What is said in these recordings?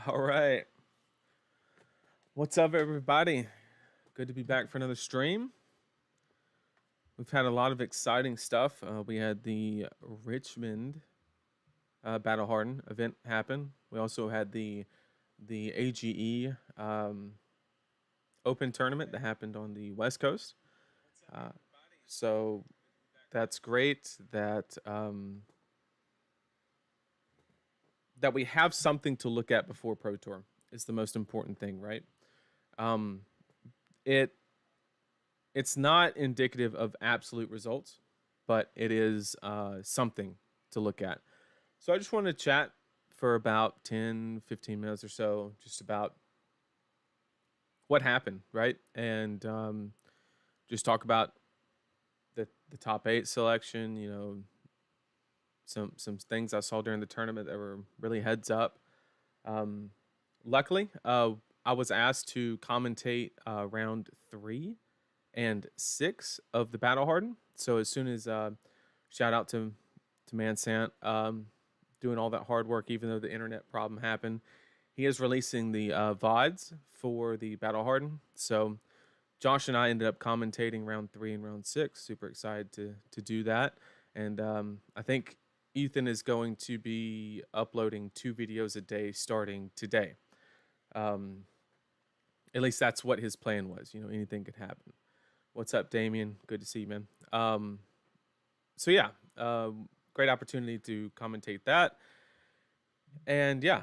All right. What's up, everybody? Good to be back for another stream. We've had a lot of exciting stuff. We had the Richmond Battle Harden event happen. We also had the AGE Open tournament that happened on the West Coast. Uh, so that's great that we have something to look at before Pro Tour is the most important thing, right? Um, it it's not indicative of absolute results, but it is something to look at. So I just want to chat for about 10, 15 minutes or so, just about what happened, right? And just talk about the top eight selection, some things I saw during the tournament that were really heads up. Um, Luckily, I was asked to commentate round 3 and 6 of the Battle Harden. So as soon as shout out to Mansant, doing all that hard work, even though the internet problem happened, he is releasing the VODs for the Battle Harden. So Josh and I ended up commentating round 3 and round 6. Super excited to do that, and I think Ethan is going to be uploading 2 videos a day starting today. Um, at least that's what his plan was. Anything could happen. What's up, Damien? Good to see you, man. So yeah, great opportunity to commentate that, and yeah,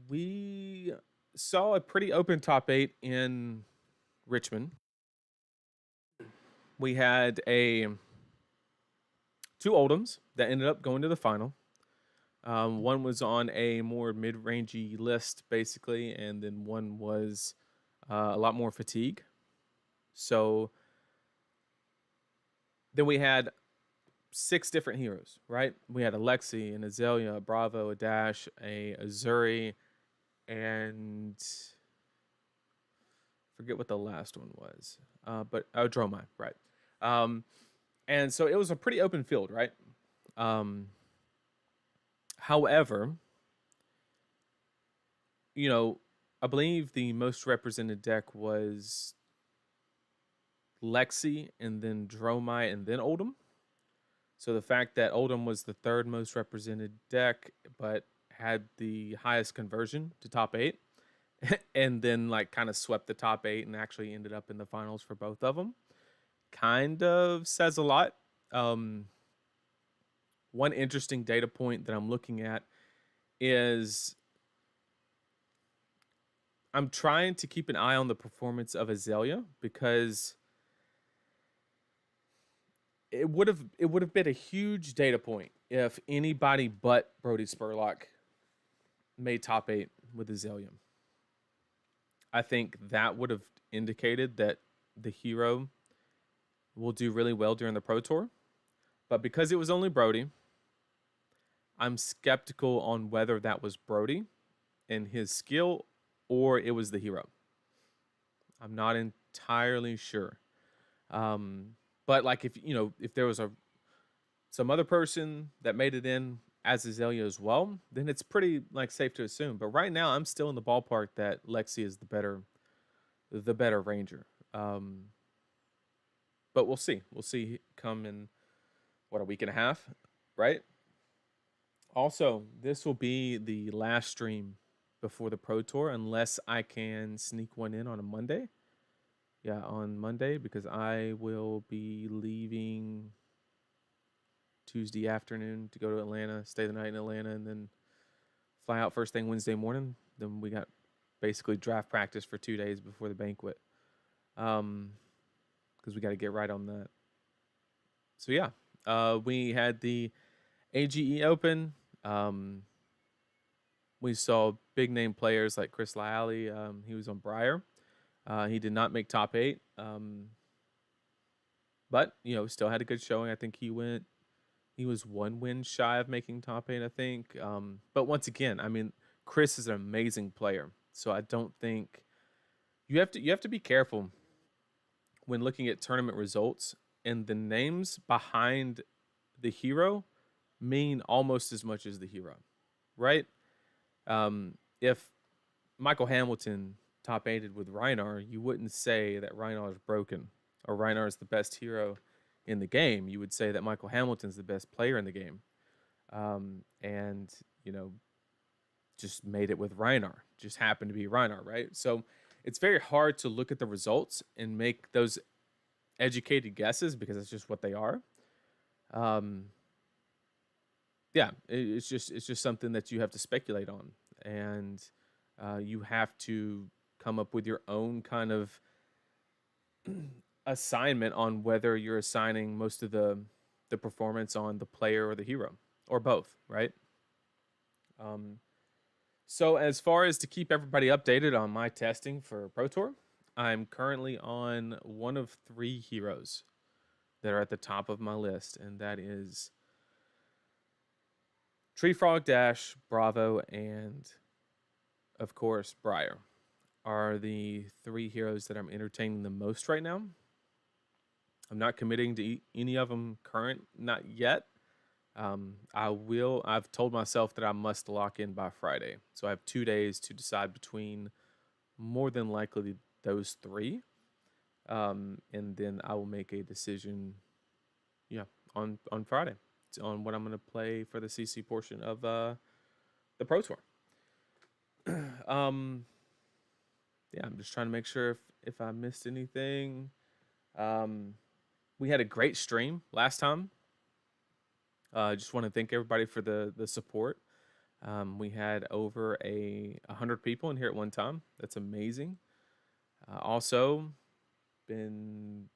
we saw a pretty open top eight in Richmond. We had two Oldhims that ended up going to the final. One was on a more mid-rangey list, basically, and then one was a lot more fatigue. So then we had 6 different heroes, right? We had Alexi, an Azalea, a Bravo, a Dash, a Azuri, and forget what the last one was. But Dromai, right? And so it was a pretty open field, right? However, I believe the most represented deck was Lexi and then Dromai and then Oldhim. So the fact that Oldhim was the third most represented deck, but had the highest conversion to top eight, and then like kind of swept the top eight and actually ended up in the finals for both of them, kind of says a lot. One interesting data point that I'm looking at is I'm trying to keep an eye on the performance of Azalea because it would have been a huge data point if anybody but Brody Spurlock made top eight with Azalea. I think that would have indicated that the hero will do really well during the Pro Tour. But because it was only Brody, I'm skeptical on whether that was Brody and his skill or it was the hero. I'm not entirely sure. But like if there was some other person that made it in as Azalea as well, then it's pretty like safe to assume. But right now, I'm still in the ballpark that Lexi is the better Ranger. But we'll see. We'll see come in a week and a half, right? Also, this will be the last stream before the Pro Tour, unless I can sneak one in on a Monday. Yeah, on Monday, because I will be leaving Tuesday afternoon to go to Atlanta, stay the night in Atlanta, and then fly out first thing Wednesday morning. Then we got basically draft practice for 2 days before the banquet, because we got to get right on that. So yeah, we had the AGE Open. We saw big name players like Chris Lyally. He was on Briar. He did not make top eight, but still had a good showing. I think he was 1 win shy of making top eight, I think. But once again, I mean, Chris is an amazing player, so I don't think you have to be careful when looking at tournament results, and the names behind the hero mean almost as much as the hero, right? If Michael Hamilton top aided with Reinar, you wouldn't say that Reinar is broken or Reinar is the best hero in the game. You would say that Michael Hamilton's the best player in the game. And, you know, just made it with Reinar, just happened to be Reinar, right? So it's very hard to look at the results and make those educated guesses because it's just what they are. Um, yeah, it's just something that you have to speculate on, and you have to come up with your own kind of assignment on whether you're assigning most of the performance on the player or the hero or both, right? Um, so as far as to keep everybody updated on my testing for Pro Tour, I'm currently on one of three heroes that are at the top of my list, and that is Tree Frog, Dash, Bravo, and of course Briar are the three heroes that I'm entertaining the most right now. I'm not committing to any of them not yet. I will. I've told myself that I must lock in by Friday, so I have 2 days to decide between more than likely those three, and then I will make a decision. Yeah, on Friday, on what I'm going to play for the CC portion of the Pro Tour. Yeah, I'm just trying to make sure if I missed anything. We had a great stream last time. I just want to thank everybody for the support. We had over 100 people in here at one time. That's amazing. Also, been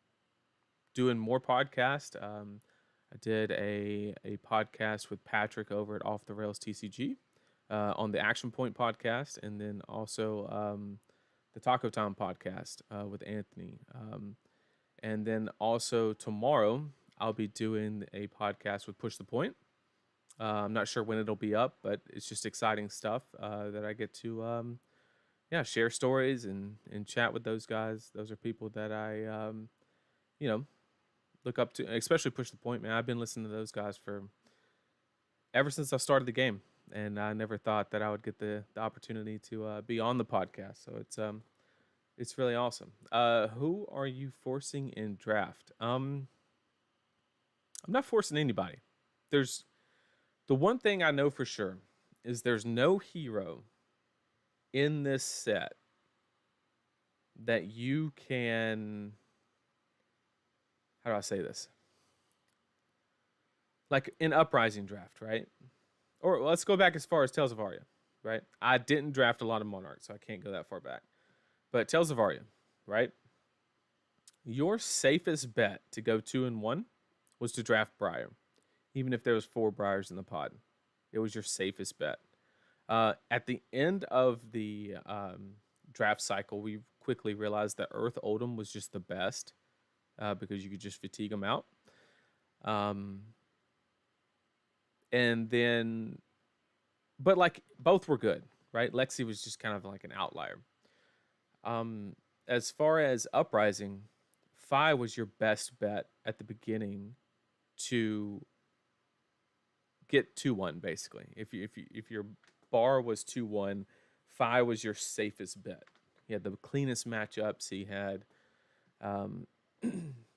doing more podcasts. I did a podcast with Patrick over at Off the Rails TCG on the Action Point podcast, and then also the Taco Time podcast with Anthony. And then also tomorrow, I'll be doing a podcast with Push the Point. I'm not sure when it'll be up, but it's just exciting stuff that I get to, share stories and chat with those guys. Those are people that I, look up to, especially Push the Point, man. I've been listening to those guys ever since I started the game, and I never thought that I would get the opportunity to be on the podcast. So it's really awesome. Who are you forcing in draft? I'm not forcing anybody. There's the one thing I know for sure is there's no hero in this set that you can. How do I say this? Like in Uprising draft, right? Or let's go back as far as Tales of Aria, right? I didn't draft a lot of Monarchs, so I can't go that far back. But Tales of Aria, right? Your safest bet to go 2-1 was to draft Briar, even if there was 4 Briars in the pod. It was your safest bet. At the end of the draft cycle, we quickly realized that Earth Oldhim was just the best because you could just fatigue them out. And then, but like both were good, right? Lexi was just kind of like an outlier. As far as Uprising, Phi was your best bet at the beginning to get 2-1 basically. If your bar was 2-1, Phi was your safest bet. He had the cleanest matchups. He had,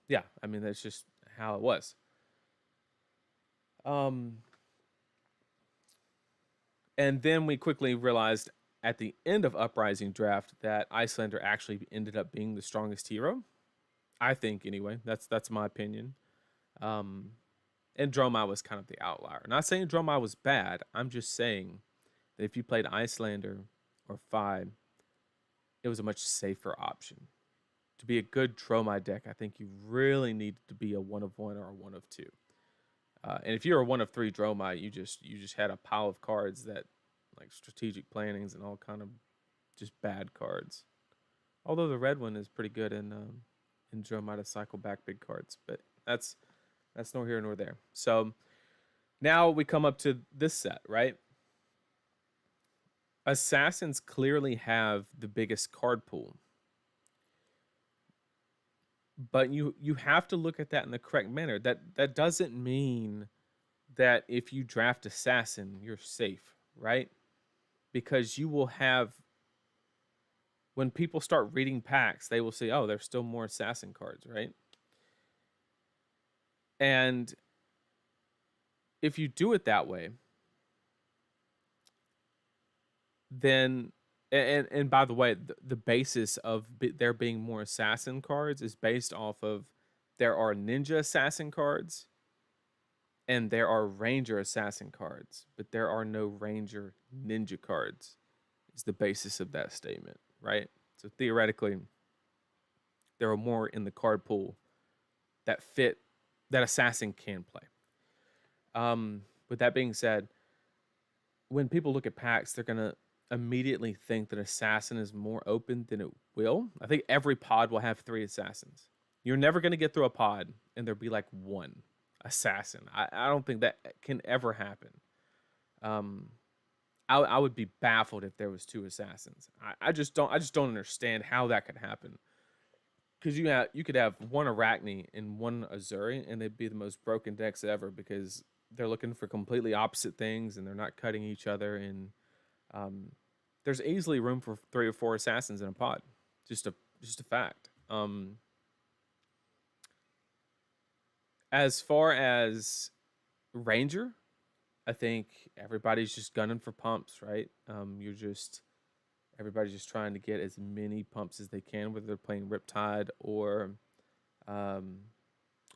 yeah. I mean that's just how it was. And then we quickly realized at the end of Uprising draft that Icelander actually ended up being the strongest hero. I think anyway. That's my opinion. And Dromai was kind of the outlier. Not saying Dromai was bad. I'm just saying that if you played Icelander or Phi, it was a much safer option. To be a good Dromai deck, I think you really needed to be a 1 of 1 or a 1 of 2. And if you're a 1 of 3 Dromai, you just had a pile of cards that like strategic plannings and all kind of just bad cards. Although the red one is pretty good in Dromai to cycle back big cards, but that's nor here nor there. So now we come up to this set, right? Assassins clearly have the biggest card pool. But you have to look at that in the correct manner. That doesn't mean that if you draft Assassin, you're safe, right? Because you will have when people start reading packs, they will say, "Oh, there's still more assassin cards, right?" And if you do it that way, then and by the way, the basis of there being more assassin cards is based off of there are ninja assassin cards and there are ranger assassin cards, but there are no ranger ninja cards. Is the basis of that statement, right? So theoretically, there are more in the card pool that fit that assassin can play. With that being said, when people look at packs, they're gonna immediately think that assassin is more open than it will. I think every pod will have 3 assassins. You're never gonna get through a pod and there'll be like 1 assassin. I don't think that can ever happen. Um, I would be baffled if there was 2 assassins. I just don't understand how that could happen. Because you could have 1 Arachne and 1 Azuri, and they'd be the most broken decks ever because they're looking for completely opposite things and they're not cutting each other. And there's easily room for 3 or 4 assassins in a pod. Just a fact. As far as Ranger, I think everybody's just gunning for pumps, right? Everybody's just trying to get as many pumps as they can, whether they're playing Riptide um,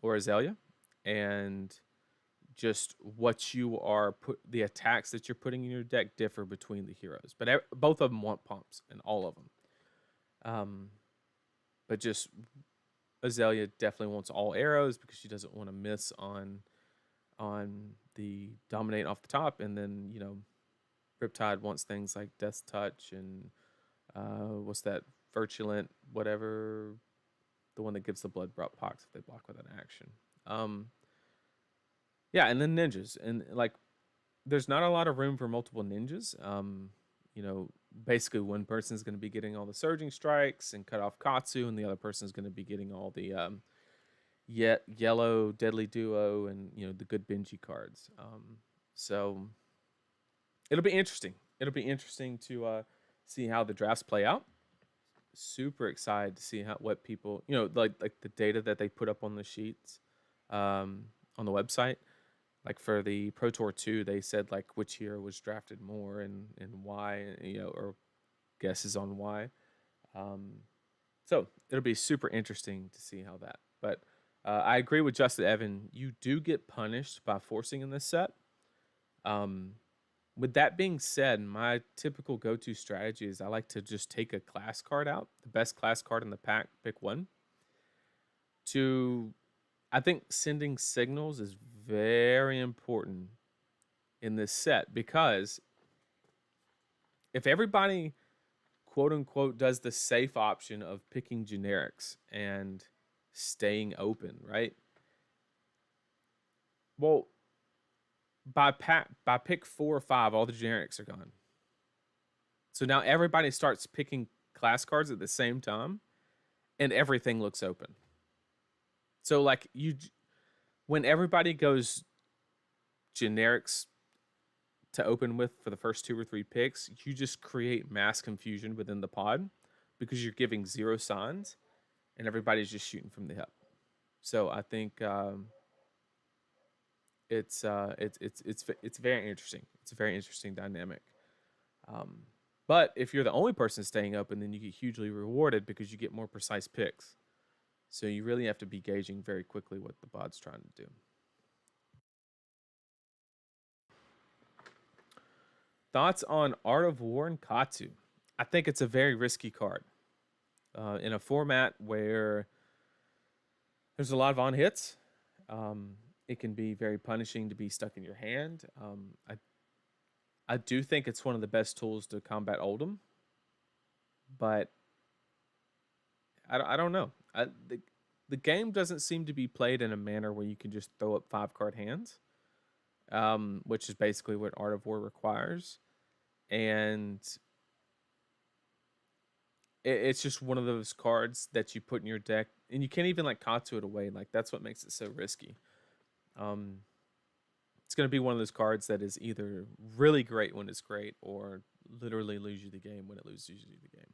or Azalea, and just what you are the attacks that you're putting in your deck differ between the heroes, but both of them want pumps, and all of them. But just Azalea definitely wants all arrows because she doesn't want to miss on the dominate off the top, and then Riptide wants things like Death's Touch and what's that virulent whatever, the one that gives the blood pox if they block with an action. Yeah, and then ninjas, and like there's not a lot of room for multiple ninjas. Basically one person's going to be getting all the surging strikes and cut off Katsu, and the other person's going to be getting all the yellow deadly duo and the good Benji cards. So it'll be interesting. It'll be interesting to see how the drafts play out. Super excited to see what people like the data that they put up on the sheets on the website. Like for the Pro Tour 2, they said like which hero was drafted more and why, or guesses on why. So it'll be super interesting to see how that. But I agree with Justin Evan. You do get punished by forcing in this set. With that being said, my typical go-to strategy is I like to just take a class card out, the best class card in the pack, pick one. I think sending signals is very important in this set because if everybody quote unquote does the safe option of picking generics and staying open, right? Well, by pick 4 or 5, all the generics are gone. So now everybody starts picking class cards at the same time, and everything looks open. So like when everybody goes generics to open with for the first 2 or 3 picks, you just create mass confusion within the pod because you're giving 0 signs, and everybody's just shooting from the hip. So I think it's very interesting. It's a very interesting dynamic. But if you're the only person staying open, then you get hugely rewarded because you get more precise picks. So you really have to be gauging very quickly what the bod's trying to do. Thoughts on Art of War and Katsu? I think it's a very risky card. In a format where there's a lot of on hits, it can be very punishing to be stuck in your hand. I do think it's one of the best tools to combat Oldhim, but I don't know. The game doesn't seem to be played in a manner where you can just throw up 5-card hands, which is basically what Art of War requires. And it's just one of those cards that you put in your deck, and you can't even like Katsu it away. Like that's what makes it so risky. It's going to be one of those cards that is either really great when it's great, or literally lose you the game when it loses you the game.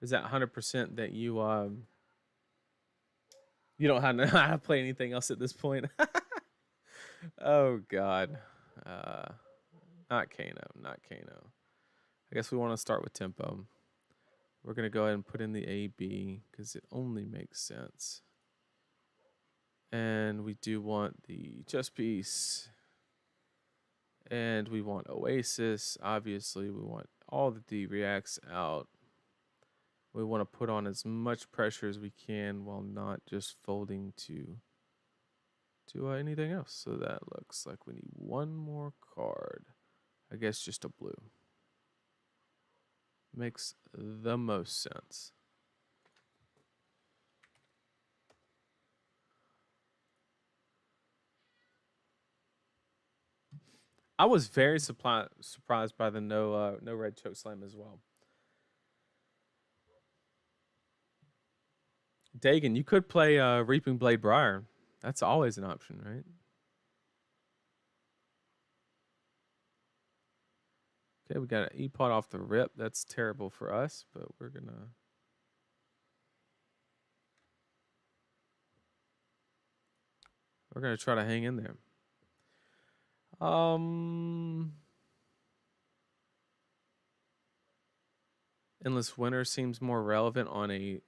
Is that 100% that you don't know how to play anything else at this point? Oh God, uh, not Kano, not Kano. I guess we want to start with tempo. We're gonna go ahead and put in the AB because it only makes sense. And we do want the chess piece. And we want Oasis. Obviously, we want all the D reacts out. We want to put on as much pressure as we can while not just folding to anything else. So that looks like we need one more card. I guess just a blue. Makes the most sense. I was very surprised by the no red choke slam as well. Dagan, you could play Reaping Blade Briar. That's always an option, right? Okay, we got an E-pot off the rip. That's terrible for us, but we're gonna try to hang in there. Endless Winter seems more relevant on a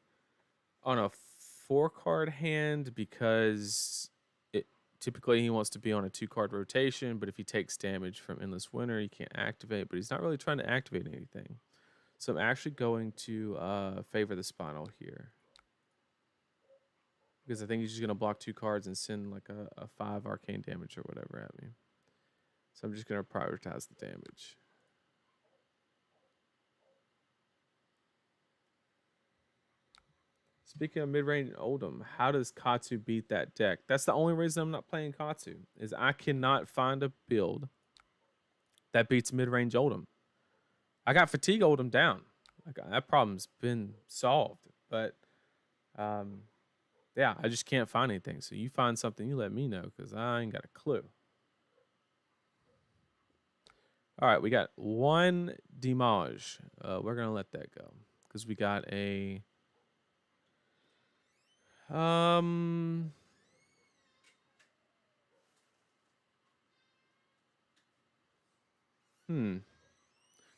4-card hand because it typically he wants to be on a 2-card rotation, but if he takes damage from Endless Winter, he can't activate, but he's not really trying to activate anything. So I'm actually going to favor the Spinal here. Because I think he's just going to block 2 cards and send like a 5 arcane damage or whatever at me. So I'm just going to prioritize the damage. Speaking of mid-range Oldhim, how does Katsu beat that deck? That's the only reason I'm not playing Katsu, is I cannot find a build that beats mid-range Oldhim. I got Fatigue Oldhim down. Like, that problem's been solved. But, yeah, I just can't find anything. So you find something, you let me know, because I ain't got a clue. All right, we got 1 Dimage. We're going to let that go, because we got a...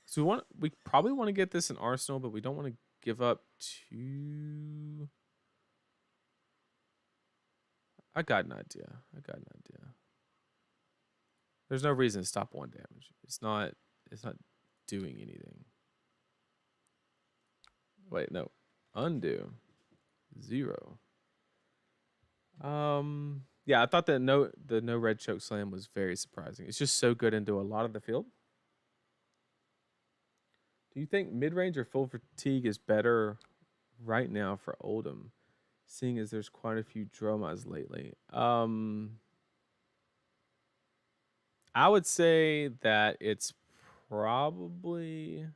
So we probably want to get this in Arsenal, but we don't want to give up too... I got an idea. There's no reason to stop 1 damage. It's not doing anything. Wait, no. Undo. 0. Yeah, I thought that the no red choke slam was very surprising. It's just so good into a lot of the field. Do you think mid-range or full fatigue is better right now for Oldhim, seeing as there's quite a few Dromais lately? I would say that it's probably...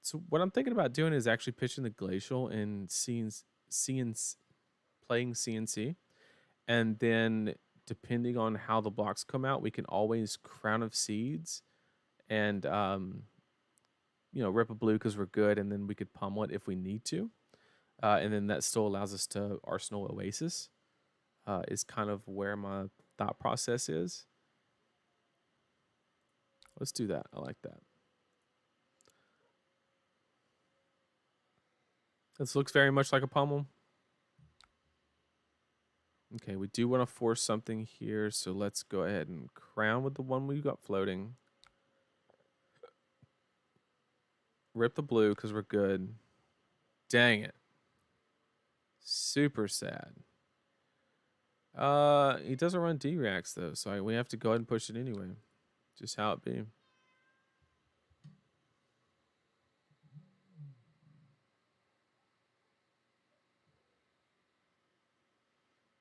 So what I'm thinking about doing is actually pitching the Glacial and playing CNC. And then depending on how the blocks come out, we can always Crown of Seeds and rip a blue because we're good, and then we could pummel it if we need to. And then that still allows us to Arsenal Oasis, is kind of where my thought process is. Let's do that. I like that. This looks very much like a pummel. Okay, we do want to force something here, so let's go ahead and crown with the one we got floating. Rip the blue because we're good. Dang it. Super sad. He doesn't run D-Reacts though, so we have to go ahead and push it anyway. Just how it be.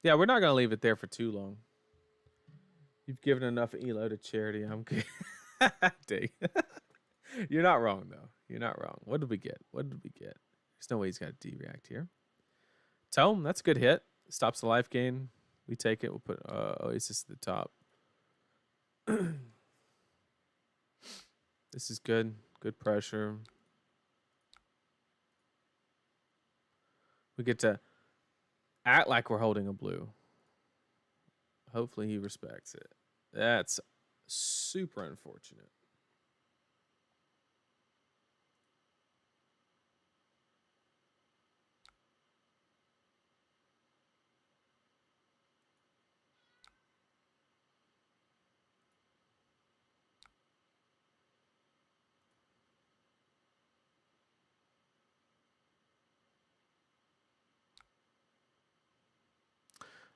Yeah, we're not gonna leave it there for too long. You've given enough ELO to charity. I'm good. Dang. You're not wrong though. You're not wrong. What did we get? There's no way he's got a D-React here. Tome, that's a good hit. Stops the life gain. We take it. We'll put Oasis at the top. This is good. Good pressure. We get to act like we're holding a blue. Hopefully he respects it. That's super unfortunate.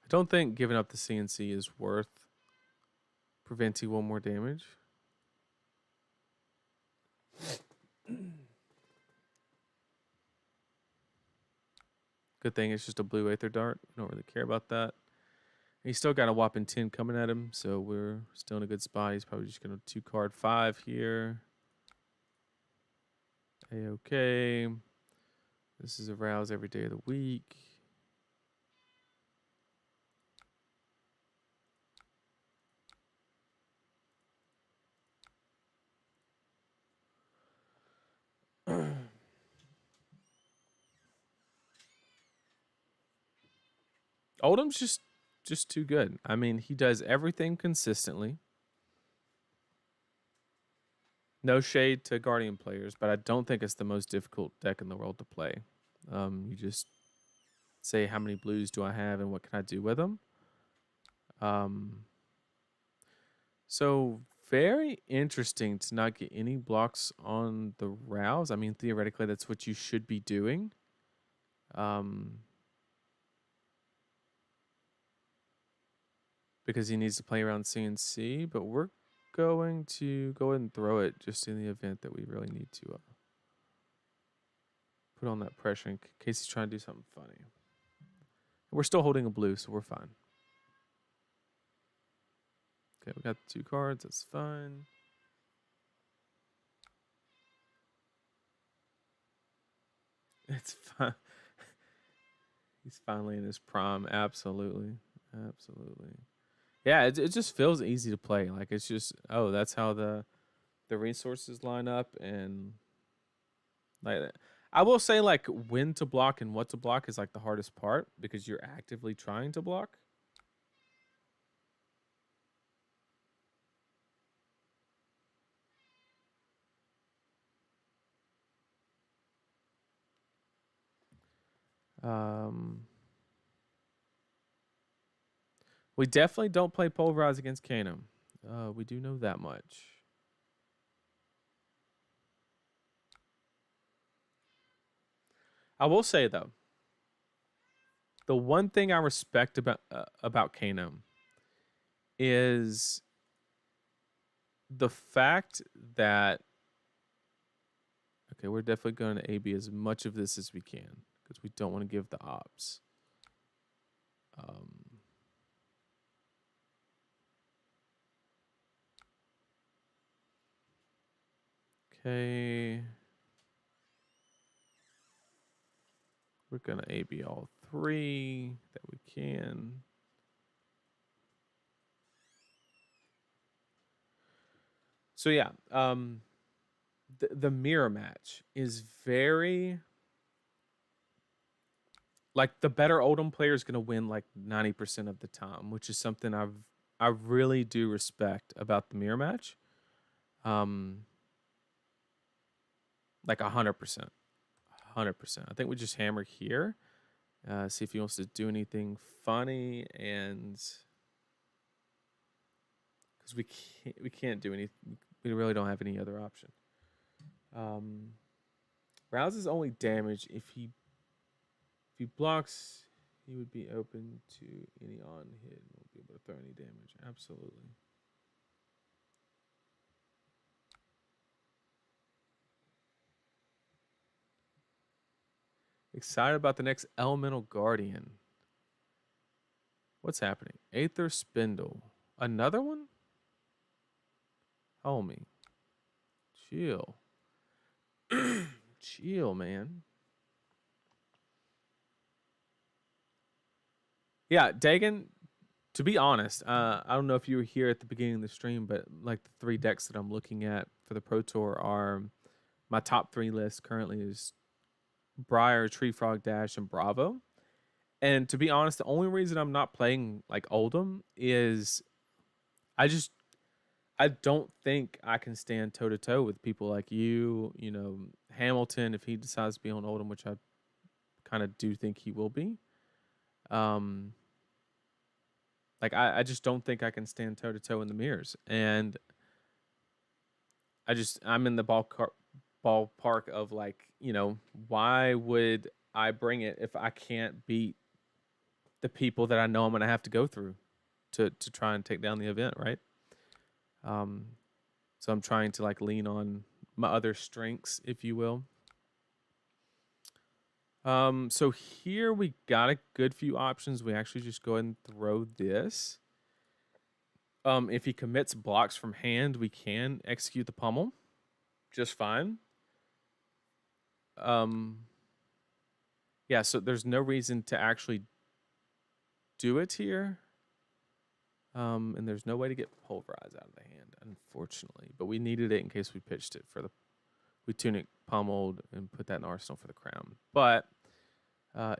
I don't think giving up the CNC is worth preventing one more damage. Good thing it's just a blue Aether Dart. We don't really care about that. He's still got a whopping 10 coming at him, so we're still in a good spot. He's probably just going to 2-card 5 here. A-okay. This is a rouse every day of the week. Oldham's just too good. I mean, he does everything consistently. No shade to Guardian players, but I don't think it's the most difficult deck in the world to play. You just say how many blues do I have and what can I do with them. So very interesting to not get any blocks on the rouse. I mean, theoretically, that's what you should be doing. Because he needs to play around CNC, but we're going to go ahead and throw it just in the event that we really need to put on that pressure in case he's trying to do something funny. We're still holding a blue, so we're fine. Okay, we got 2 cards. That's fine. It's fine. He's finally in his prime. Absolutely. Absolutely. Yeah, it just feels easy to play. Like, it's just, oh, that's how the resources line up. And like, I will say, like, when to block and what to block is like the hardest part because you're actively trying to block. We definitely don't play Pulverize against Kano. We do know that much. I will say though, the one thing I respect about Kano is the fact that okay, we're definitely going to AB as much of this as we can because we don't want to give the ops. Okay. We're going to AB all 3 that we can. So yeah, the mirror match is very like the better Oldhim player is going to win like 90% of the time, which is something I really do respect about the mirror match. Like 100%. 100%. I think we just hammer here. See if he wants to do anything funny, and because we can't do anything. We really don't have any other option. Rouse is only damage if he blocks. He would be open to any on hit and won't be able to throw any damage. Absolutely. Excited about the next Elemental Guardian. What's happening? Aether Spindle. Another one? Homie. Chill. Chill, man. Yeah, Dagan, to be honest, I don't know if you were here at the beginning of the stream, but like the 3 decks that I'm looking at for the Pro Tour are my top 3 list currently is Briar, Tree Frog Dash, and Bravo. And to be honest, the only reason I'm not playing like Oldhim is I just I don't think I can stand toe to toe with people like you know, Hamilton if he decides to be on Oldhim, which I kind of do think he will be. Um, like I just don't think I can stand toe to toe in the mirrors, and I'm in the ballpark of like, you know, why would I bring it if I can't beat the people that I know I'm gonna have to go through to try and take down the event, right? Um, so I'm trying to like lean on my other strengths, if you will. So here we got a good few options. We actually just go ahead and throw this. If he commits blocks from hand, we can execute the pummel just fine. Yeah, so there's no reason to actually do it here. And there's no way to get pulverized out of the hand, unfortunately. But we needed it in case we pitched it for the we tunic pummeled and put that in arsenal for the crown. But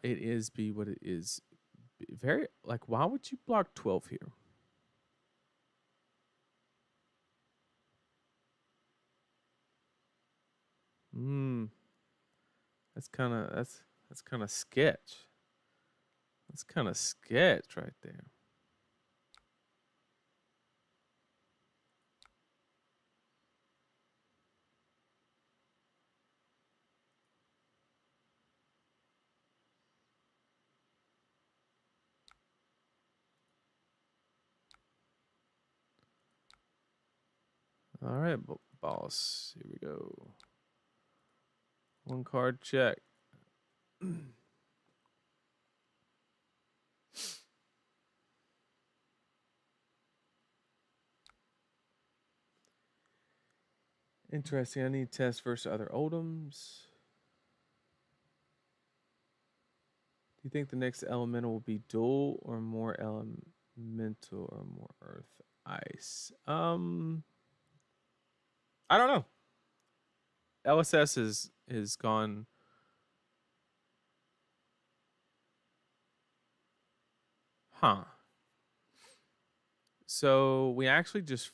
it is be what it is. Very like why would you block 12 here? That's kind of sketch. That's kind of sketch right there. All right, boss. Here we go. One card check. Interesting. I need test versus other Oldhims. Do you think the next elemental will be dual or more elemental or more earth ice? I don't know. LSS is gone. Huh. So we actually just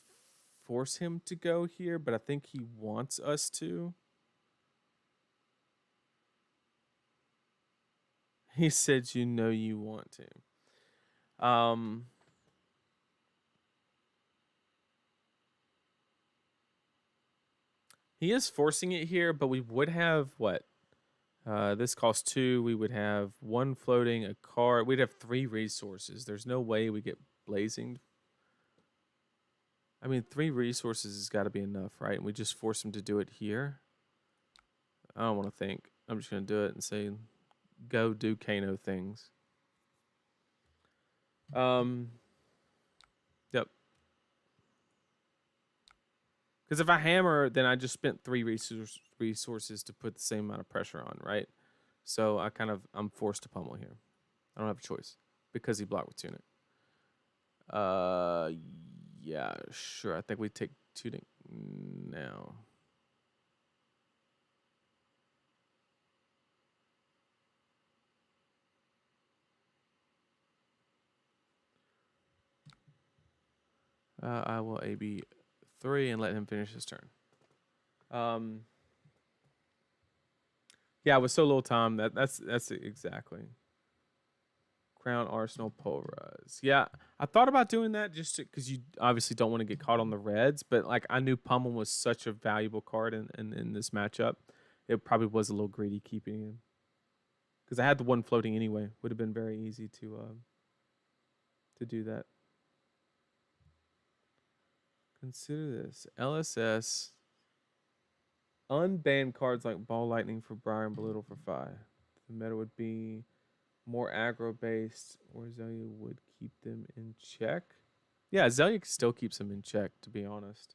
force him to go here, but I think he wants us to. He said you know you want to. He is forcing it here, but we would have what? This costs 2. We would have 1 floating, a card. We'd have 3 resources. There's no way we get blazing. I mean, 3 resources has got to be enough, right? And we just force him to do it here. I don't want to think. I'm just going to do it and say, go do Kano things. Yep. Because if I hammer, then I just spent 3 resources to put the same amount of pressure on, right? So I'm forced to pummel here. I don't have a choice because he blocked with tunic. Yeah, sure. I think we take tunic now. I will AB 3 and let him finish his turn. Yeah, with so little time, that's exactly. Crown Arsenal Pulverize. Yeah, I thought about doing that just because you obviously don't want to get caught on the reds, but like I knew Pummel was such a valuable card in this matchup. It probably was a little greedy keeping him. Because I had the 1 floating anyway. Would have been very easy to do that. Consider this. LSS. Unbanned cards like Ball Lightning for Briar and Belittle for 5. The meta would be more aggro based, or Zelia would keep them in check. Yeah, Zelia still keeps them in check, to be honest.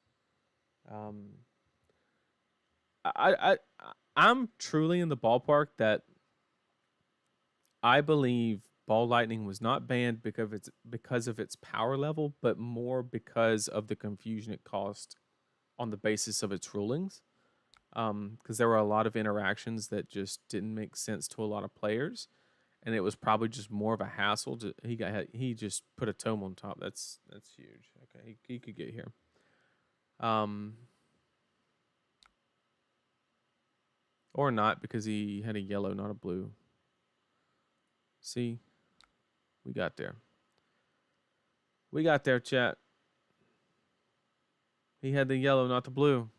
I'm truly in the ballpark that I believe Ball Lightning was not banned because of its power level, but more because of the confusion it caused on the basis of its rulings. because there were a lot of interactions that just didn't make sense to a lot of players, and it was probably just more of a hassle. He just put a tome on top. That's huge. Okay, he could get here. Um, or not because he had a yellow, not a blue. See, we got there. We got there, chat. He had the yellow, not the blue.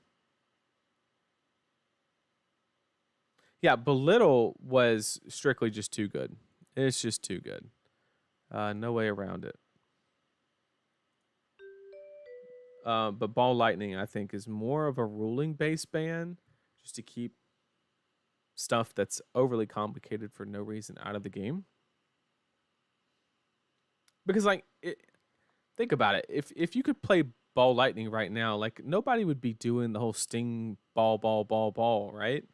Yeah, belittle was strictly just too good. It's just too good. No way around it. But ball lightning, I think, is more of a ruling based ban, just to keep stuff that's overly complicated for no reason out of the game. Because think about it. If you could play ball lightning right now, like nobody would be doing the whole sting ball, right?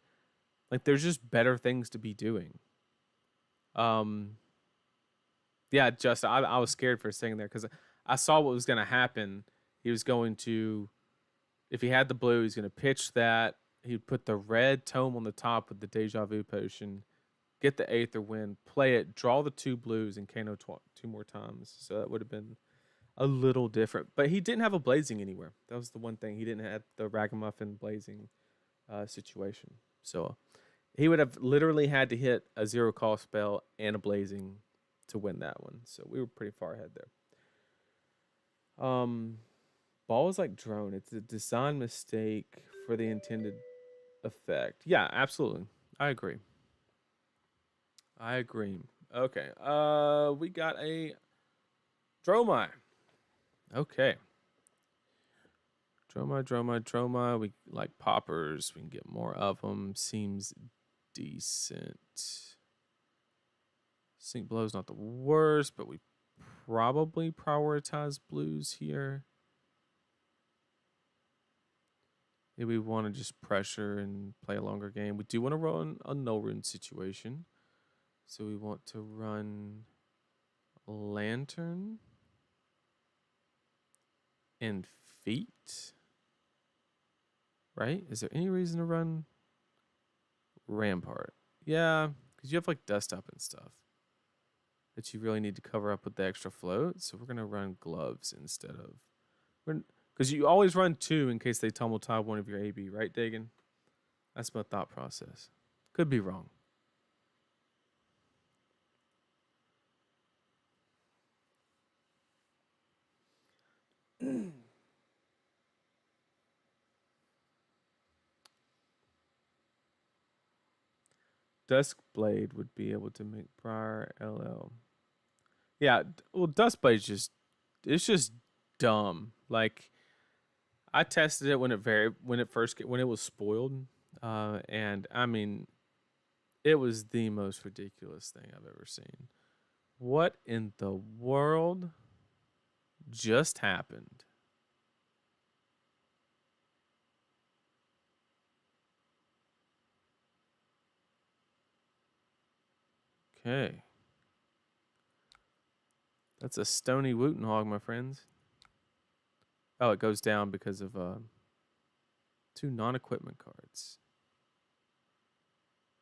Like there's just better things to be doing. Um, yeah, just I was scared for a second there because I saw what was going to happen. He was going to, if he had the blue, he's going to pitch that. He'd put the red tome on the top with the deja vu potion, get the Aether Wind, play it, draw the two blues, and Kano two more times. So that would have been a little different. But he didn't have a blazing anywhere. That was the one thing. He didn't have the Ragamuffin blazing situation. So he would have literally had to hit a zero cost spell and a blazing to win that one. So we were pretty far ahead there. Ball is like drone. It's a design mistake for the intended effect. Yeah, absolutely. I agree. I agree. Okay. We got a Dromai. Okay. Dromai. We like poppers. We can get more of them. Seems decent. Sink blow's not the worst, but we probably prioritize blues here. Maybe we want to just pressure and play a longer game. We do want to run a no rune situation. So we want to run lantern and feet. Right? Is there any reason to run rampart? Yeah, because you have like dust up and stuff that you really need to cover up with the extra float. So we're gonna run gloves instead of, because you always run two in case they tumble tie one of your AB, right, Dagan? That's my thought process. Could be wrong. Duskblade would be able to make prior LL. Yeah, well, Duskblade's it's just dumb. Like I tested it when it was spoiled, and I mean, it was the most ridiculous thing I've ever seen. What in the world just happened? Okay. That's a stony Wooten Hog, my friends. Oh, it goes down because of two non-equipment cards.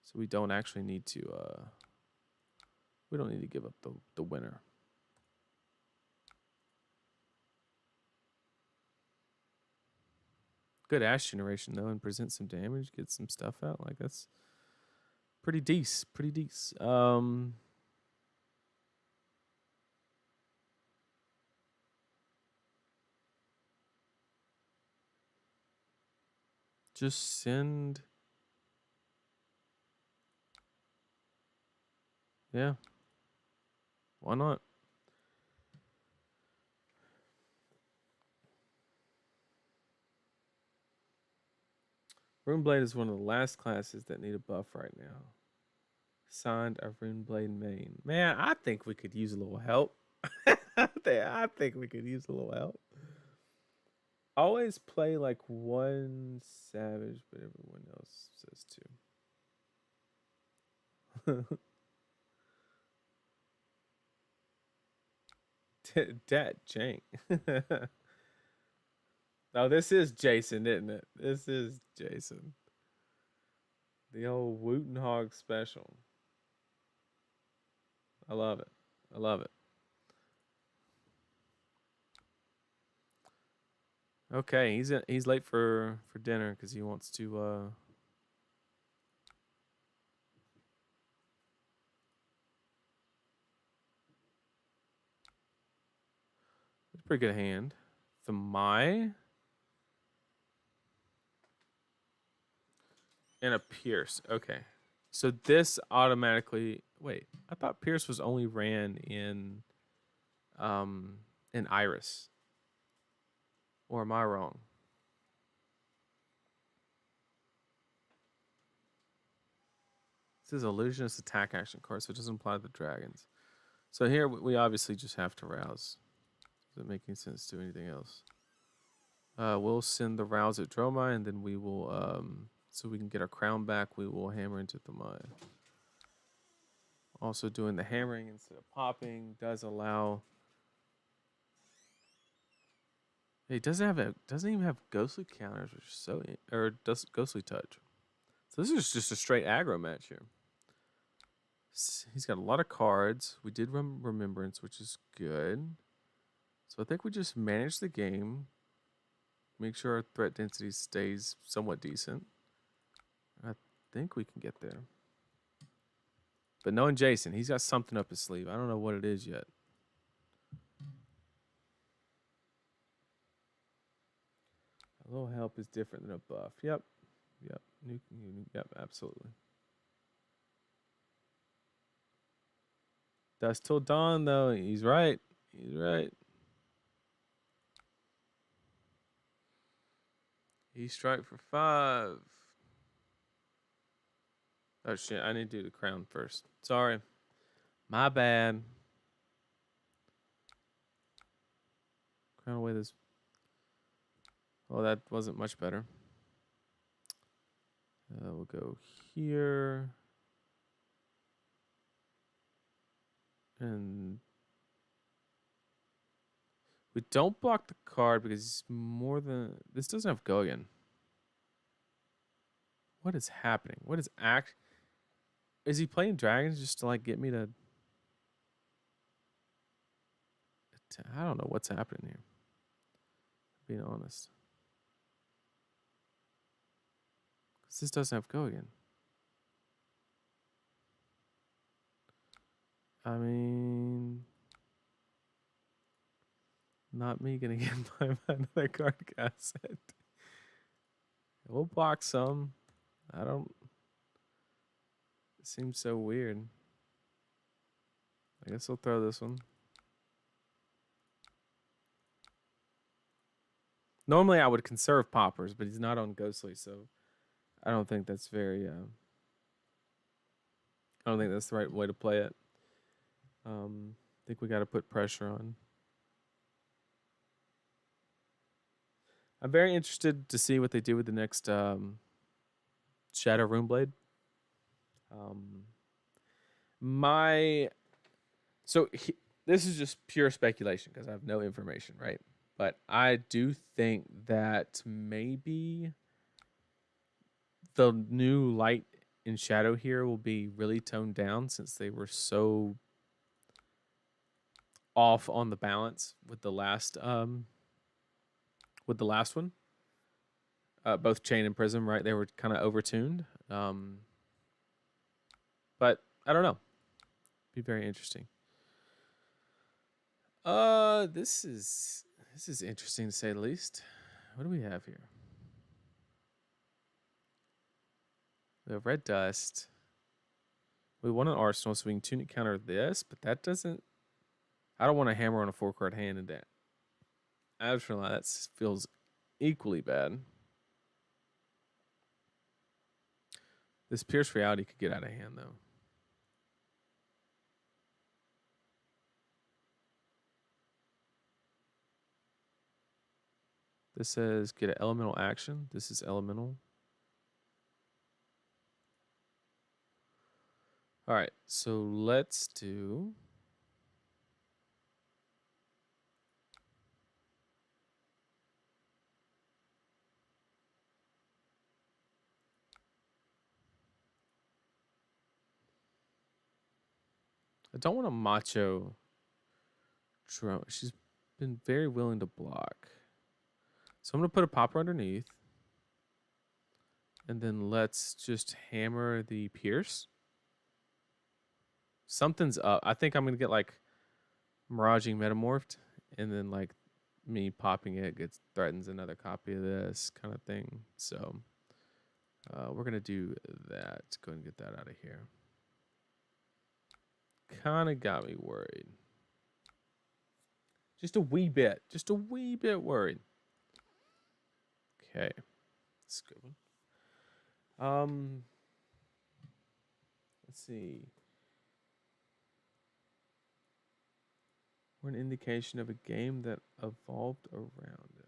So we don't actually need to we don't need to give up the winner. Good ash generation though, and present some damage, get some stuff out. Like that's pretty decent. Pretty decent. Just send. Yeah. Why not? Runeblade is one of the last classes that need a buff right now. Signed a Runeblade main. Man, I think we could use a little help. I think we could use a little help. Always play like one savage, but everyone else says two. Dat jank. Oh, this is Jason, isn't it? This is Jason. The old Wooten Hog special. I love it. I love it. Okay, he's late for dinner because he wants to. It's a pretty good hand. The Mai and a Pierce. Okay, so this automatically. Wait, I thought Pierce was only ran in Iris, or am I wrong? This is illusionist attack action card, so it doesn't apply to the dragons. So here we obviously just have to rouse. Doesn't make any sense to anything else. We'll send the rouse at Dromai, and then we will, so we can get our crown back, we will hammer into the mine. Also doing the hammering instead of popping does allow. It doesn't even have ghostly counters, which is so, or does ghostly touch. So this is just a straight aggro match here. He's got a lot of cards. We did run Remembrance, which is good. So I think we just manage the game. Make sure our threat density stays somewhat decent. I think we can get there. But knowing Jason, he's got something up his sleeve. I don't know what it is yet. A little help is different than a buff. Yep. Yep, absolutely. Dusk till dawn, though. He's right. He's right. He strike for 5. Oh shit! I need to do the crown first. Sorry, my bad. Crown away this. Oh, that wasn't much better. We'll go here. And we don't block the card because it's more than. This doesn't have go again. What is happening? What is act? Is he playing dragons just to like get me to? I don't know what's happening here. Being honest, because this doesn't have go again. I mean, not me gonna get by another card cassette. We'll block some. I don't. It seems so weird. I guess I'll throw this one. Normally I would conserve poppers, but he's not on Ghostly, so I don't think that's very. I don't think that's the right way to play it. I think we got to put pressure on. I'm very interested to see what they do with the next Shadow Runeblade. This is just pure speculation because I have no information, right? But I do think that maybe the new light and shadow here will be really toned down since they were so off on the balance with the last one. Both Chain and Prism, right? They were kind of overtuned. But I don't know. Be very interesting. This is interesting to say the least. What do we have here? We have Red Dust. We want an Arsenal, so we can tunic counter this, but that doesn't. I don't want to hammer on a 4-card hand in that. Absolutely, that feels equally bad. This Pierce Reality could get out of hand, though. This says get an elemental action. This is elemental. All right, so let's do. I don't want a macho drone. She's been very willing to block. So I'm going to put a popper underneath. And then let's just hammer the pierce. Something's up. I think I'm going to get like Miraging Metamorphed. And then like me popping it gets threatens another copy of this kind of thing. So we're going to do that. Let's go ahead and get that out of here. Kind of got me worried. Just a wee bit. Just a wee bit worried. Okay. That's a good one. Let's see. Or an indication of a game that evolved around it.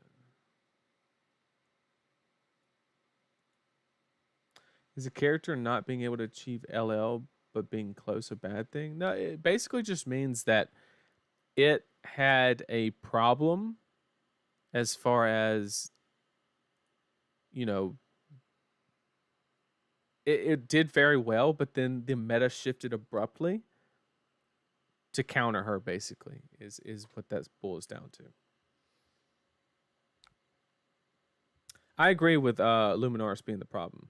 Is a character not being able to achieve LL but being close a bad thing? No, it basically just means that it had a problem as far as, you know, it did very well, but then the meta shifted abruptly to counter her, basically, is what that boils down to. I agree with Luminaris being the problem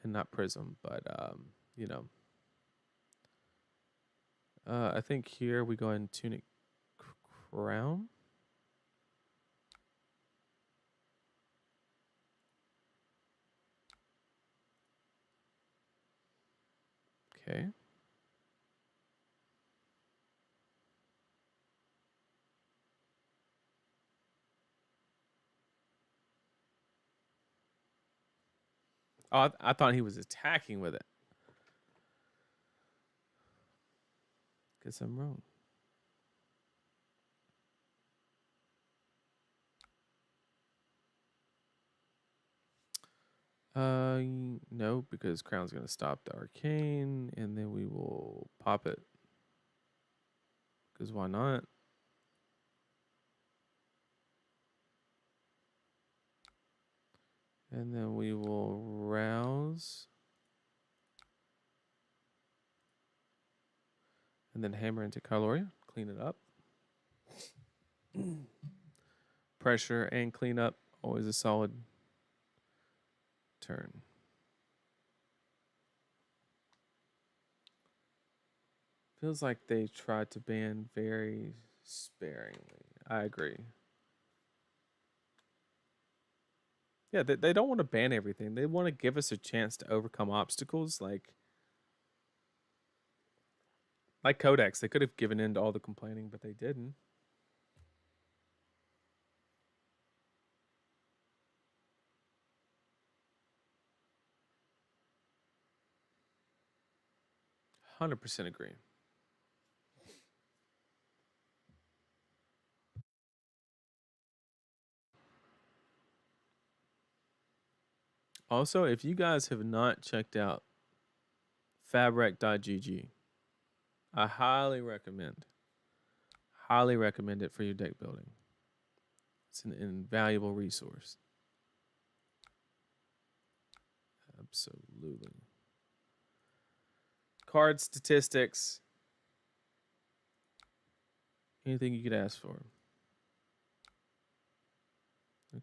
and not Prism, but you know, I think here we go ahead and Tunic Crown. Okay. Oh, I thought he was attacking with it. Guess I'm wrong. No, because Crown's gonna stop the arcane, and then we will pop it. Because why not? And then we will rouse. And then hammer into Kyloria, clean it up. Pressure and clean up, always a solid turn. Feels like they tried to ban very sparingly. I agree. Yeah, they don't want to ban everything. They want to give us a chance to overcome obstacles like Codex. They could have given in to all the complaining, but they didn't. %100% agree. Also, if you guys have not checked out fabric.gg, I highly recommend it for your deck building. It's an invaluable resource. Absolutely. Card statistics. Anything you could ask for.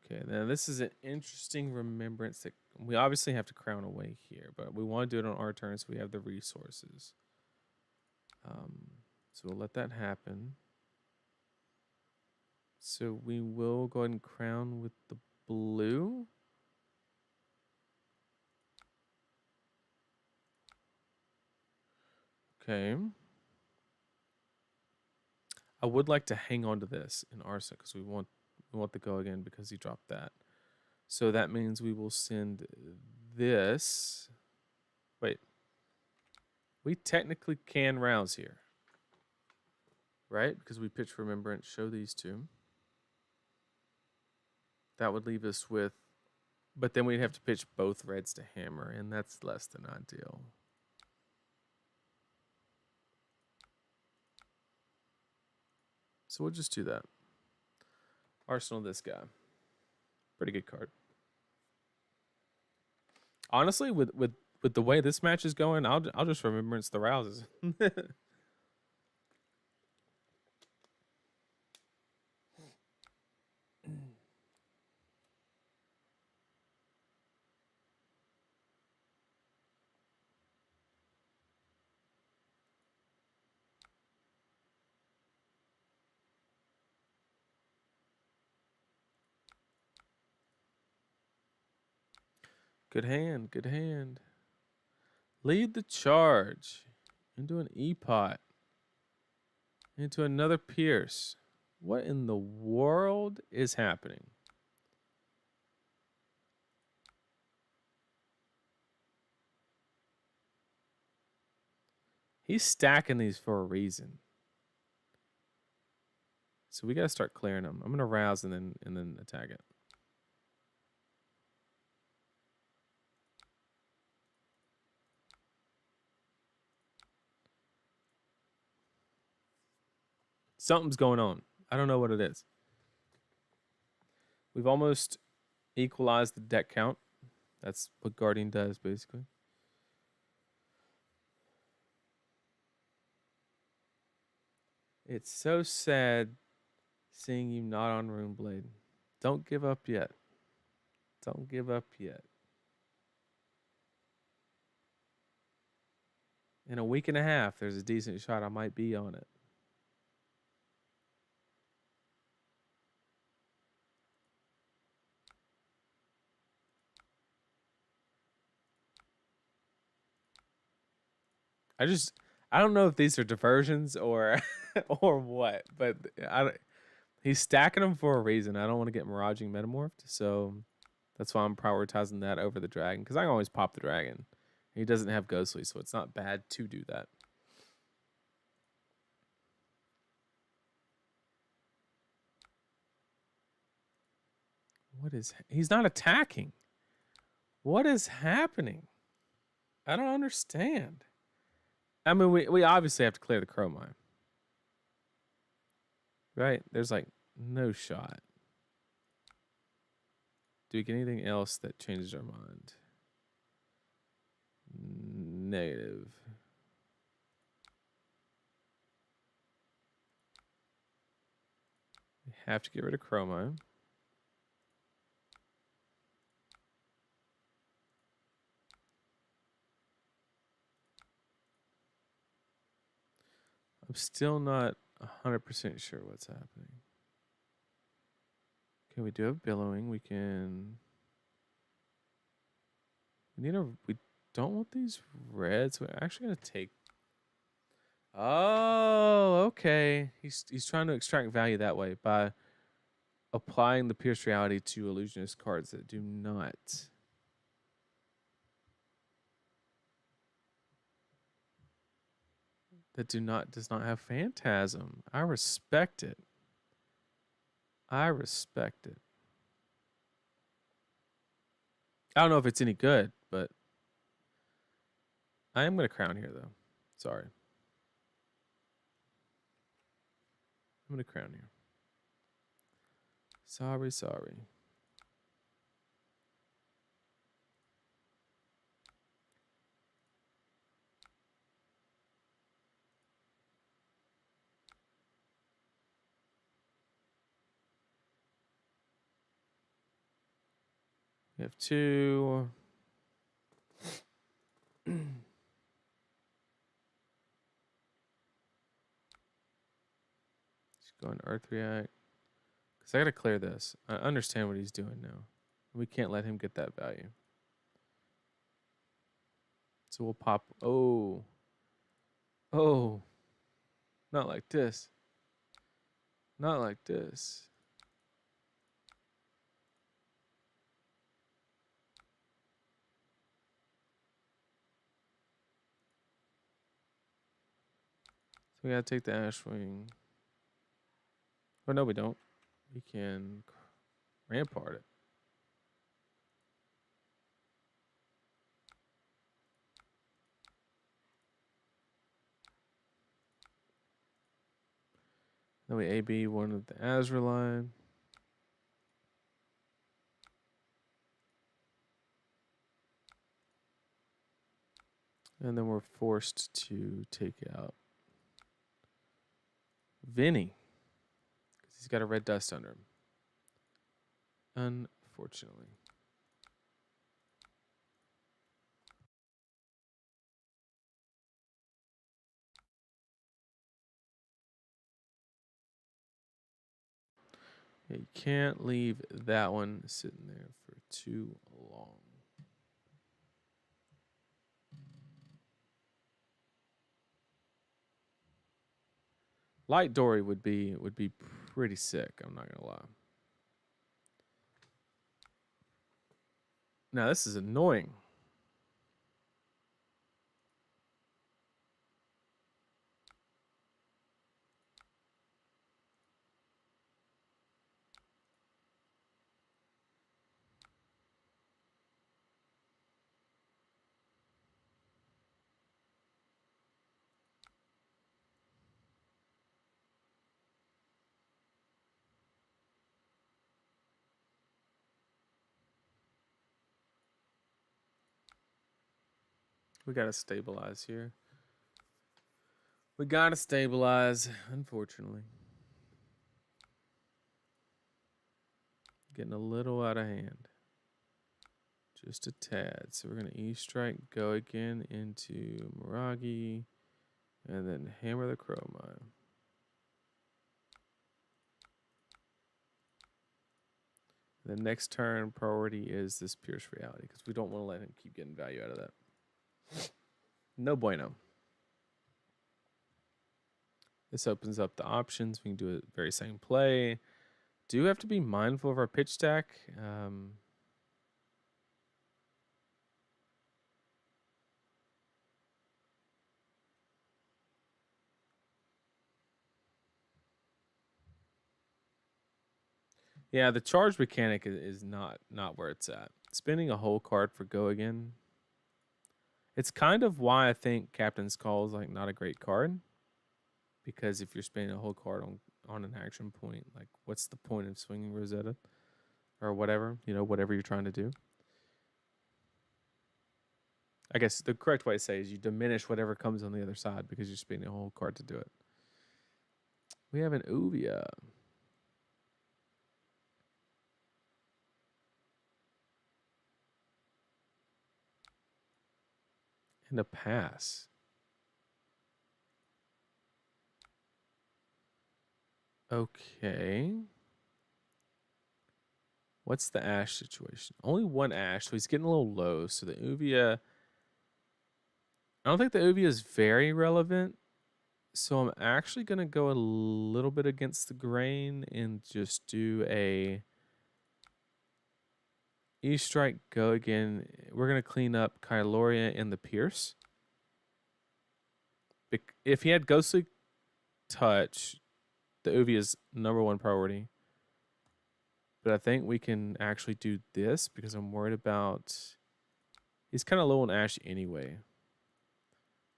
Okay, now this is an interesting remembrance that we obviously have to crown away here, but we want to do it on our turn so we have the resources. So we'll let that happen. So we will go ahead and crown with the blue. Okay. I would like to hang on to this in Arsa because we want the go again because he dropped that. So that means we will send this. Wait. We technically can rouse here. Right? Because we pitch Remembrance, show these two. That would leave us with, but then we'd have to pitch both reds to hammer, and that's less than ideal. So we'll just do that. Arsenal this guy. Pretty good card. Honestly, with the way this match is going, I'll just Remembrance the Rouses. Good hand. Good hand. Lead the charge into an E-pot. Into another Pierce. What in the world is happening? He's stacking these for a reason. So we gotta start clearing them. I'm gonna rouse and then attack it. Something's going on. I don't know what it is. We've almost equalized the deck count. That's what Guardian does, basically. It's so sad seeing you not on Runeblade. Don't give up yet. Don't give up yet. In a week and a half, there's a decent shot I might be on it. I don't know if these are diversions or or what, but he's stacking them for a reason. I don't want to get Miraging Metamorphed, so that's why I'm prioritizing that over the dragon, because I can always pop the dragon. He doesn't have Ghostly, so it's not bad to do that. He's not attacking. What is happening? I don't understand. I mean, we obviously have to clear the Chromite. Right? There's like no shot. Do we get anything else that changes our mind? Negative. We have to get rid of Chromite. I'm still not 100% sure what's happening. Okay, we do have billowing. We can. We don't want these reds. We're actually gonna take. Oh, okay. He's trying to extract value that way by applying the Pierce Reality to illusionist cards that do not. Does not have Phantasm. I respect it. I respect it. I don't know if it's any good, but I am gonna crown here though. Sorry. I'm gonna crown here. Sorry. We have two. Just go into Earth React. Because I gotta clear this. I understand what he's doing now. We can't let him get that value. So we'll pop. Oh. Oh. Not like this. Not like this. So we gotta take the Ashwing. Oh, no, we don't. We can rampart it. Then we AB one of the Azraline. And then we're forced to take out Vinny. Because he's got a red dust under him. Unfortunately. Yeah, you can't leave that one sitting there for too long. Light Dory would be pretty sick. I'm not gonna lie. Now this is annoying. We gotta stabilize here. We gotta stabilize, unfortunately. Getting a little out of hand. Just a tad. So we're gonna E-strike, go again into Miragi, and then hammer the Dromai. The next turn priority is this Pierce Reality because we don't want to let him keep getting value out of that. No bueno. This opens up the options. We can do a very same play. Do have to be mindful of our pitch stack. Yeah, the charge mechanic is not where it's at. Spinning a whole card for go again. It's kind of why I think Captain's Call is like not a great card. Because if you're spinning a whole card on an action point, like what's the point of swinging Rosetta or whatever, whatever you're trying to do. I guess the correct way to say is you diminish whatever comes on the other side because you're spinning a whole card to do it. We have an Uvia. And a pass. Okay. What's the Ash situation? Only one Ash, so he's getting a little low. So the Uvia, I don't think the Uvia is very relevant. So I'm actually going to go a little bit against the grain and just do a E-strike, go again. We're going to clean up Kyloria and the Pierce. If he had Ghostly Touch, the Uvia's #1 priority. But I think we can actually do this because I'm worried about... He's kind of low on Ash anyway.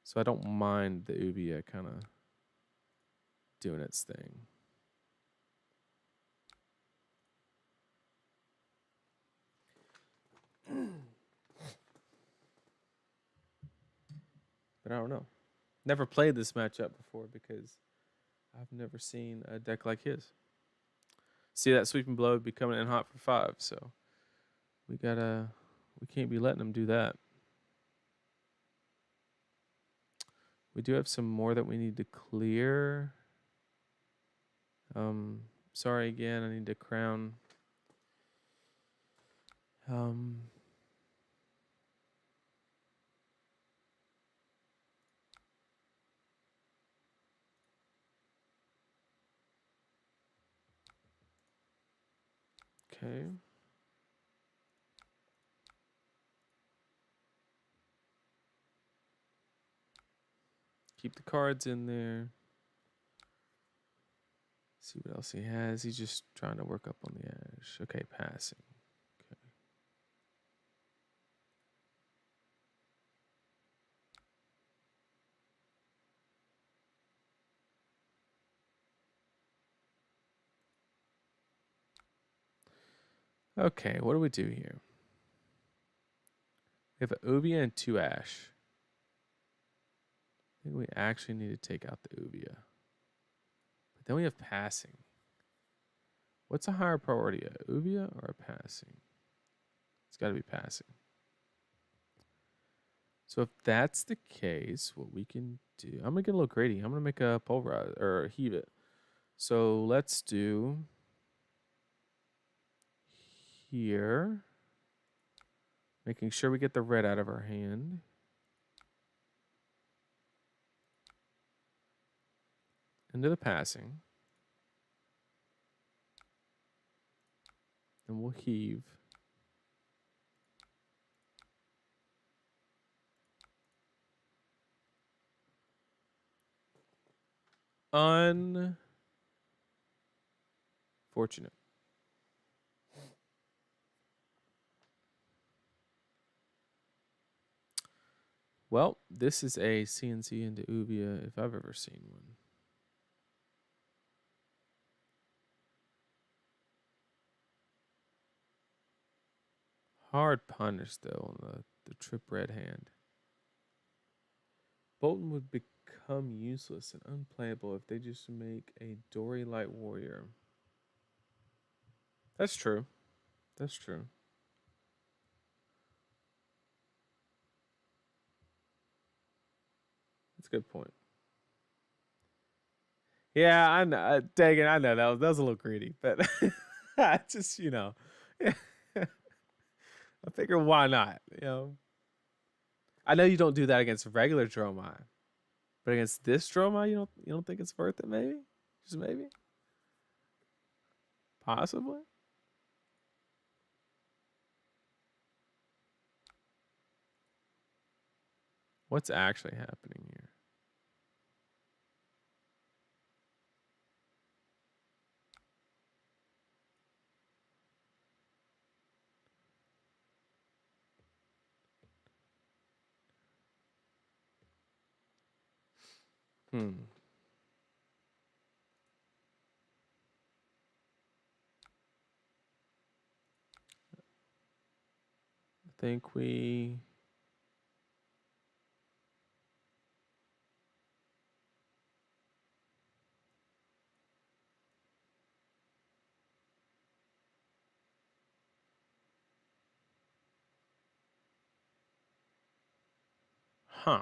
So I don't mind the Uvia kind of doing its thing. But I don't know. Never played this matchup before because I've never seen a deck like his. See that sweeping blow would be coming in hot for 5, so we can't be letting him do that. We do have some more that we need to clear. Sorry again, I need to crown. Okay. Keep the cards in there. See what else he has. He's just trying to work up on the Ash. Okay, passing. Okay, what do we do here? We have an Uvia and 2 Ash. I think we actually need to take out the Uvia. But then we have passing. What's a higher priority, a Uvia or a passing? It's got to be passing. So if that's the case, what we can do... I'm going to get a little greedy. I'm going to make a pulverize or heave it. So let's do... here. Making sure we get the red out of our hand. into the passing. And we'll heave. Unfortunate. Well, this is a CNC into Uvia if I've ever seen one. Hard punish, though, on the trip red hand. Bolton would become useless and unplayable if they just make a Dory Light Warrior. That's true. That's true. That's a good point. Yeah, I know. Dang it, I know that was a little greedy, but just I figure why not? I know you don't do that against regular Dromai, but against this Dromai, you don't think it's worth it? Maybe, just maybe, possibly. What's actually happening here? Hmm. I think we. Huh.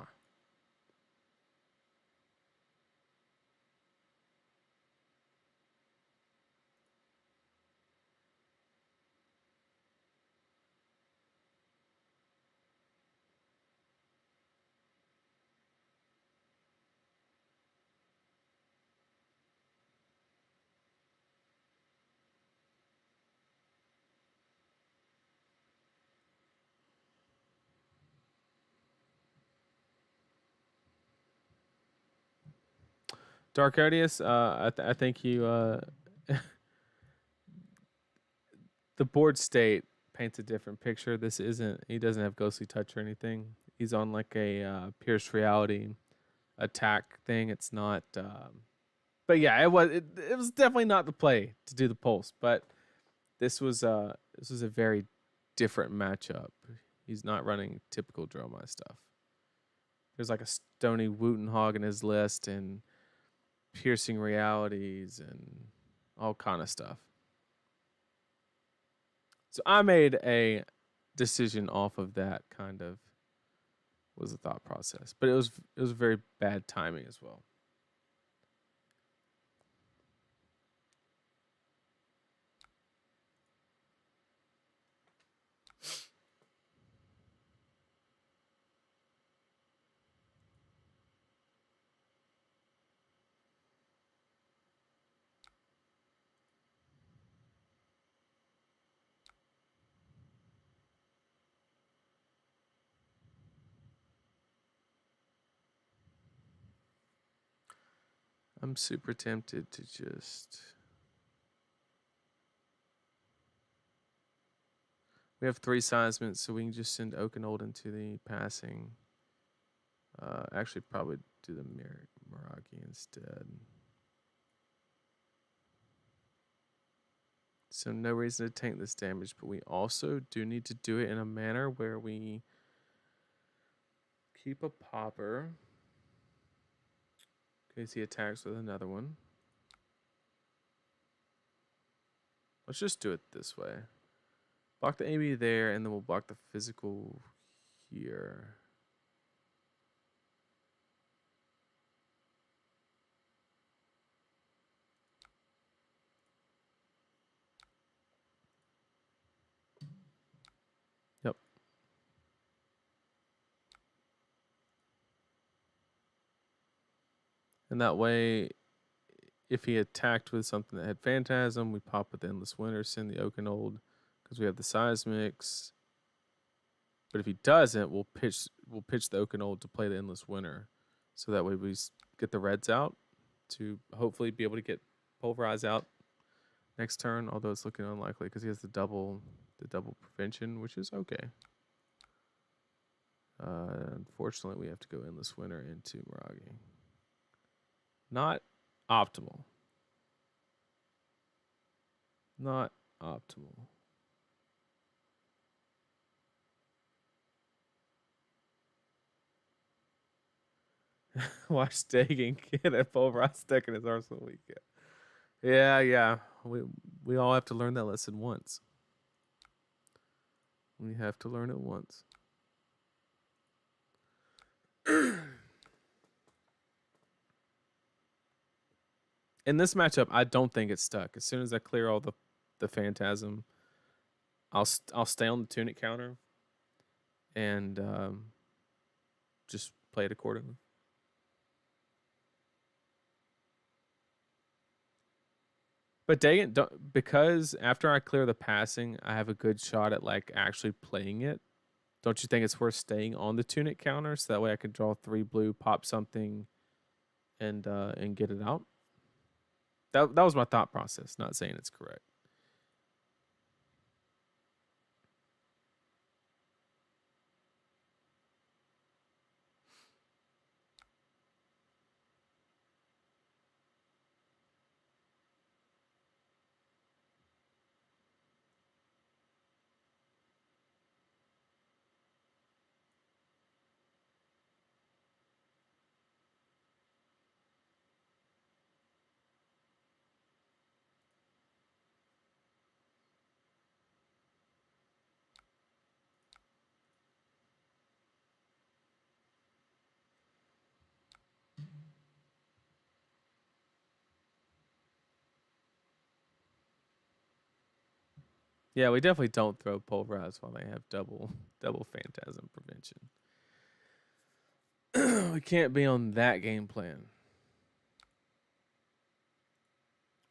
Dark Odious, I think you the board state paints a different picture. This isn't. He doesn't have ghostly touch or anything. He's on like a pierce reality attack thing. It's not. But yeah, it was definitely not the play to do the pulse. But this was a very different matchup. He's not running typical Dromai stuff. There's like a Stony Wootenhog in his list and piercing realities and all kind of stuff. So I made a decision off of that kind of was the thought process, but it was very bad timing as well. I'm super tempted to just. We have 3 seisments, so we can just send Okanold into the passing. Actually, probably do the Miragi instead. So no reason to tank this damage, but we also do need to do it in a manner where we keep a popper in case he attacks with another one. Let's just do it this way. Block the AB there, and then we'll block the physical here. Yep. And that way, if he attacked with something that had Phantasm, we pop with the Endless Winter, send the Oakenold, because we have the Seismics. But if he doesn't, we'll pitch the Oakenold to play the Endless Winter, so that way we get the Reds out to hopefully be able to get Pulverize out next turn. Although it's looking unlikely because he has the double prevention, which is okay. Unfortunately, we have to go Endless Winter into Mirage. Not optimal. Not optimal. Watch Dagan get a Pulverize deck in his arsenal weekend. Yeah. We all have to learn that lesson once. We have to learn it once. In this matchup, I don't think it's stuck. As soon as I clear all the Phantasm, I'll stay on the Tunic counter and just play it accordingly. But Dagan, because after I clear the passing, I have a good shot at like actually playing it. Don't you think it's worth staying on the Tunic counter so that way I can draw 3 blue, pop something, and get it out? That was my thought process. Not saying it's correct. Yeah, we definitely don't throw Pulverize while they have double Phantasm prevention. We can't be on that game plan.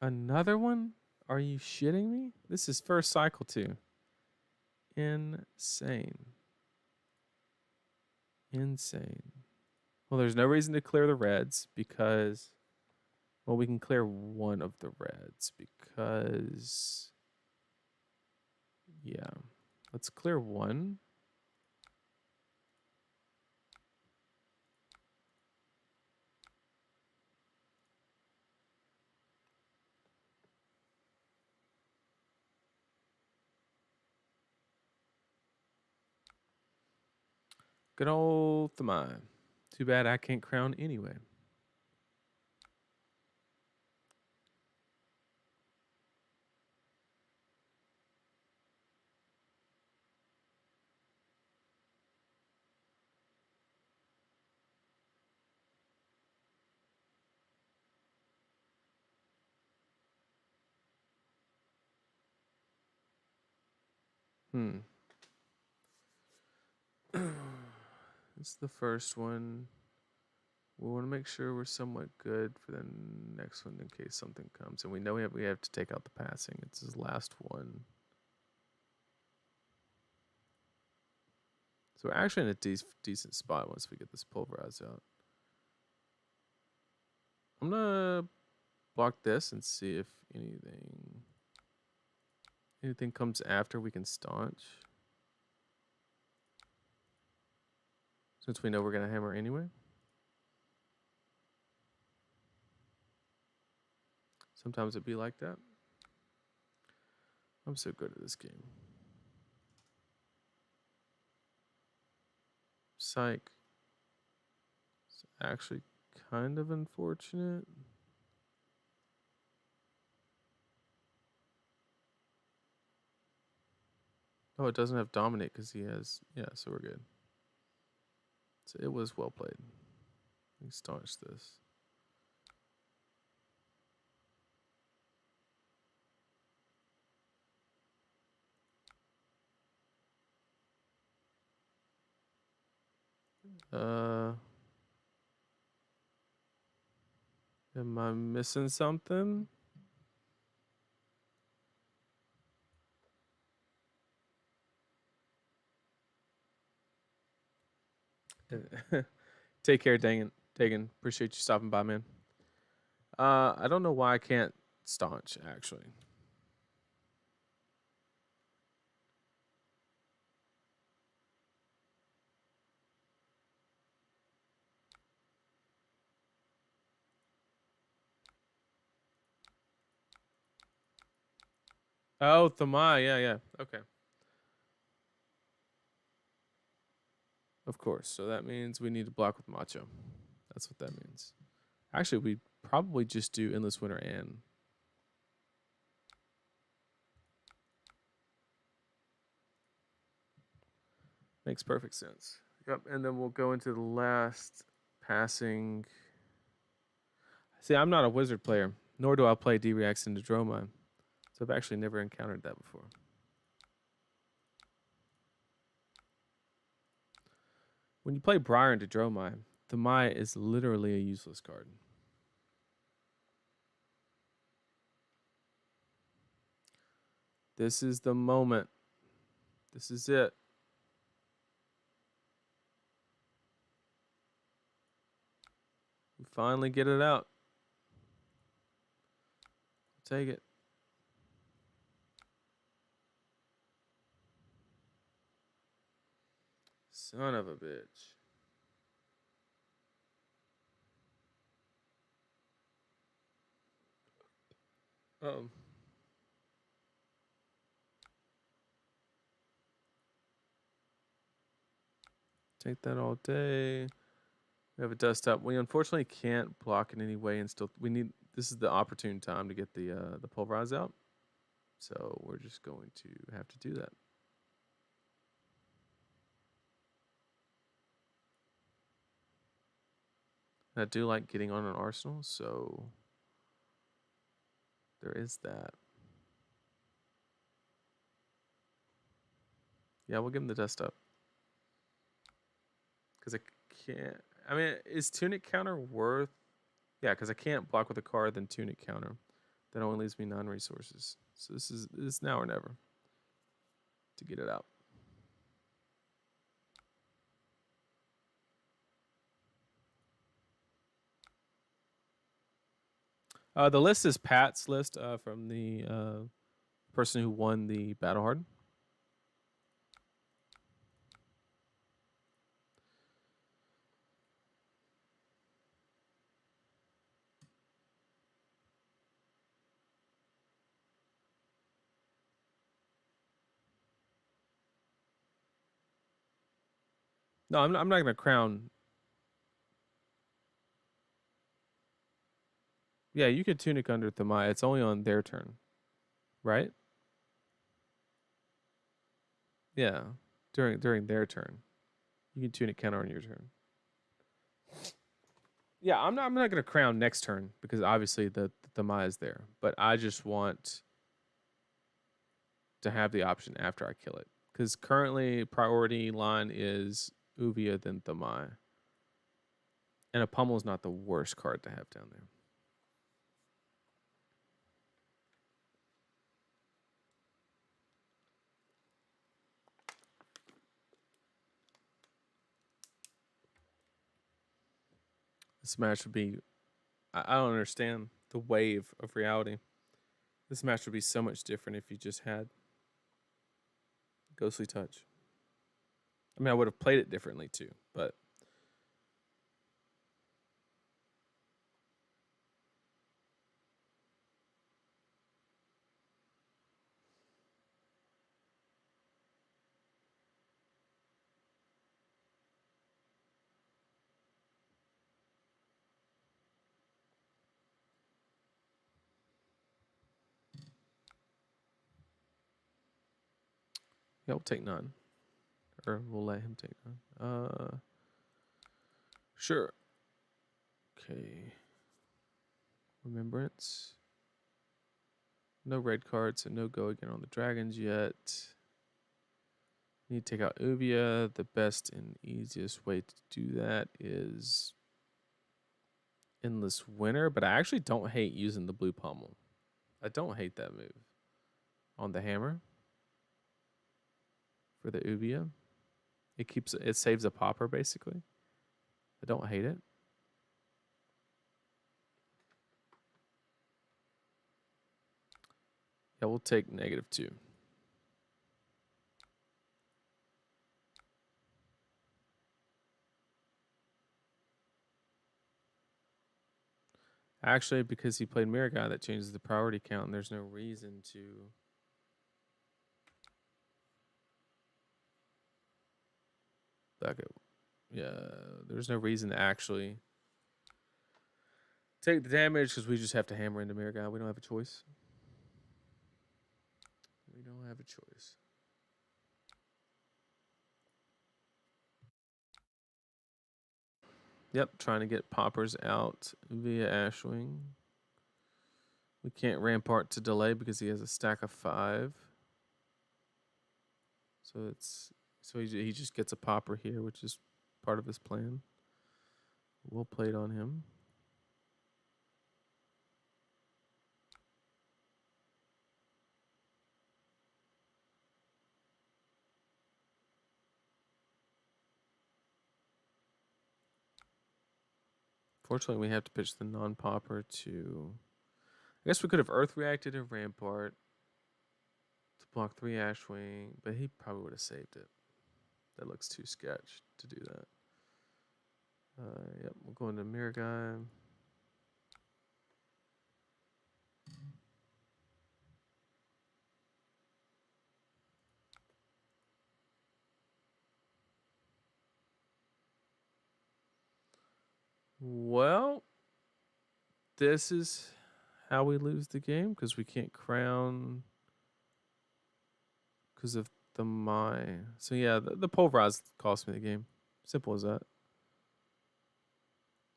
Another one? Are you shitting me? This is first cycle too. Insane. Well, there's no reason to clear the reds because, well, we can clear one of the reds because, yeah. Let's clear one. Good old Dromai. Too bad I can't crown anyway. It's the first one. We want to make sure we're somewhat good for the next one in case something comes. And we know we have to take out the passing. It's his last one. So we're actually in a decent spot once we get this Pulverize out. I'm going to block this and see if anything comes after we can staunch. Since we know we're going to hammer anyway. Sometimes it'd be like that. I'm so good at this game. Psych. It's actually kind of unfortunate. Oh, it doesn't have Dominate because he has... Yeah, so we're good. So it was well played. Let me staunch this. Am I missing something? Take care, Dagan. Dagan, appreciate you stopping by, man. I don't know why I can't staunch, actually. Oh, Thamai, yeah. Okay. Of course. So that means we need to block with Macho. That's what that means. Actually, we probably just do Endless Winter and makes perfect sense. Yep, and then we'll go into the last passing. See, I'm not a wizard player, nor do I play D-Reacts into Dromai. So I've actually never encountered that before. When you play Briar into Dromai, Thamai is literally a useless card. This is the moment. This is it. We finally get it out. Take it. Son of a bitch. Take that all day. We have a dust up. We unfortunately can't block in any way, and still we need. This is the opportune time to get the pulverize out. So we're just going to have to do that. I do like getting on an arsenal, so there is that. Yeah, we'll give him the dust up. Because I can't. I mean, is Tunic counter worth? Yeah, because I can't block with a card, then Tunic counter. That only leaves me 9 resources. So this is now or never to get it out. The list is Pat's list from the person who won the Battle Hard. No, I'm not going to crown. Yeah, you could Tunic under Thamai. It's only on their turn, right? Yeah, during their turn, you can Tunic counter on your turn. Yeah, I'm not going to crown next turn because obviously the Thamai is there, but I just want to have the option after I kill it because currently priority line is Uvia then Thamai, and a pummel is not the worst card to have down there. This match would be. I don't understand the wave of reality. This match would be so much different if you just had Ghostly Touch. I mean, I would have played it differently too, but yeah, we'll take 9. Or we'll let him take 9. Sure. Okay. Remembrance. No red cards, so no go again on the dragons yet. Need to take out Uvia. The best and easiest way to do that is Endless Winter, but I actually don't hate using the blue pommel. I don't hate that move on the hammer for the Ubia. It saves a popper basically. I don't hate it. Yeah, we'll take -2. Actually, because he played Mirror Guy, that changes the priority count, and there's no reason to. Okay. Yeah, there's no reason to actually take the damage because we just have to hammer into Mirror Guy. We don't have a choice. We don't have a choice. Yep, trying to get poppers out via Ashwing. We can't Rampart to delay because he has a stack of 5. So he just gets a popper here, which is part of his plan. We'll play it on him. Fortunately, we have to pitch the non-popper to. I guess we could have Earth reacted and Rampart to block 3 Ashwing, but he probably would have saved it. That looks too sketch to do that. Yep, we'll go into Mirror Guy. Well, this is how we lose the game because we can't crown because of the Mai. So yeah, the pulverize cost me the game. Simple as that.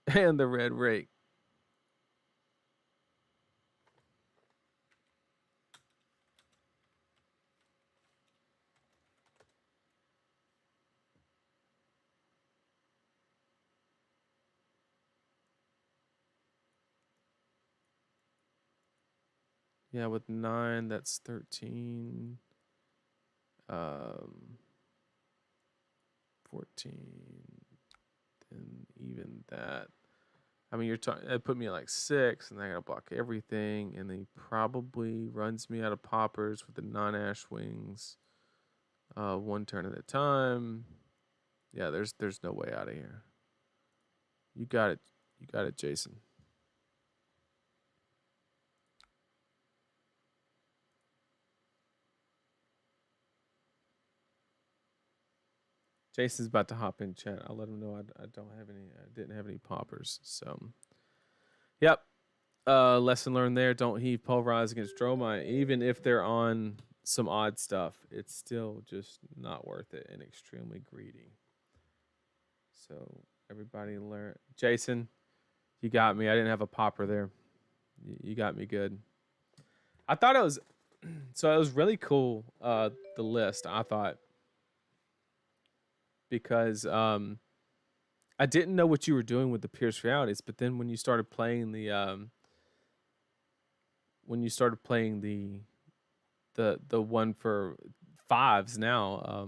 And the red rake. Yeah, with 9, that's 13. 14. And even that. I mean, you're talking. It put me at like 6, and I gotta block everything, and then he probably runs me out of poppers with the non-ash wings. 1 turn at a time. Yeah, there's no way out of here. You got it. You got it, Jason. Jason's about to hop in chat. I'll let him know I don't have any. I didn't have any poppers. So, yep. Lesson learned there. Don't heave pulverize against Dromai, even if they're on some odd stuff. It's still just not worth it and extremely greedy. So everybody learn. Jason, you got me. I didn't have a popper there. You got me good. I thought it was so it was really cool. The list I thought because I didn't know what you were doing with the Pierce realities, but then when you started playing the one for 5s now,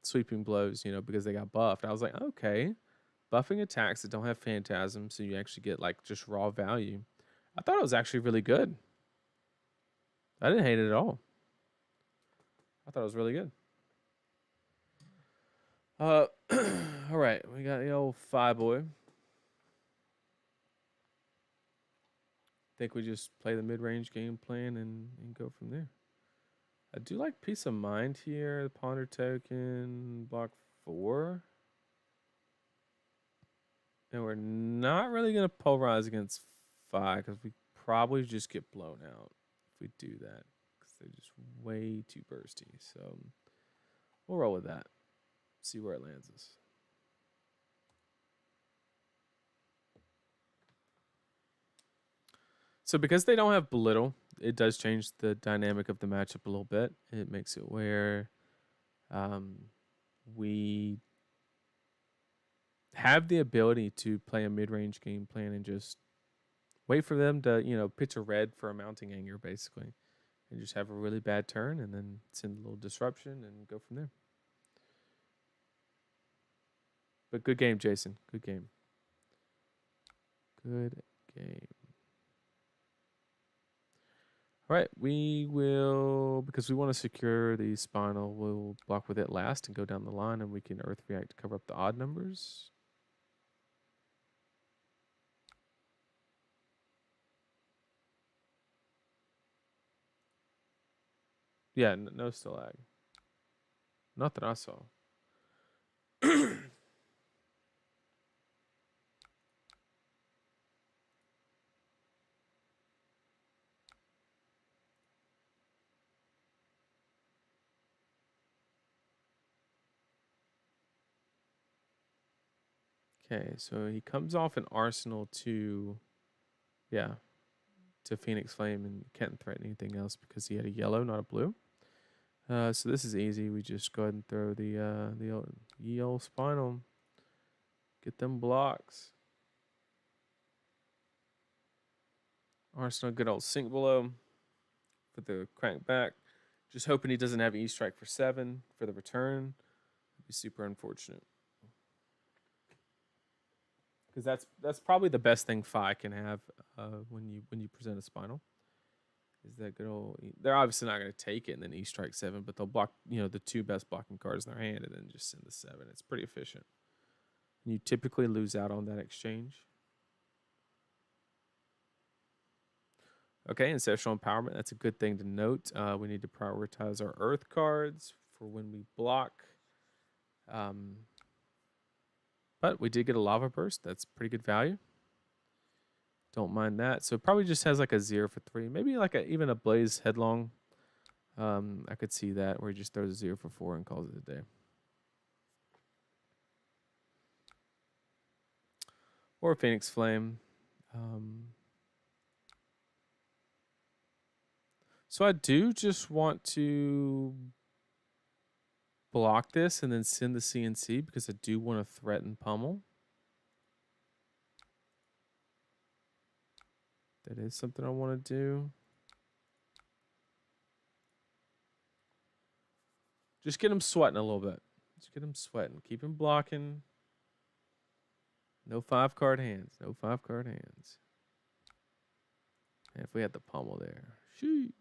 sweeping blows, because they got buffed. I was like, okay, buffing attacks that don't have phantasm, so you actually get like just raw value. I thought it was actually really good. I didn't hate it at all. I thought it was really good. All right, we got the old 5 boy. Think we just play the mid-range game plan and go from there. I do like Peace of Mind here. The Ponder token, block 4. And we're not really going to pulverize against 5 because we probably just get blown out if we do that because they're just way too bursty. So we'll roll with that. See where it lands us. So because they don't have Belittle, it does change the dynamic of the matchup a little bit. It makes it where we have the ability to play a mid-range game plan and just wait for them to, pitch a red for a mounting anger, basically, and just have a really bad turn and then send a little disruption and go from there. But good game, Jason. Good game. Good game. All right, we will, because we want to secure the spinal, we'll block with it last and go down the line, and we can earth react to cover up the odd numbers. Yeah, no stalag. Not that I saw. Okay, so he comes off an arsenal to, yeah, to Phoenix Flame and can't threaten anything else because he had a yellow, not a blue. So this is easy. We just go ahead and throw the old spinal. Get them blocks. Arsenal, good old sink below for the crank back. Just hoping he doesn't have E strike for 7 for the return. It'd be super unfortunate. Because that's probably the best thing Phi can have when you present a spinal. Is that good old? They're obviously not going to take it and then E strike 7, but they'll block the 2 best blocking cards in their hand and then just send the 7. It's pretty efficient. And you typically lose out on that exchange. Okay, ancestral empowerment. That's a good thing to note. We need to prioritize our earth cards for when we block. But we did get a lava burst. That's pretty good value. Don't mind that. So it probably just has like a 0 for 3. Maybe like even a blaze headlong. I could see that where he just throws a 0 for 4 and calls it a day. Or Phoenix Flame. So I do just want to block this and then send the CNC because I do want to threaten pummel. That is something I want to do. Just get him sweating a little bit. Just get him sweating. Keep him blocking. No 5-card hands. No 5-card hands. And if we had the pummel there. Sheesh.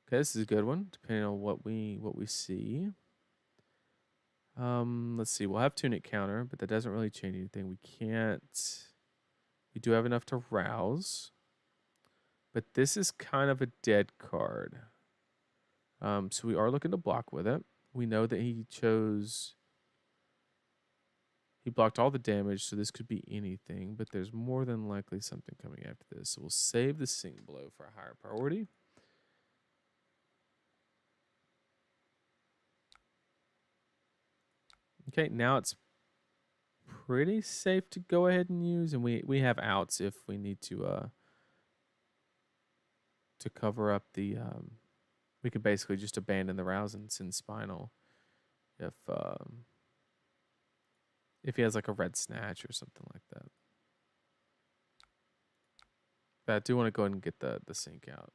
Okay, this is a good one, depending on what we see. Let's see. We'll have tunic counter, but that doesn't really change anything. We can't. We do have enough to rouse, but this is kind of a dead card. So we are looking to block with it. We know that he blocked all the damage, so this could be anything, but there's more than likely something coming after this. So we'll save the sink blow for a higher priority. Okay, now it's pretty safe to go ahead and use, and we have outs if we need to cover up the we could basically just abandon the rouse and send spinal if he has like a red snatch or something like that. But I do want to go ahead and get the sink out.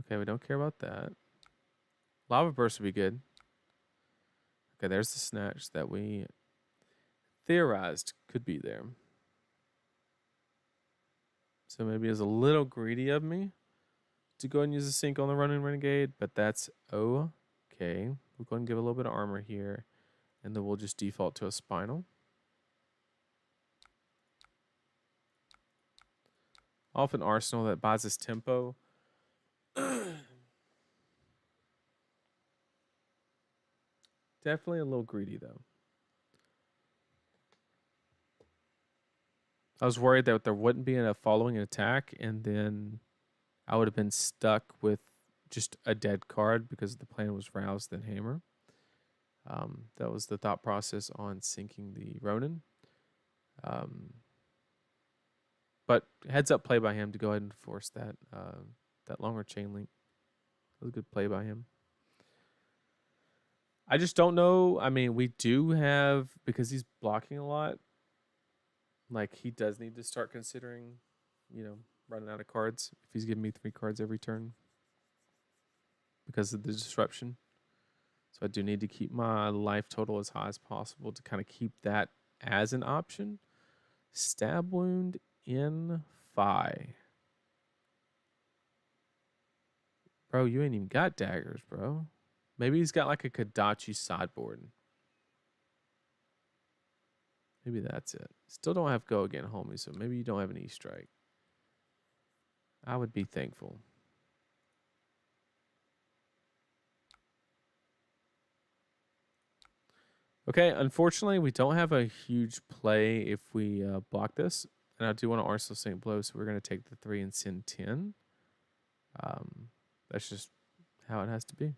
Okay, we don't care about that. Lava burst would be good. Okay, there's the snatch that we theorized could be there. So maybe it's a little greedy of me to go and use a sink on the running renegade, but that's okay. We'll go and give a little bit of armor here, and then we'll just default to a spinal. Off an arsenal that buys us tempo. Definitely a little greedy though. I was worried that there wouldn't be a following attack, and then I would have been stuck with just a dead card because the plan was roused then hammer. That was the thought process on sinking the Ronin. But heads up play by him to go ahead and force that that longer chain link. That was a good play by him. I just don't know. I mean, we do have, because he's blocking a lot, like he does need to start considering, running out of cards if he's giving me 3 cards every turn because of the disruption. So I do need to keep my life total as high as possible to kind of keep that as an option. Stab wound in Phi. Bro, you ain't even got daggers, bro. Maybe he's got like a Kodachi sideboard. Maybe that's it. Still don't have go again, homie, so maybe you don't have an E-strike. I would be thankful. Okay, unfortunately, we don't have a huge play if we block this. And I do want to Arsenal St. Blow, so we're going to take the 3 and send 10. That's just how it has to be.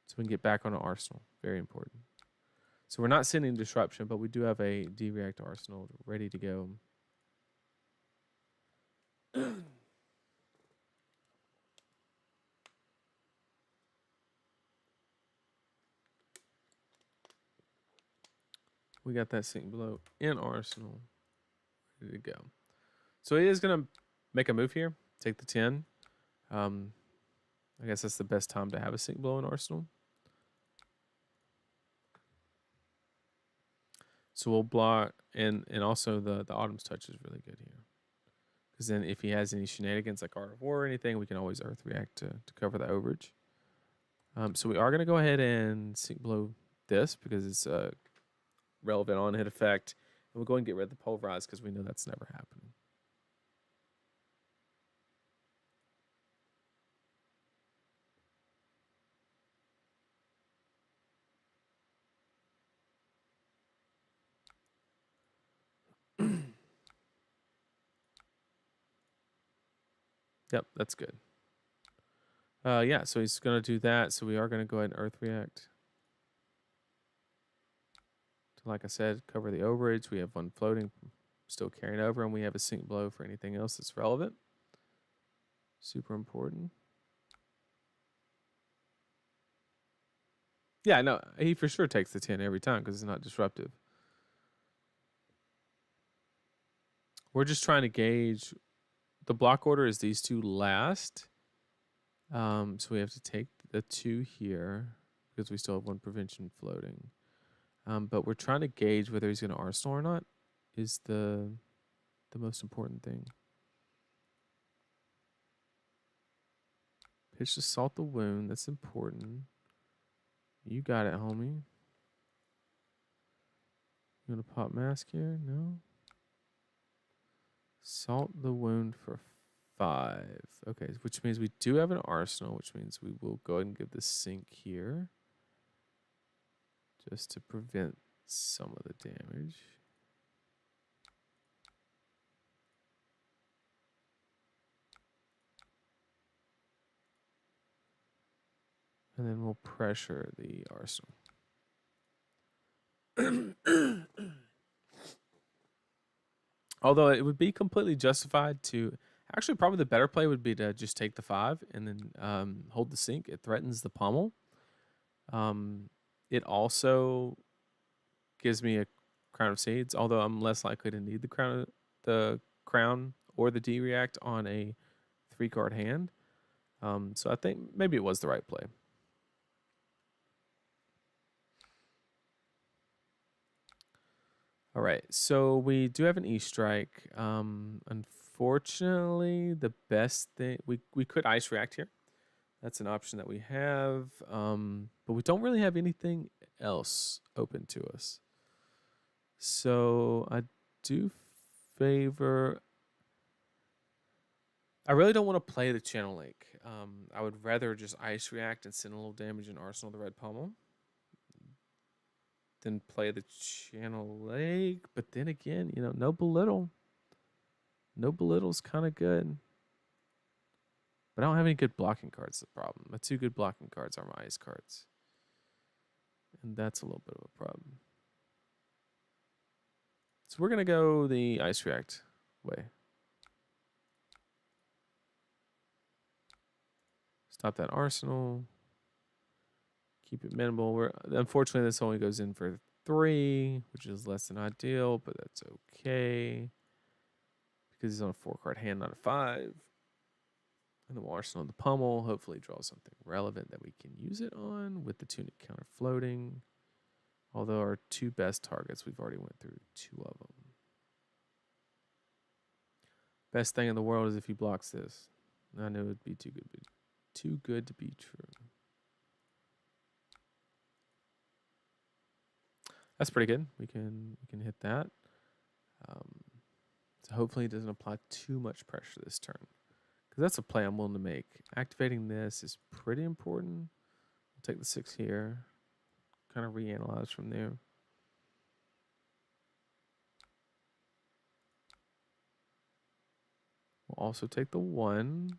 So we can get back on an Arsenal. Very important. So we're not sending Disruption, but we do have a D-React Arsenal ready to go. We got that St. Blow in Arsenal. Ready to go. So he is going to make a move here. Take the 10. I guess that's the best time to have a St. Blow in Arsenal. So we'll block, and also the Autumn's Touch is really good here. Because then if he has any shenanigans like Art of War or anything, we can always Earth React to cover the overage. So we are going to go ahead and St. Blow this because it's a relevant on-hit effect. And we'll go and get rid of the Pulverize because we know that's never happening. Yep, that's good. Yeah, so he's going to do that. So we are going to go ahead and Earth React. Like I said, cover the overage. We have 1 floating still carrying over, and we have a Sync Blow for anything else that's relevant. Super important. Yeah, no, he for sure takes the 10 every time because it's not disruptive. We're just trying to gauge. The block order is these 2 last. So we have to take the 2 here because we still have 1 prevention floating. But we're trying to gauge whether he's going to Arsenal or not is the most important thing. Pitch to Salt the Wound. That's important. You got it, homie. You want to pop mask here? No. Salt the Wound for 5. Okay, which means we do have an Arsenal, which means we will go ahead and give the Sync here. Just to prevent some of the damage. And then we'll pressure the Arsenal. Although it would be completely justified to... Actually, probably the better play would be to just take the 5 and then hold the Sync. It threatens the pommel. It also gives me a Crown of Seeds, although I'm less likely to need the crown or the D-React on a 3-card hand. So I think maybe it was the right play. All right, so we do have an E-Strike. Unfortunately, the best thing... We could Ice React here. That's an option that we have. But we don't really have anything else open to us. So I do favor... I really don't want to play the Channel Lake. I would rather just Ice React and send a little damage in Arsenal the Red Pommel than play the Channel Lake. But then again, no belittle. No belittle's kind of good. But I don't have any good blocking cards, the problem. My 2 good blocking cards are my ice cards. And that's a little bit of a problem. So we're going to go the Ice React way. Stop that arsenal. Keep it minimal. Unfortunately, this only goes in for 3, which is less than ideal, but that's okay. Because he's on a 4-card hand, not a 5. And then we'll arsenal the pummel. Hopefully draw something relevant that we can use it on with the tunic counter floating. Although our 2 best targets, we've already went through 2 of them. Best thing in the world is if he blocks this. I know it'd be too good to be true. That's pretty good. We can hit that. So hopefully it doesn't apply too much pressure this turn. Because that's a play I'm willing to make. Activating this is pretty important. We'll take the 6 here. Kind of reanalyze from there. We'll also take the 1.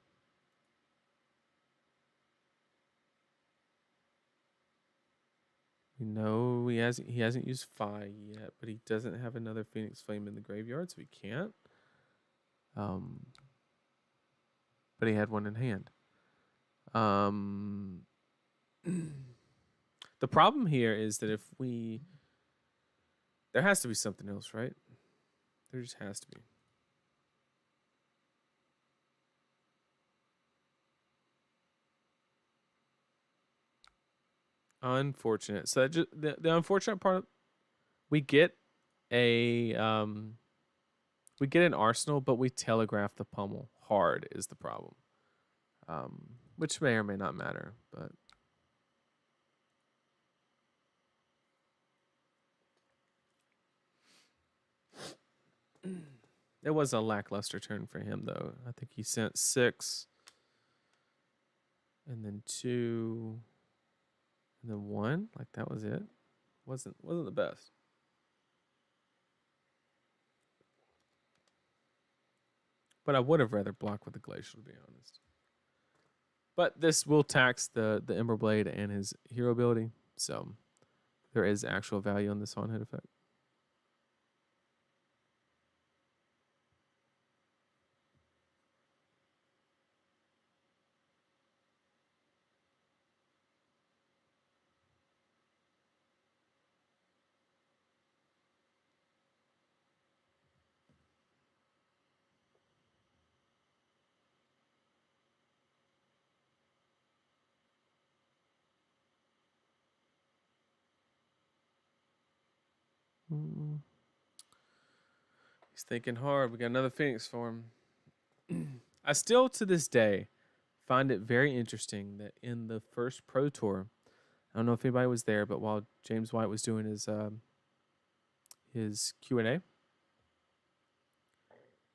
We know he hasn't used Phi yet, but he doesn't have another Phoenix Flame in the graveyard, so he can't. But he had one in hand. The problem here is that if there has to be something else, right? There just has to be. Unfortunate. So that the unfortunate part, we get an arsenal, but we telegraph the pummel hard is the problem. Which may or may not matter, but it was a lackluster turn for him, though. I think he sent 6, and then 2, and then 1. Like that was it. Wasn't the best. But I would have rather blocked with the Glacial, to be honest. But this will tax the Ember Blade and his hero ability, so there is actual value on this on-hit effect. He's thinking hard. We got another Phoenix for him. I still, to this day, find it very interesting that in the first Pro Tour, I don't know if anybody was there, but while James White was doing his Q&A,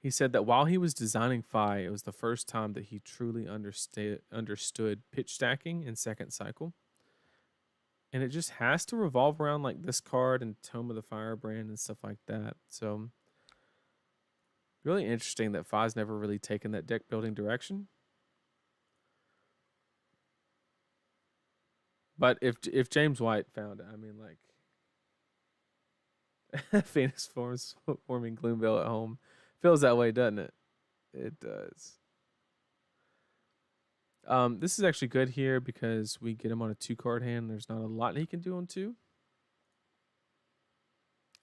he said that while he was designing Phi, it was the first time that he truly understood pitch stacking in second cycle. And it just has to revolve around like this card and Tome of the Firebrand and stuff like that. So really interesting that Phi's never really taken that deck building direction. But if James White found it, I mean, like Phoenix forms forming Gloomvale at home feels that way, doesn't it? It does. This is actually good here because we get him on a 2-card hand. There's not a lot he can do on 2.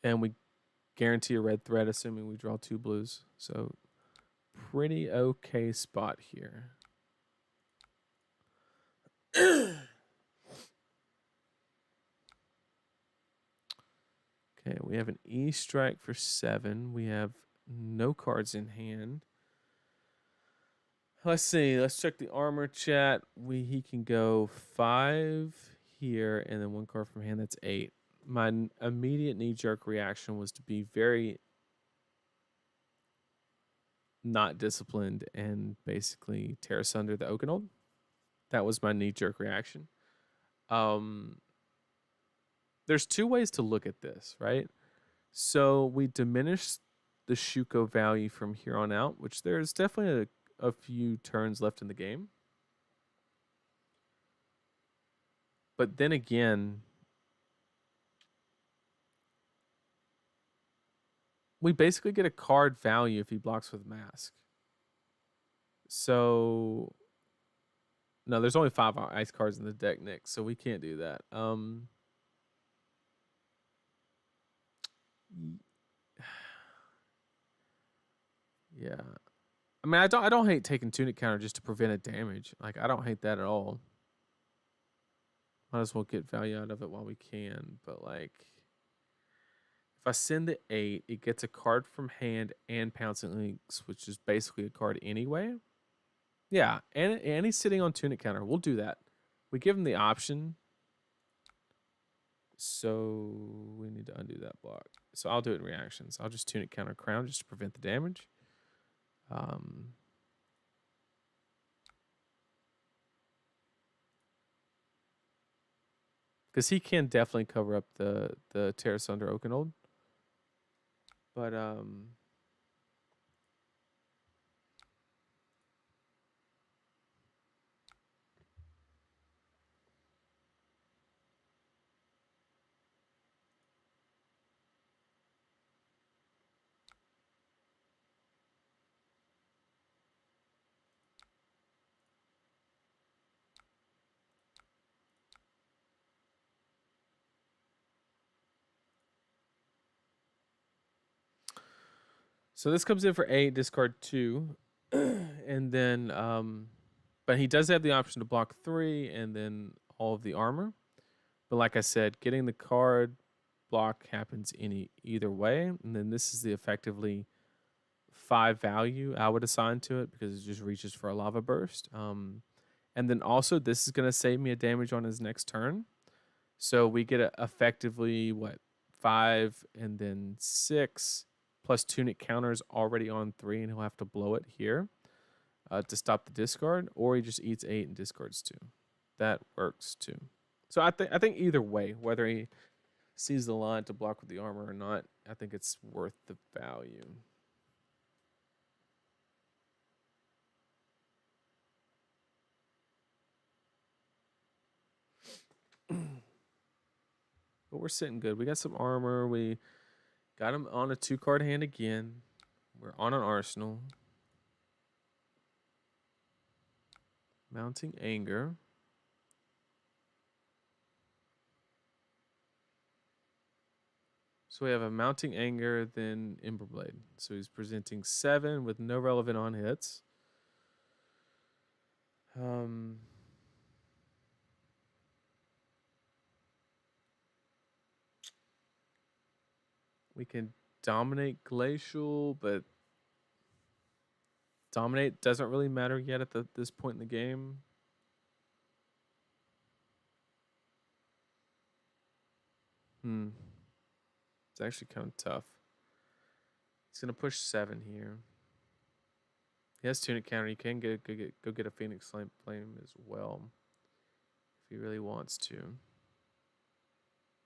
And we guarantee a red threat, assuming we draw 2 blues. So pretty okay spot here. Okay, we have an E strike for 7. We have no cards in hand. Let's see. Let's check the armor chat. He can go 5 here and then 1 card from hand. That's 8. My immediate knee-jerk reaction was to be very not disciplined and basically tear asunder the Okanold. That was my knee-jerk reaction. There's 2 ways to look at this, right? So we diminish the Shuko value from here on out, which there's definitely a few turns left in the game. But then again, we basically get a card value if he blocks with Mask. So No, there's only 5 ice cards in the deck, Nick, so we can't do that. Yeah. I mean, I don't hate taking tunic counter just to prevent a damage. Like, I don't hate that at all. Might as well get value out of it while we can. But like, if I send the 8, it gets a card from hand and Pouncing Links, which is basically a card anyway. Yeah, and he's sitting on tunic counter. We'll do that. We give him the option. So we need to undo that block. So I'll do it in reactions. I'll just tunic counter crown just to prevent the damage. Because he can definitely cover up the Terrace under Oakenold. But so this comes in for 8, discard 2. And then but he does have the option to block 3 and then all of the armor. But like I said, getting the card block happens either way. And then this is the effectively 5 value I would assign to it because it just reaches for a lava burst. And then also this is going to save me a damage on his next turn. So we get effectively 5 and then 6 plus tunic counters already on 3, and he'll have to blow it here to stop the discard, or he just eats 8 and discards 2. That works too. So I think either way, whether he sees the line to block with the armor or not, I think it's worth the value. But we're sitting good. We got some armor. We got him on a 2-card hand again. We're on an arsenal. Mounting Anger. So we have a Mounting Anger, then Emberblade. So he's presenting 7 with no relevant on hits. We can dominate Glacial, but dominate doesn't really matter yet at this point in the game. It's actually kind of tough. He's gonna push 7 here. He has tunic counter. He can go get a Phoenix Flame as well if he really wants to.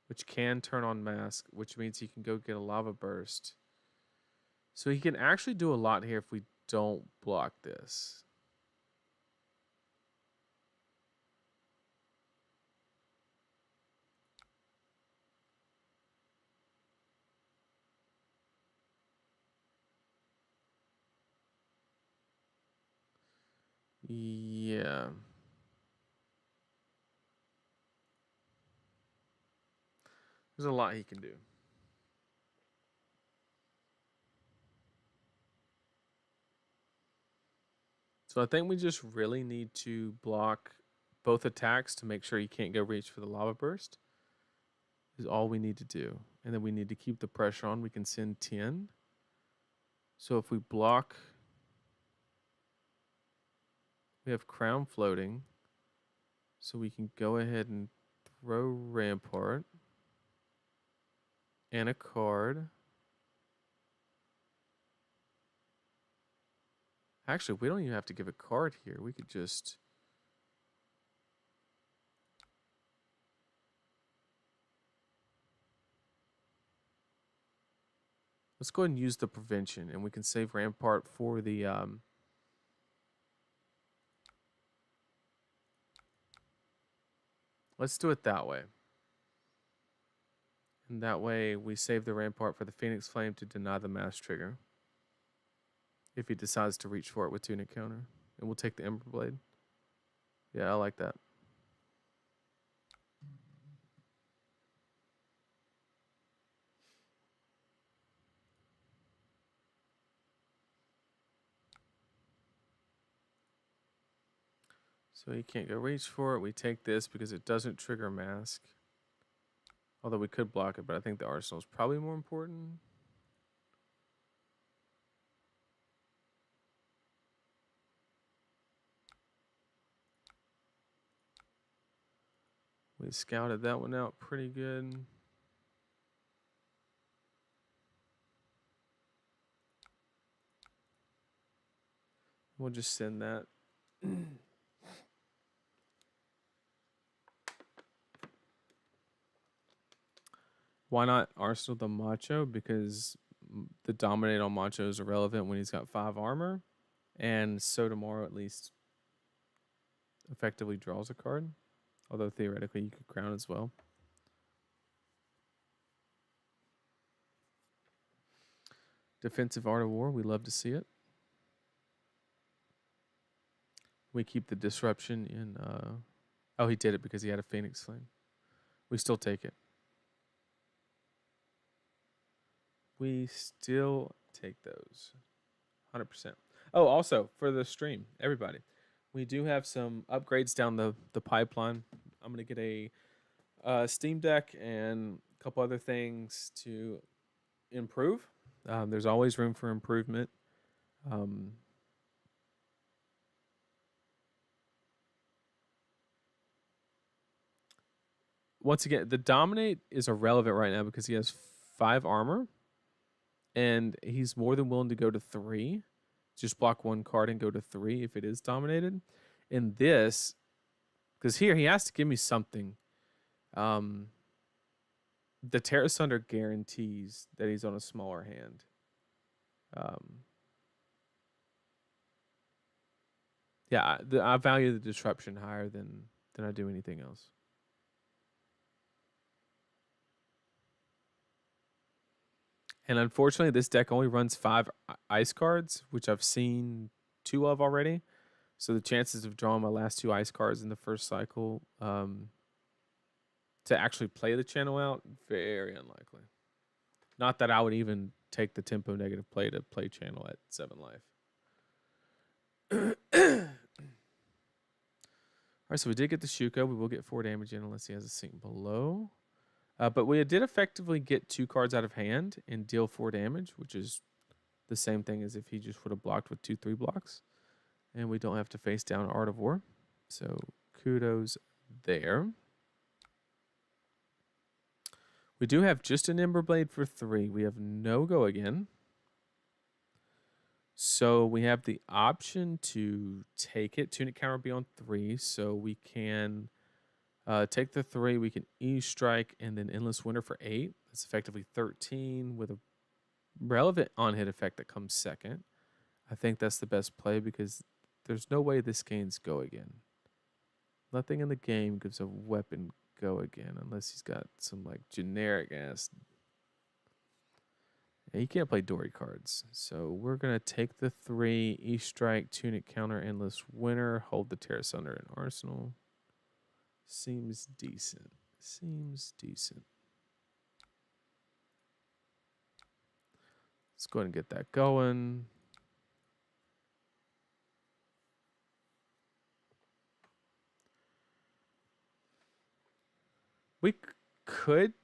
Which can turn on Mask, which means he can go get a Lava Burst. So he can actually do a lot here if we don't block this. Yeah. There's a lot he can do. So I think we just really need to block both attacks to make sure he can't go reach for the Lava Burst. Is all we need to do. And then we need to keep the pressure on. We can send 10. So if we block, we have Crown floating. So we can go ahead and throw Rampart and a card. Actually, we don't even have to give a card here. We could just... Let's go ahead and use the prevention, and we can save Rampart for the... Let's do it that way. And that way, we save the Rampart for the Phoenix Flame to deny the mass trigger. If he decides to reach for it with Tunic Counter. And we'll take the Ember Blade. Yeah, I like that. So he can't go reach for it. We take this because it doesn't trigger mask. Although we could block it, but I think the arsenal is probably more important. We scouted that one out pretty good. We'll just send that. Why not Arsenal the Macho? Because the dominate on Macho is irrelevant when he's got 5 armor. And Sotomoro at least effectively draws a card. Although theoretically you could crown as well. Defensive Art of War, we love to see it. We keep the disruption in oh, he did it because he had a Phoenix Flame. We still take it. We still take those. 100%. Oh, also for the stream, everybody, we do have some upgrades down the pipeline. I'm going to get a Steam Deck and a couple other things to improve. There's always room for improvement. Once again, the Dominate is irrelevant right now because he has 5 armor. And he's more than willing to go to 3. Just block 1 card and go to 3 if it is dominated. In this, because here he has to give me something. The Terra Sunder guarantees that he's on a smaller hand. Yeah, I value the disruption higher than I do anything else. And unfortunately, this deck only runs 5 ice cards, which I've seen 2 of already. So the chances of drawing my last 2 ice cards in the first cycle to actually play the channel out, very unlikely. Not that I would even take the tempo negative play to play channel at 7 life. All right, so we did get the Shuko. We will get 4 damage in unless he has a sink below. But we did effectively get 2 cards out of hand and deal 4 damage, which is the same thing as if he just would have blocked with 2/3 blocks. And we don't have to face down Art of War. So kudos there. We do have just an Ember Blade for 3. We have no go again. So we have the option to take it. Tunic counter will be on 3. So we can take the 3. We can E-Strike and then Endless Winter for 8. That's effectively 13 with a relevant on-hit effect that comes second. I think that's the best play because there's no way this gains go again. Nothing in the game gives a weapon go again unless he's got some like generic ass. Yeah, he can't play Dory cards. So we're going to take the 3, E-Strike, Tunic counter, Endless Winter, hold the Terra Sunder in Arsenal. Seems decent. Seems decent. Let's go ahead and get that going. We could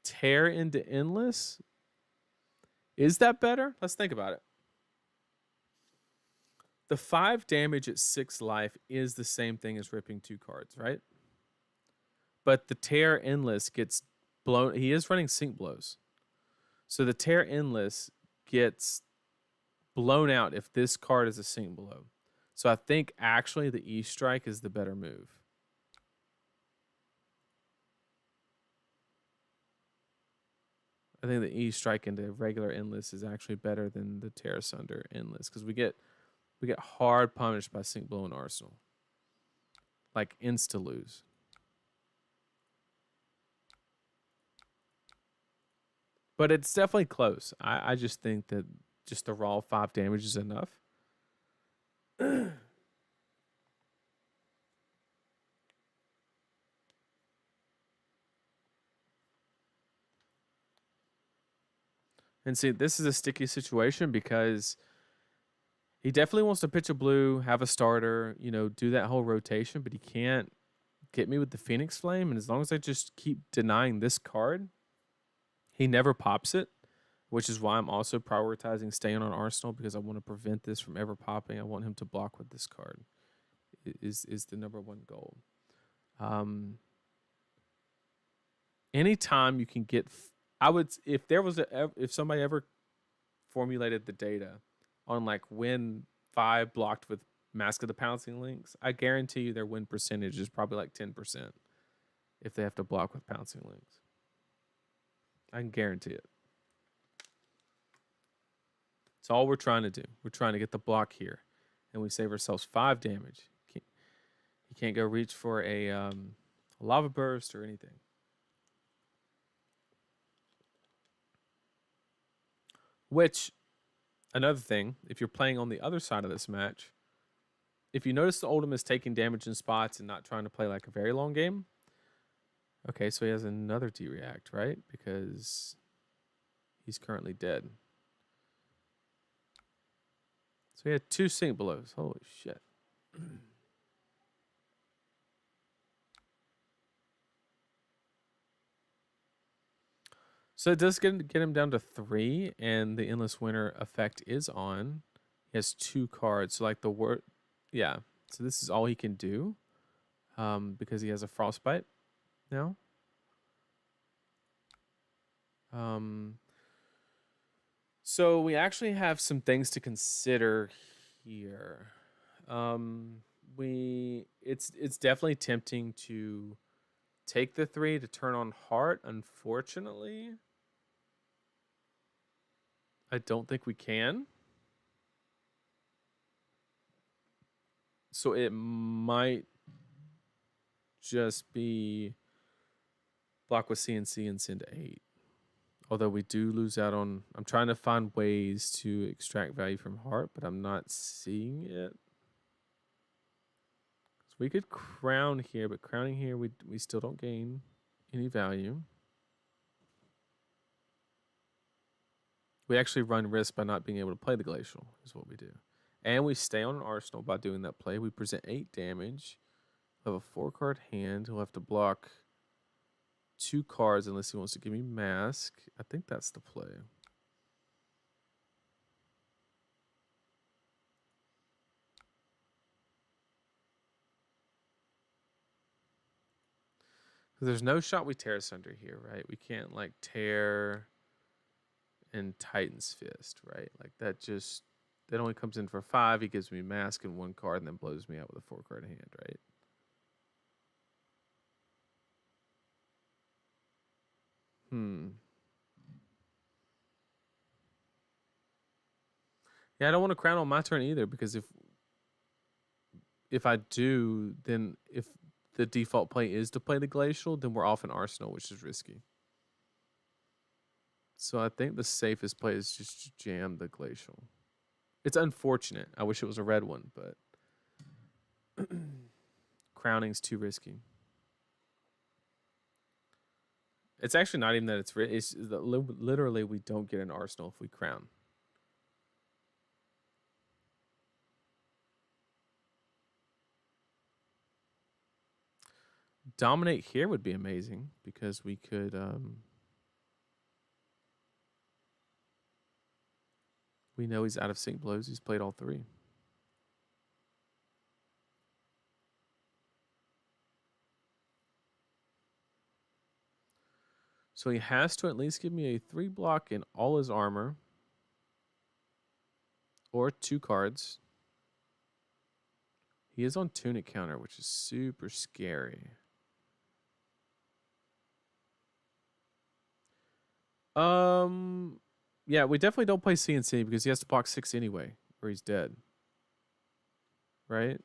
tear into Endless. Is that better? Let's think about it. The 5 damage at 6 life is the same thing as ripping 2 cards, right? But the tear Endless gets blown. He is running Sink Blows. So the tear Endless gets blown out if this card is a Sink Blow. So I think actually the E-Strike is the better move. I think the E-Strike into regular Endless is actually better than the Terra Sunder Endless because we get hard punished by Sink Blow and Arsenal. Like insta lose. But it's definitely close. I just think that just the raw 5 damage is enough. And see, this is a sticky situation because he definitely wants to pitch a blue, have a starter, do that whole rotation, but he can't get me with the Phoenix Flame. And as long as I just keep denying this card, he never pops it, which is why I'm also prioritizing staying on Arsenal because I want to prevent this from ever popping. I want him to block with this card. Is the number one goal. Anytime you can get, if somebody ever formulated the data on like when 5 blocked with Mask of the Pouncing Lynx, I guarantee you their win percentage is probably like 10% if they have to block with Pouncing Lynx. I can guarantee it. It's all we're trying to do. We're trying to get the block here, and we save ourselves 5 damage. You can't go reach for a lava burst or anything. Which, another thing, if you're playing on the other side of this match, if you notice the Oldhim is taking damage in spots and not trying to play like a very long game. Okay, so he has another D-react, right? Because he's currently dead. So he had 2 sync blows. Holy shit. So it does get him down to 3, and the Endless Winter effect is on. He has 2 cards. So like the word, yeah. So this is all he can do, because he has a Frostbite now. So we actually have some things to consider here. It's definitely tempting to take the 3 to turn on Heart. Unfortunately, I don't think we can. So it might just be block with CNC and send 8. Although we do lose out on... I'm trying to find ways to extract value from Heart, but I'm not seeing it. So we could crown here, but crowning here, we still don't gain any value. We actually run risk by not being able to play the Glacial, is what we do. And we stay on an Arsenal by doing that play. We present 8 damage. We'll have a 4-card hand. He'll have to block 2 cards unless he wants to give me Mask. I think that's the play. There's no shot we tear asunder here, right? We can't like tear and Titan's Fist, right? Like that only comes in for 5. He gives me Mask and 1 card and then blows me out with a 4-card hand, right? Yeah, I don't want to crown on my turn either, because if I do, then if the default play is to play the Glacial, then we're off an Arsenal, which is risky. So I think the safest play is just to jam the Glacial. It's unfortunate. I wish it was a red one, but crowning's too risky. It's actually not even that it's literally we don't get an Arsenal if we crown. Dominate here would be amazing because we could we know he's out of sync blows. He's played all 3. So he has to at least give me a 3 block in all his armor. Or 2 cards. He is on Tunic counter, which is super scary. Yeah, we definitely don't play CNC because he has to block 6 anyway, or he's dead. Right?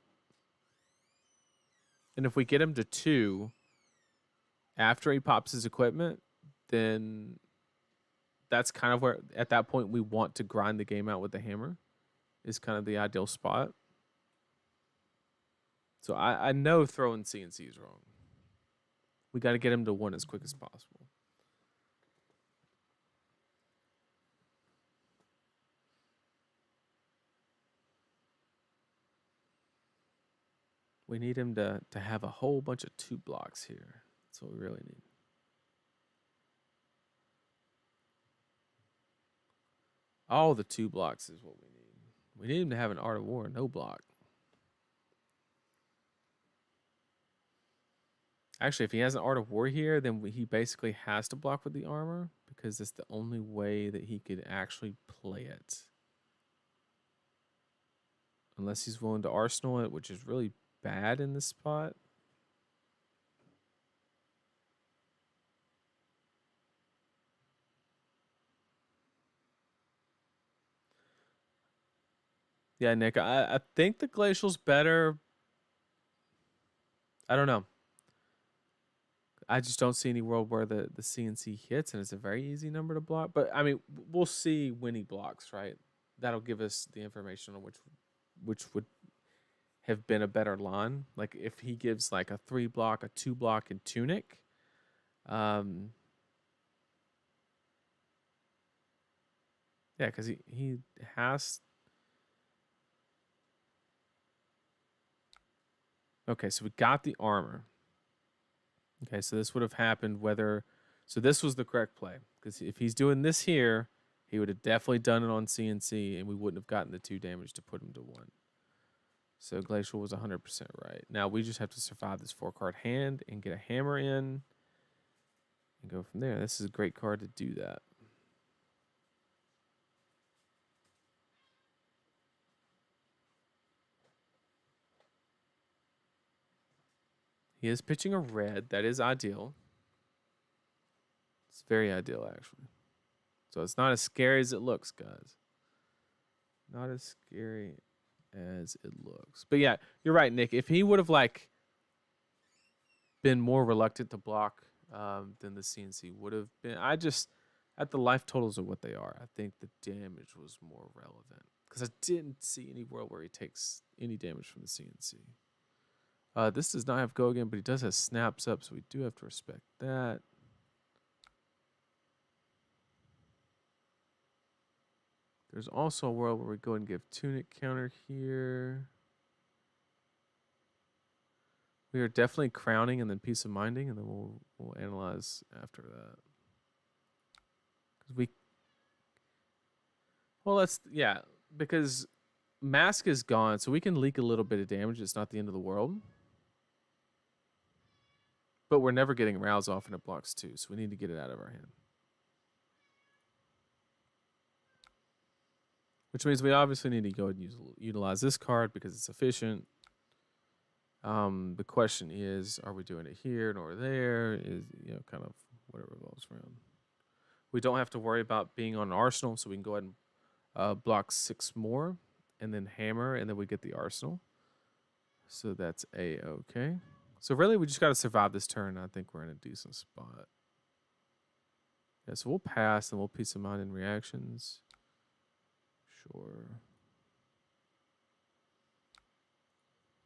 And if we get him to 2 after he pops his equipment, then that's kind of where, at that point, we want to grind the game out with the hammer. Is kind of the ideal spot. So I know throwing CNC is wrong. We got to get him to 1 as quick as possible. We need him to have a whole bunch of 2 blocks here. That's what we really need. All the 2 blocks is what we need. We need him to have an Art of War, no block. Actually, if he has an Art of War here, then he basically has to block with the armor because it's the only way that he could actually play it. Unless he's willing to arsenal it, which is really bad in this spot. Yeah, Nick, I think the Glacial's better. I don't know. I just don't see any world where the CNC hits, and it's a very easy number to block. But I mean, we'll see when he blocks, right? That'll give us the information on which would have been a better line. Like if he gives like a 3 block, a 2 block, and Tunic. Yeah, because he has. Okay, so we got the armor. Okay, so this would have happened whether. So this was the correct play. Because if he's doing this here, he would have definitely done it on CNC, and we wouldn't have gotten the 2 damage to put him to 1. So Glacial was 100% right. Now we just have to survive this 4-card hand and get a hammer in and go from there. This is a great card to do that. He is pitching a red. That is ideal. It's very ideal, actually. So it's not as scary as it looks, guys. Not as scary as it looks. But yeah, you're right, Nick. If he would have like been more reluctant to block than the CNC would have been, I just at the life totals of what they are, I think the damage was more relevant because I didn't see any world where he takes any damage from the CNC. This does not have go again, but he does have snaps up, so we do have to respect that. There's also a world where we go and give Tunic counter here. We are definitely crowning and then peace of minding, and then we'll analyze after that. Because because mask is gone, so we can leak a little bit of damage. It's not the end of the world. But we're never getting rouse off, and it blocks 2, so we need to get it out of our hand. Which means we obviously need to go and utilize this card because it's efficient. The question is, are we doing it here nor there? Is kind of what it revolves around. We don't have to worry about being on an arsenal, so we can go ahead and block 6 more, and then hammer, and then we get the arsenal. So that's A-okay. So really, we just got to survive this turn. I think we're in a decent spot. Yeah, so we'll pass, and we'll peace of mind in reactions. Sure.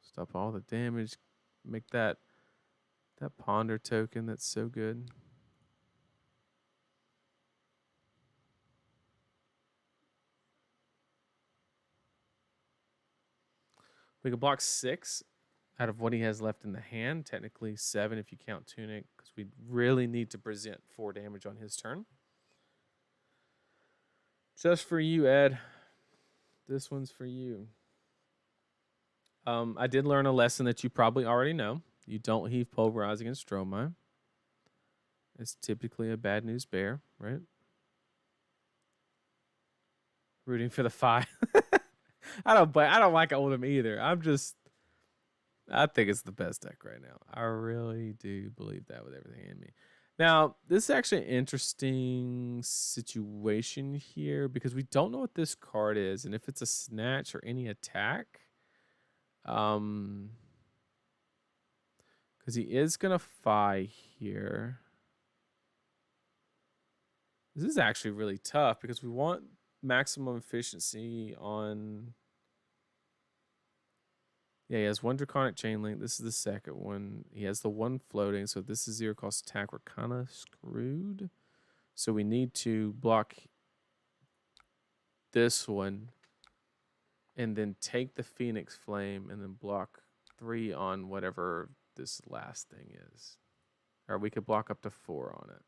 Stop all the damage. Make that ponder token. That's so good. We can block 6 out of what he has left in the hand. Technically 7 if you count Tunic, because we really need to present 4 damage on his turn. Just for you, Ed. This one's for you. I did learn a lesson that you probably already know. You don't heave Pulverize against Dromai. It's typically a bad news bear, right? Rooting for the 5. I don't like Oldhim either. I think it's the best deck right now. I really do believe that with everything in me. Now, this is actually an interesting situation here because we don't know what this card is and if it's a snatch or any attack. Because he is going to Fi here. This is actually really tough because we want maximum efficiency on... Yeah, he has 1 Draconic Chain Link. This is the second one. He has the 1 floating, so this is 0 cost attack. We're kind of screwed. So we need to block this one and then take the Phoenix Flame and then block 3 on whatever this last thing is. Or we could block up to 4 on it.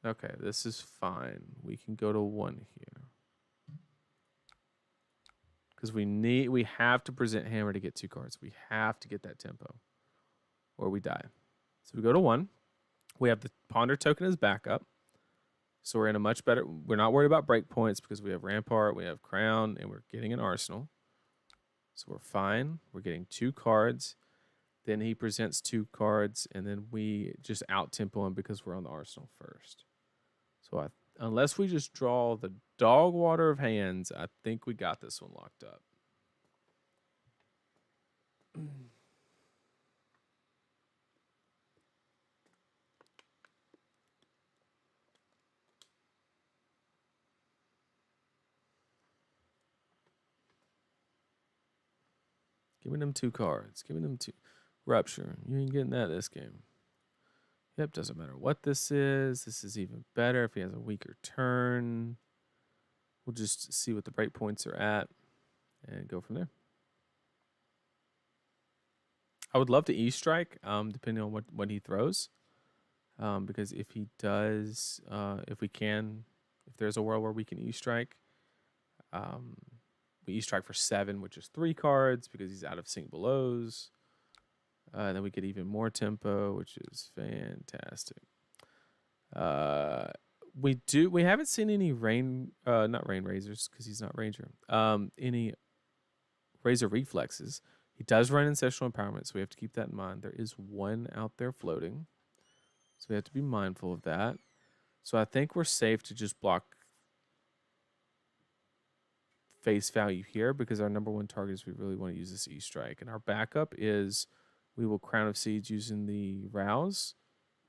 Okay, this is fine. We can go to 1 here. Because we have to present hammer to get 2 cards. We have to get that tempo. Or we die. So we go to 1. We have the Ponder token as backup. So we're in a much better... We're not worried about breakpoints because we have Rampart, we have Crown, and we're getting an Arsenal. So we're fine. We're getting 2 cards. Then he presents 2 cards, and then we just out-tempo him because we're on the Arsenal first. So unless we just draw the dog water of hands, I think we got this one locked up. Give me them 2 cards. Give me them 2. Rupture. You ain't getting that this game. Yep, doesn't matter what this is. This is even better if he has a weaker turn. We'll just see what the breakpoints are at and go from there. I would love to E-strike, depending on what he throws. Because if he does, if there's a world where we can E-strike, we E-strike for 7, which is 3 cards because he's out of sync belows. And then we get even more tempo, which is fantastic. We haven't seen any not rain razors because he's not ranger. Any razor reflexes. He does run ancestral empowerment, so we have to keep that in mind. There is 1 out there floating, so we have to be mindful of that. So I think we're safe to just block face value here because our number 1 target is we really want to use this E-strike, and our backup is we will Crown of Seeds using the Rouse,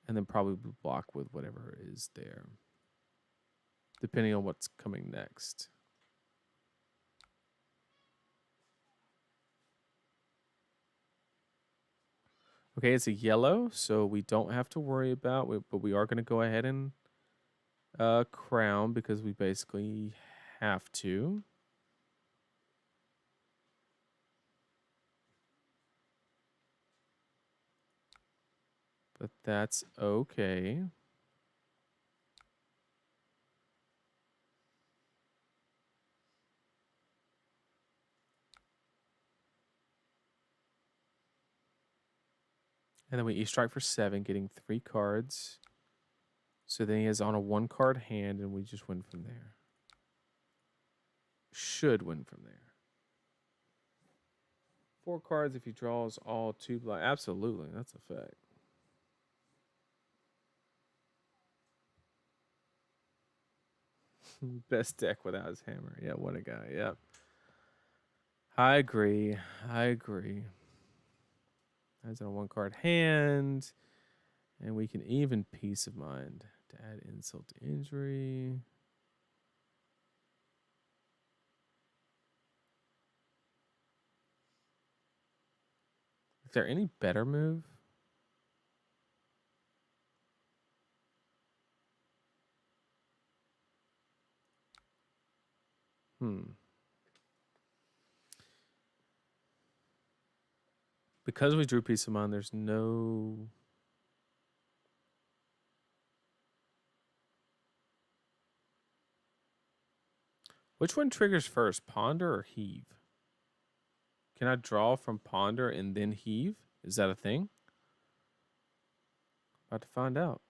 and then probably block with whatever is there, depending on what's coming next. Okay, it's a yellow, so we don't have to worry about it, but we are going to go ahead and Crown because we basically have to. But that's okay. And then we E-strike for 7, getting 3 cards. So then he is on a 1-card hand, and we just win from there. Should win from there. 4 cards if he draws all 2 blind. Absolutely, that's a fact. Best deck without his hammer. Yeah, what a guy. Yeah. I agree. That's on a 1-card hand. And we can even Peace of Mind to add insult to injury. Is there any better move? Because we drew Peace of Mind, there's no... Which one triggers first, Ponder or Heave? Can I draw from Ponder and then Heave? Is that a thing? About to find out.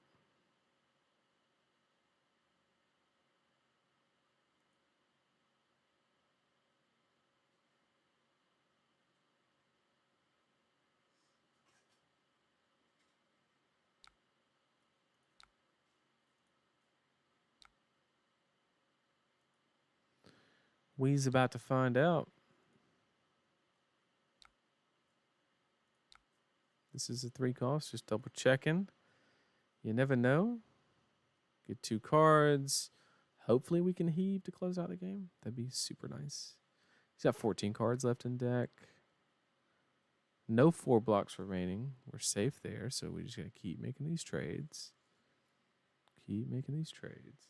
We's about to find out. This is a 3 cost, just double checking. You never know. Get 2 cards. Hopefully we can Heave to close out the game. That'd be super nice. He's got 14 cards left in deck. No 4 blocks remaining. We're safe there, so we just gotta keep making these trades. Keep making these trades.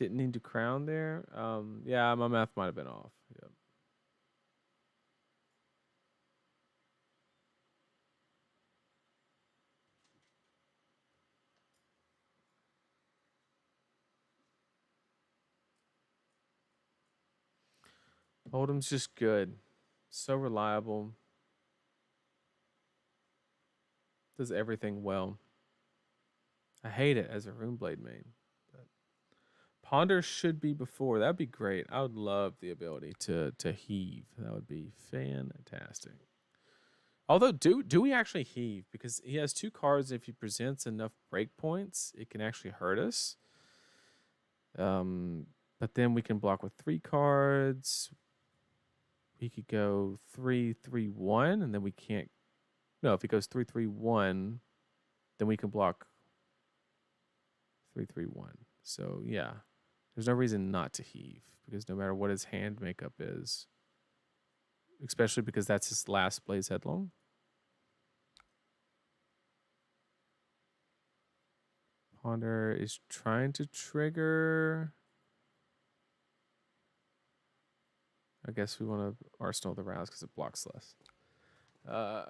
Didn't need to crown there. Yeah, my math might have been off. Yep. Oldham's just good. So reliable. Does everything well. I hate it as a Runeblade main. But Ponder should be before. That'd be great. I would love the ability to heave. That would be fantastic. Although, do we actually heave? Because he has two cards. If he presents enough breakpoints, it can actually hurt us. But then we can block with 3 cards. He could go 3-3-1, and then we can't. No, if he goes 3-3-1, then we can block 3-3-1. So yeah, there's no reason not to heave because no matter what his hand makeup is, especially because that's his last Blaze Headlong. Ponder is trying to trigger. I guess we want to Arsenal the Rouse because it blocks less.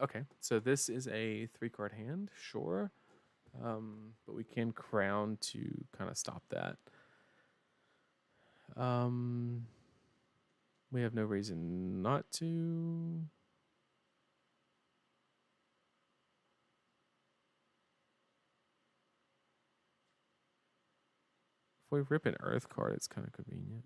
Okay, so this is a 3-card hand, sure. But we can crown to kind of stop that. We have no reason not to. If we rip an Earth card, it's kind of convenient.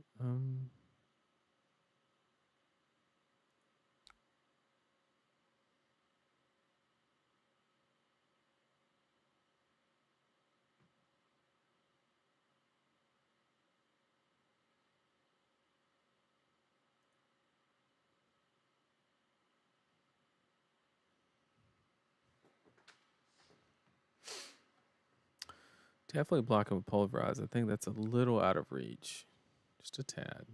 Definitely block him with Pulverize. I think that's a little out of reach. Just a tad.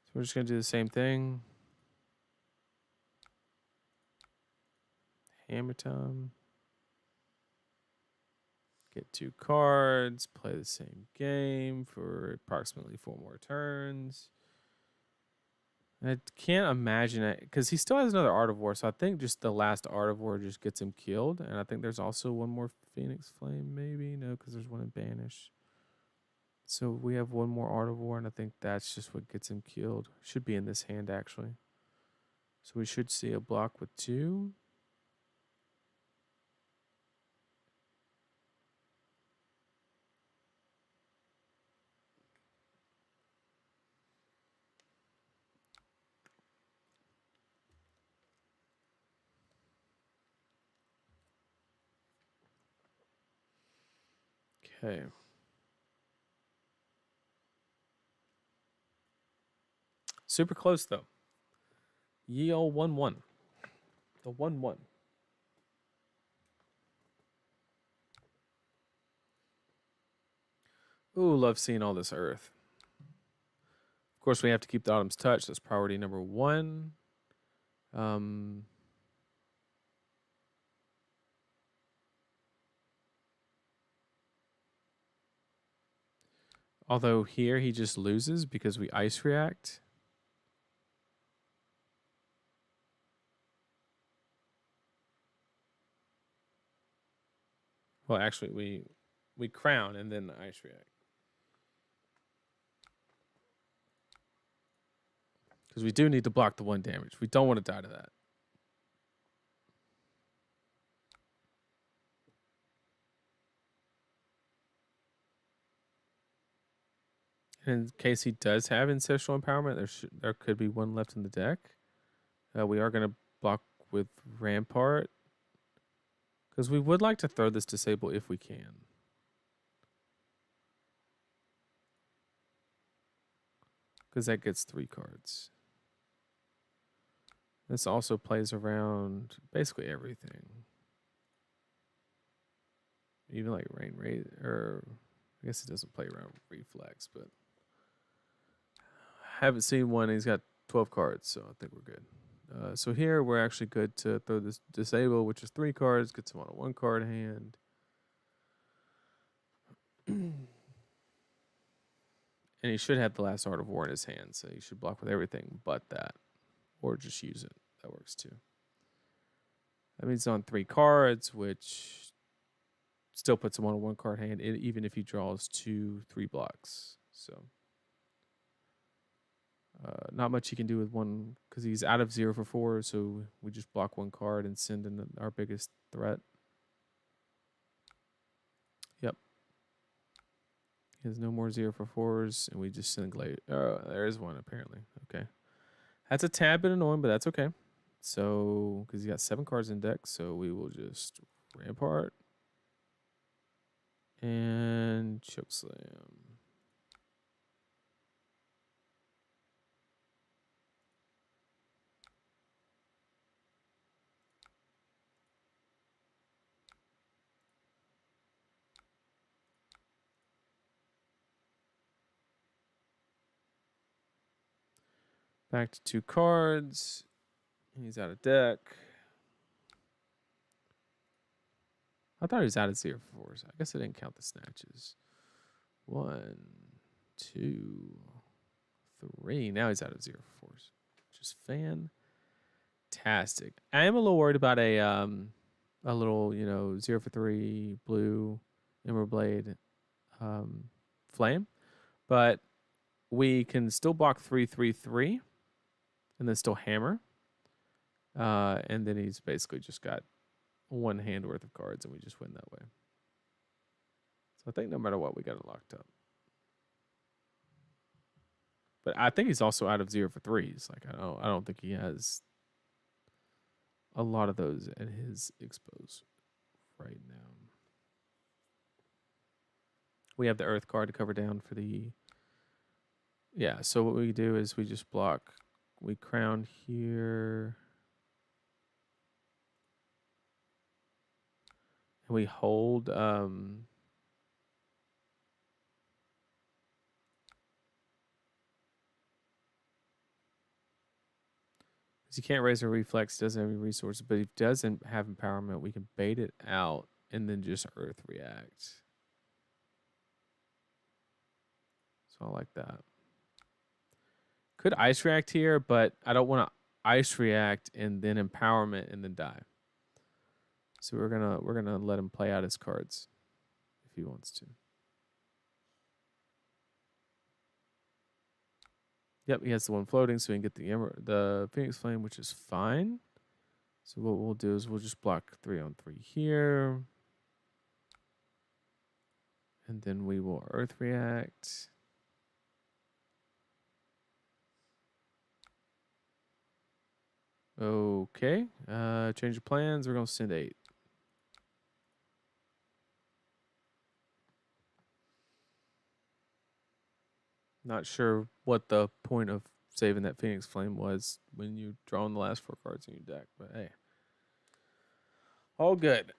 So we're just going to do the same thing. Hammer time. Get 2 cards, play the same game for approximately 4 more turns. I can't imagine it because he still has another Art of War. So I think just the last Art of War just gets him killed. And I think there's also one more Phoenix Flame, maybe. No, because there's one in Banish. So we have one more Art of War, and I think that's just what gets him killed. Should be in this hand, actually. So we should see a block with 2. Okay. Super close, though. Ye ol' 1-1. The 1-1. Ooh, love seeing all this Earth. Of course, we have to keep the Autumn's Touch. That's priority number 1. Although here he just loses because we Ice React. Well, actually, we crown and then the Ice React. Because we do need to block the 1 damage. We don't want to die to that. In case he does have Ancestral Empowerment, there could be 1 left in the deck. We are going to block with Rampart. Because we would like to throw this Disable if we can. Because that gets 3 cards. This also plays around basically everything. even like rain rate, or I guess it doesn't play around reflex, but I haven't seen one. He's got 12 cards, so I think we're good. So here we're actually good to throw this disable, which is 3 cards, gets him on a 1 card hand. And he should have the last Art of War in his hand, so he should block with everything but that. Or just use it. That works too. That means on 3 cards, which still puts him on a 1 card hand, even if he draws 2 3 blocks. So not much he can do with one because he's out of 0 for 4. So we just block 1 card and send in our biggest threat. Yep. He has no more 0 for 4s, and we just send Glade. Oh, there is one apparently. Okay. That's a tad bit annoying, but that's okay. So, because he got 7 cards in deck, so we will just Rampart and Chokeslam. Back to 2 cards. He's out of deck. I thought he was out of 0 for 4s. I guess I didn't count the snatches. 1, 2, 3. Now he's out of 0 for 4s. Just fantastic. I am a little worried about a little, 0 for 3 blue Emerald Blade flame. But we can still block 3, 3, 3. And then still hammer. And then he's basically just got 1 hand worth of cards, and we just win that way. So I think no matter what, we got it locked up. But I think he's also out of 0 for 3s. Like I don't think he has a lot of those at his expose right now. We have the Earth card to cover down for the. Yeah. So what we do is we just block. We crown here. And we hold because he can't raise a reflex, doesn't have any resources, but if he doesn't have empowerment, we can bait it out and then just Earth react. So I like that. Could ice react here, but I don't want to ice react and then empowerment and then die. So we're gonna let him play out his cards if he wants to. Yep, he has the 1 floating, so we can get the Phoenix Flame, which is fine. So what we'll do is we'll just block 3 on 3 here. And then we will Earth react. Okay. Change of plans. We're going to send 8. Not sure what the point of saving that Phoenix Flame was when you draw on the last 4 cards in your deck, but hey. All good.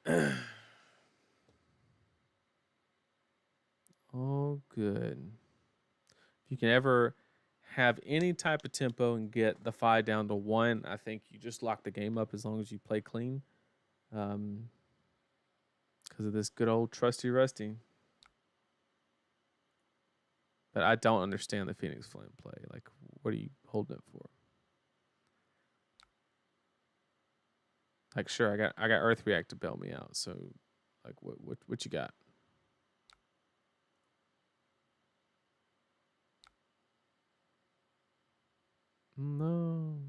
All good. If you can ever have any type of tempo and get the Phi down to 1, I think you just lock the game up as long as you play clean. Because of this good old trusty Rusty. But I don't understand the Phoenix Flame play. Like, what are you holding it for? Like, sure, I got Earth React to bail me out. So, like, what you got? No.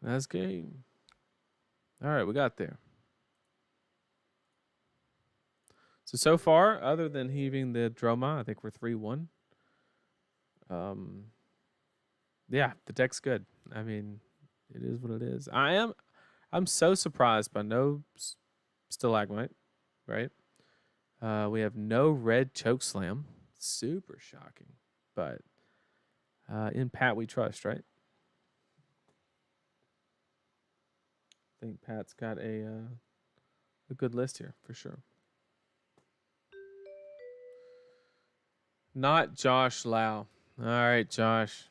That's game. All right, we got there. So far, other than heaving the Dromai, I think we're 3-1. Yeah, the deck's good. I mean, it is what it is. I'm so surprised by no stalagmite, right? We have no red choke slam. Super shocking. But in Pat we trust, right? I think Pat's got a good list here for sure. Not Josh Lau. All right, Josh.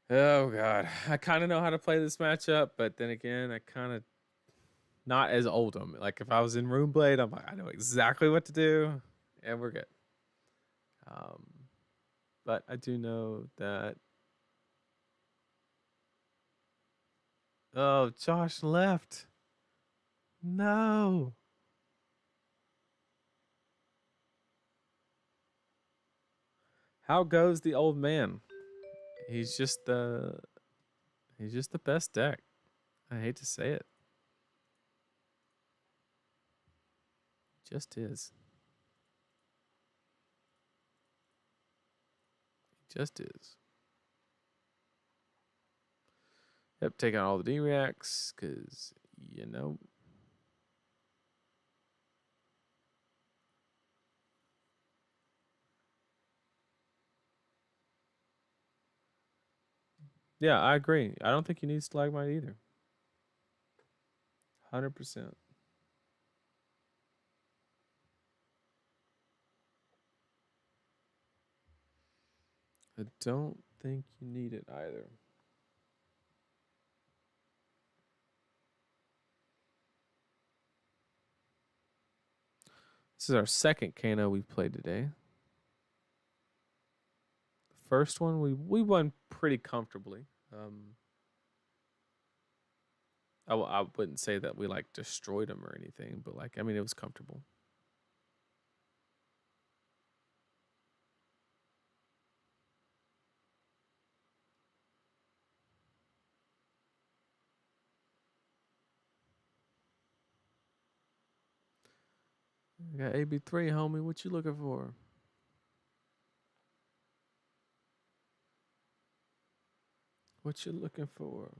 Oh God, I kind of know how to play this matchup, but then again, I kind of not as Oldhim. Like if I was in Room Blade, I'm like I know exactly what to do, and we're good. Um, but I do know that. Oh, Josh left. No. How goes the old man? He's just the best deck. I hate to say it. Just is. Just is. Yep, take out all the D-reacts, because, you know. Yeah, I agree. I don't think you need Stalagmite either. 100%. I don't think you need it either. This is our second Kano we've played today. The first one we won pretty comfortably. I wouldn't say that we like destroyed him or anything, but like I mean it was comfortable. I got AB3, homie. What you looking for? What you looking for?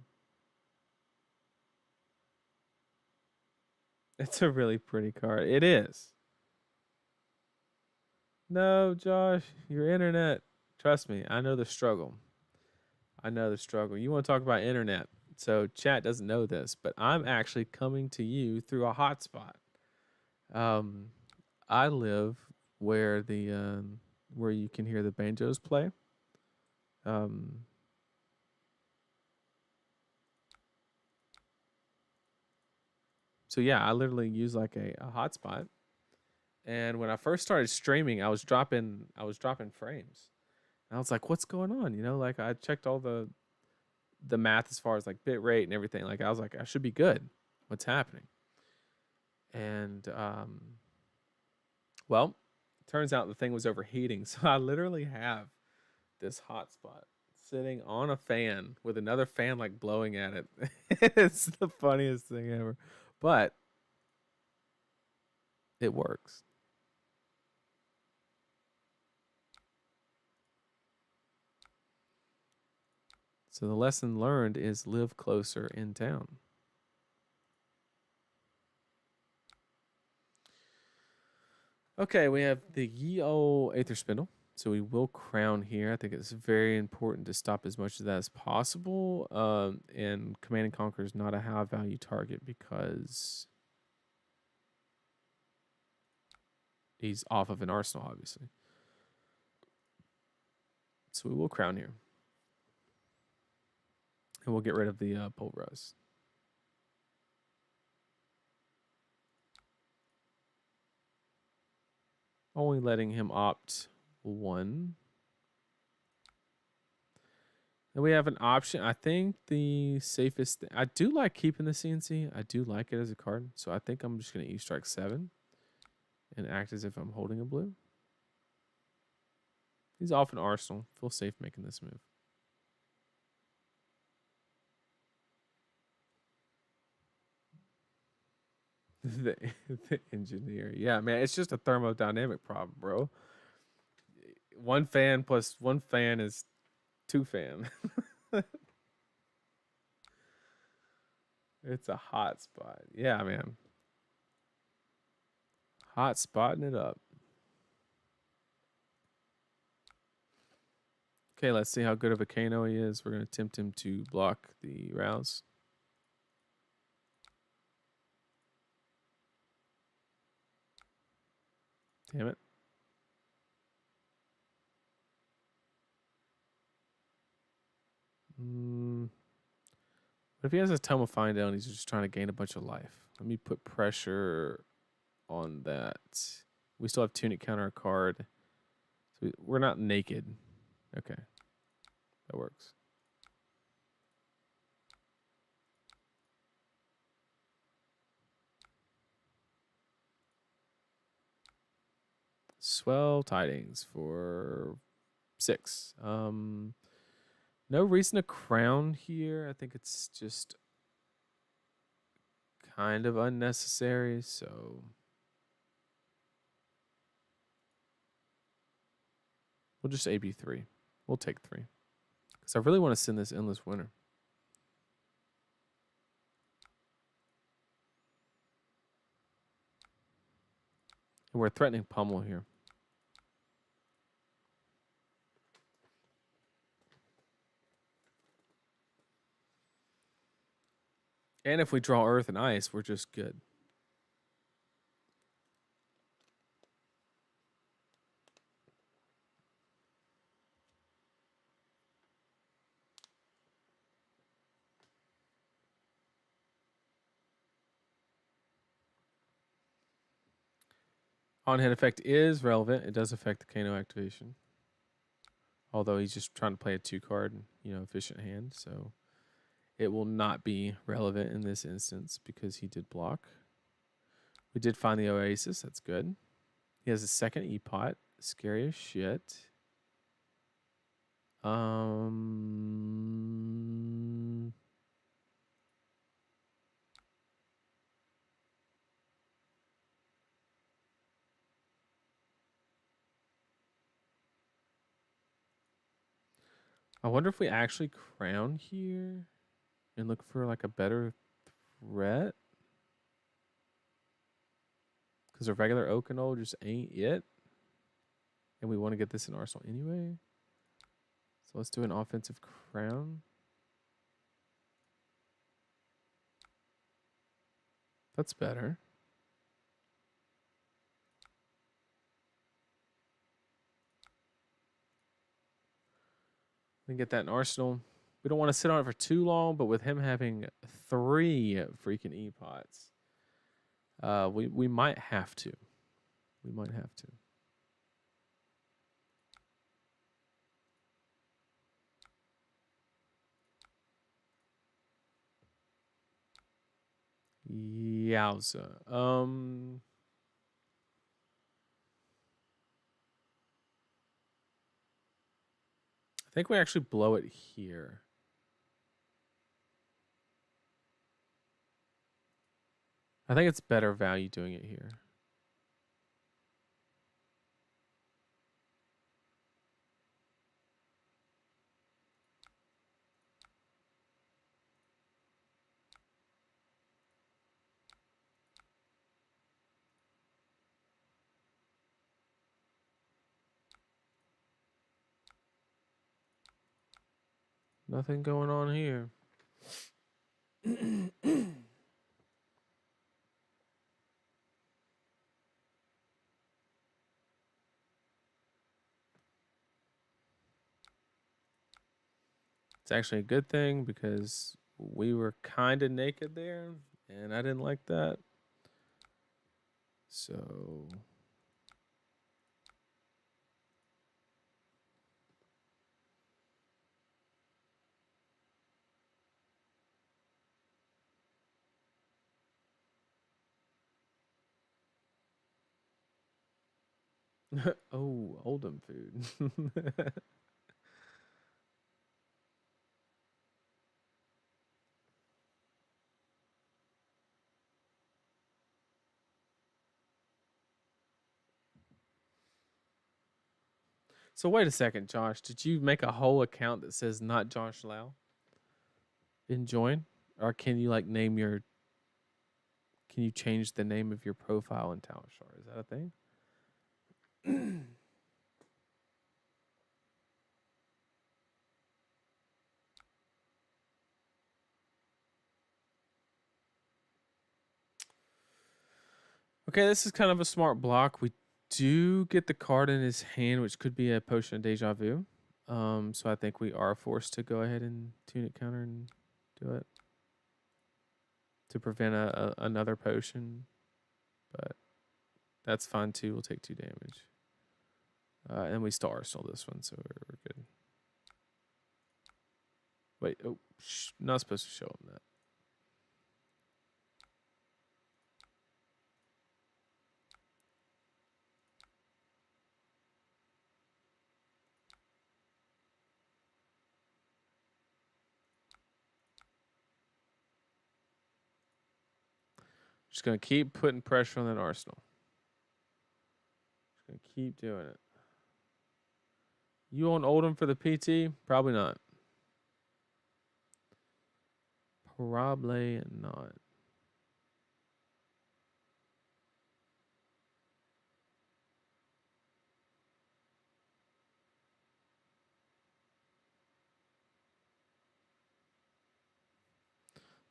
It's a really pretty card. It is. No, Josh, your internet. Trust me, I know the struggle. I know the struggle. You want to talk about internet. So chat doesn't know this, but I'm actually coming to you through a hotspot. Um, I live where the where you can hear the banjos play. Um, so yeah, I literally use like a hotspot. And when I first started streaming, I was dropping frames. And I was like, what's going on? You know, like I checked all the math as far as like bit rate and everything. Like I was like, I should be good. What's happening? And well, turns out the thing was overheating. So I literally have this hotspot sitting on a fan with another fan like blowing at it. It's the funniest thing ever. But it works. So the lesson learned is live closer in town. Okay, we have the ye old Aether Spindle. So we will crown here. I think it's very important to stop as much of that as possible. And Command and Conquer is not a high value target because he's off of an arsenal, obviously. So we will crown here. And we'll get rid of the pulverize. Only letting him opt one. And we have an option. I think the safest I do like keeping the CNC. I do like it as a card. So I think I'm just going to E-Strike 7 and act as if I'm holding a blue. He's off an arsenal. Feel safe making this move. the, the engineer. Yeah, man, it's just a thermodynamic problem, bro. One fan plus one fan is two fan. It's a hot spot. Yeah, man. Hot spotting it up. Okay, let's see how good of a Kano he is. We're going to tempt him to block the rouse. Damn it. But if he has his Tome of Find Down, he's just trying to gain a bunch of life. Let me put pressure on that. We still have Tunic counter a card. So we're not naked. Okay. That works. Swell tidings for 6. No reason to crown here. I think it's just kind of unnecessary, so we'll just AB 3. We'll take 3. Because I really want to send this Endless Winter. And we're threatening Pummel here. And if we draw Earth and Ice, we're just good. On-hand effect is relevant. It does affect the Kano activation. Although he's just trying to play a 2-card, efficient hand. So it will not be relevant in this instance because he did block. We did find the Oasis. That's good. He has a second E-Pot. Scary as shit. I wonder if we actually crown here and look for like a better threat. Because a regular Okano just ain't it. And we want to get this in Arsenal anyway. So let's do an offensive crown. That's better. We can get that in Arsenal. We don't want to sit on it for too long, but with him having 3 freaking E-Pots, we might have to. We might have to. Yowza. I think we actually blow it here. I think it's better value doing it here. Nothing going on here. It's actually a good thing because we were kind of naked there, and I didn't like that. So oh, Oldhim food. So wait a second, Josh. Did you make a whole account that says not Josh Lau? In join? Or can you like name your? Can you change the name of your profile in Talishar? Is that a thing? Okay, this is kind of a smart block. We do get the card in his hand, which could be a potion of deja vu. So I think we are forced to go ahead and tune it counter and do it to prevent another potion. But that's fine too. We'll take 2 damage. And we still arsenal this one, so we're good. Wait, oh, not supposed to show him that. Just gonna keep putting pressure on that arsenal. Just gonna keep doing it. You on Oldhim for the PT? Probably not. Probably not.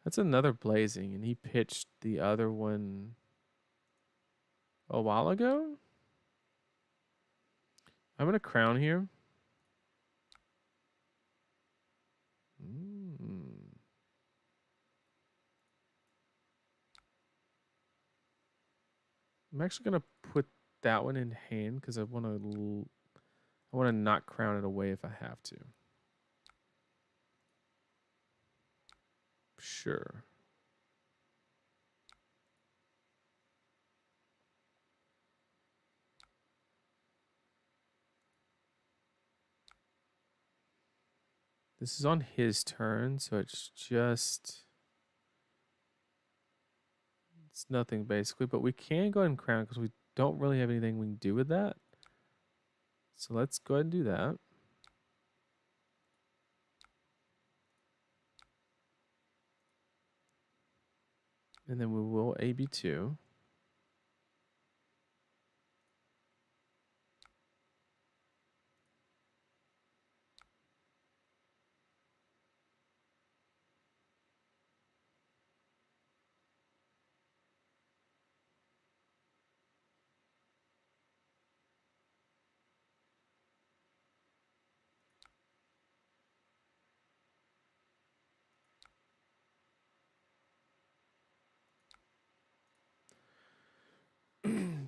That's another blazing, and he pitched the other one a while ago. I'm gonna crown here. I'm actually gonna put that one in hand because I want to not crown it away if I have to. Sure. This is on his turn, so it's nothing basically, but we can go ahead and crown because we don't really have anything we can do with that. So let's go ahead and do that. And then we will AB2.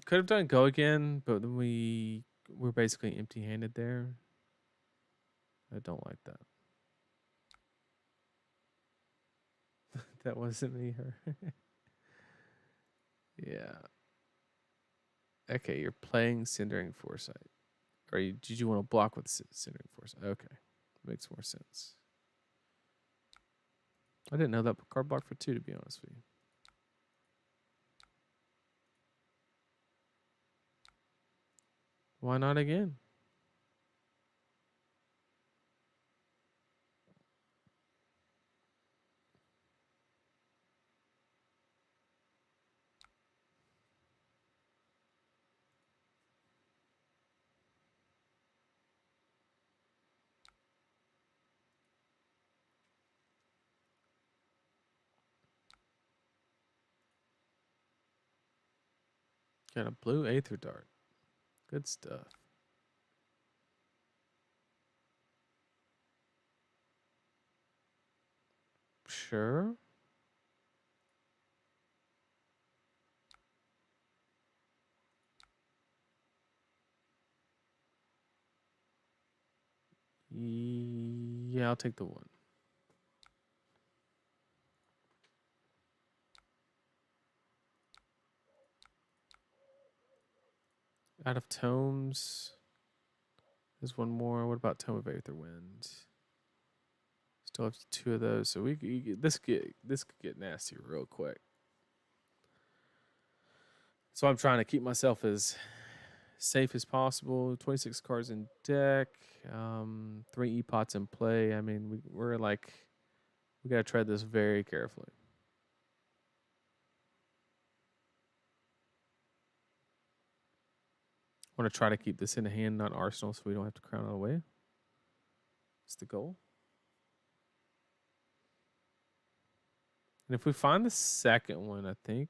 Could have done go again, but then we're basically empty-handed there. I don't like that. That wasn't me, her. Yeah. Okay, you're playing Cindering Foresight. Or did you want to block with Cindering Foresight? Okay. Makes more sense. I didn't know that card blocked for 2, to be honest with you. Why not again? Got a blue Aether Dart. Good stuff. Sure. Yeah, I'll take the 1. Out of tomes. There's 1 more. What about Tome of Aether Wind? Still have 2 of those, so this could get nasty real quick. So I'm trying to keep myself as safe as possible. 26 cards in deck, 3 E-Pots in play. I mean, We gotta tread this very carefully. I want to try to keep this in hand, not Arsenal, so we don't have to crown it away. It's the goal. And if we find the second one, I think,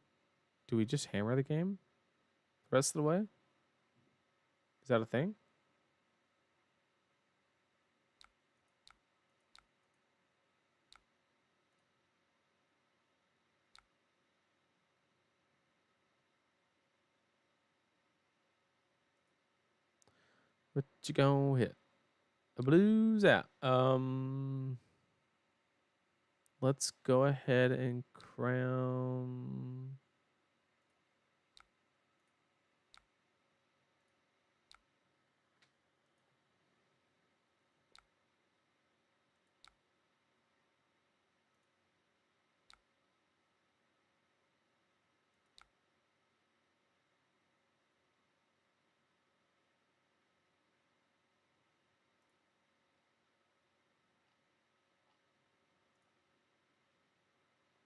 do we just hammer the game the rest of the way? Is that a thing? What you gonna hit? The blues out. Let's go ahead and crown.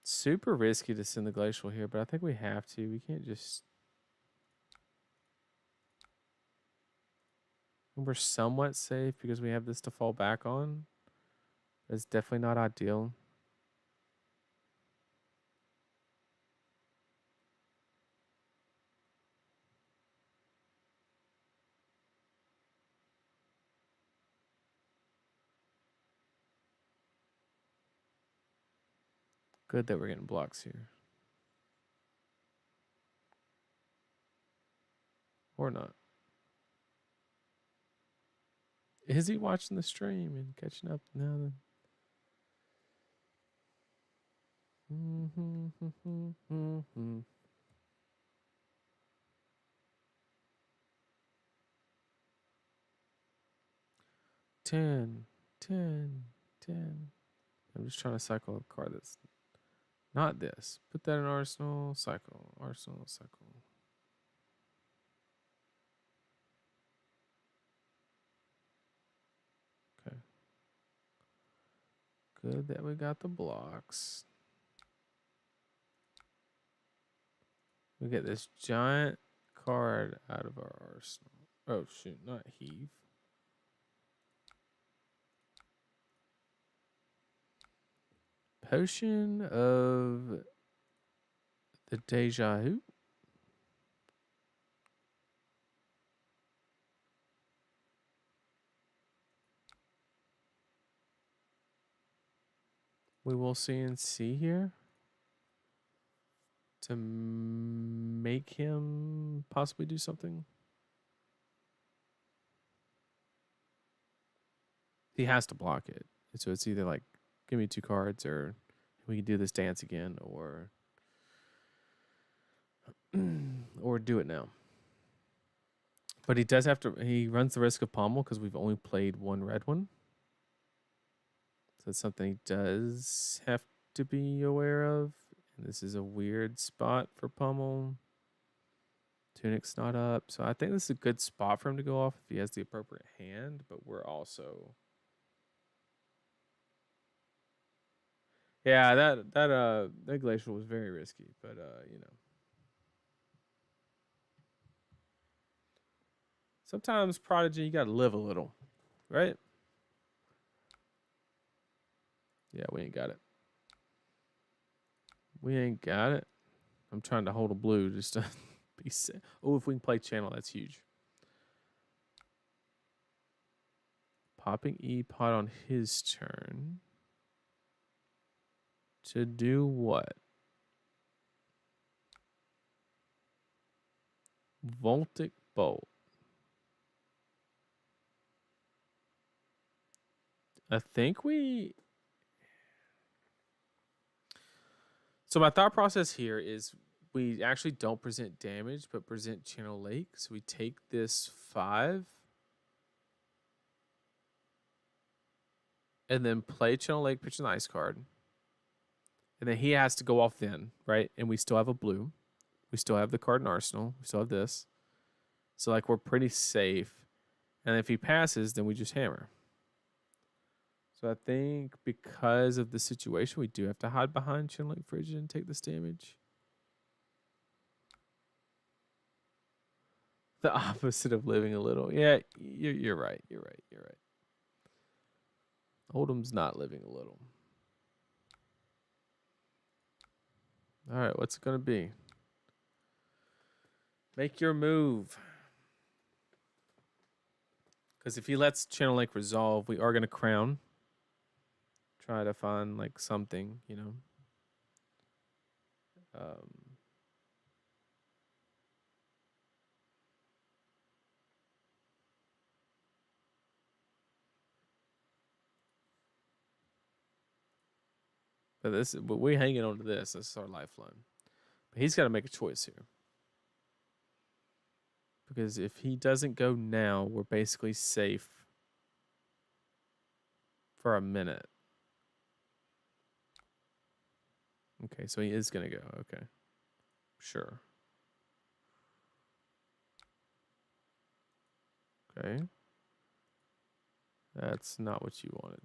Super risky to send the glacial here, but I think we have to. We can't just. We're somewhat safe because we have this to fall back on. It's definitely not ideal. Good that we're getting blocks here. Or not. Is he watching the stream and catching up now? Then? 10, 10, 10. I'm just trying to cycle a card that's not this. Put that in Arsenal, cycle, Arsenal, cycle. Okay. Good that we got the blocks. We get this giant card out of our arsenal. Oh, shoot, not heave. Potion of the Deja Vu. We will see and see here to make him possibly do something. He has to block it. So it's either like, give me 2 cards, or we can do this dance again, or do it now. But he does have to, he runs the risk of pommel because we've only played 1 red one. So it's something he does have to be aware of. And this is a weird spot for pommel. Tunic's not up. So I think this is a good spot for him to go off if he has the appropriate hand. But we're also... Yeah, that glacial was very risky. But, you know. Sometimes, Prodigy, you got to live a little. Right? Yeah, we ain't got it. We ain't got it. I'm trying to hold a blue just to be safe. Oh, if we can play channel, that's huge. Popping E-Pot on his turn. To do what? Voltic Bolt. I think we... So my thought process here is we actually don't present damage, but present Channel Lake. So we take this 5 and then play Channel Lake, pitch an ice card. And then he has to go off then, right? And we still have a blue. We still have the card in Arsenal. We still have this. So like we're pretty safe. And if he passes, then we just hammer. So I think because of the situation, we do have to hide behind Chinlink Frigid and take this damage. The opposite of living a little. Yeah, you're right. You're right. You're right. Oldham's not living a little. All right, what's it going to be? Make your move. Because if he lets Channel Lake resolve, we are going to crown. Try to find like something, you know. But we hanging on to this. This is our lifeline. But he's got to make a choice here. Because if he doesn't go now, we're basically safe for a minute. Okay, so he is going to go. Okay. Sure. Okay. That's not what you wanted.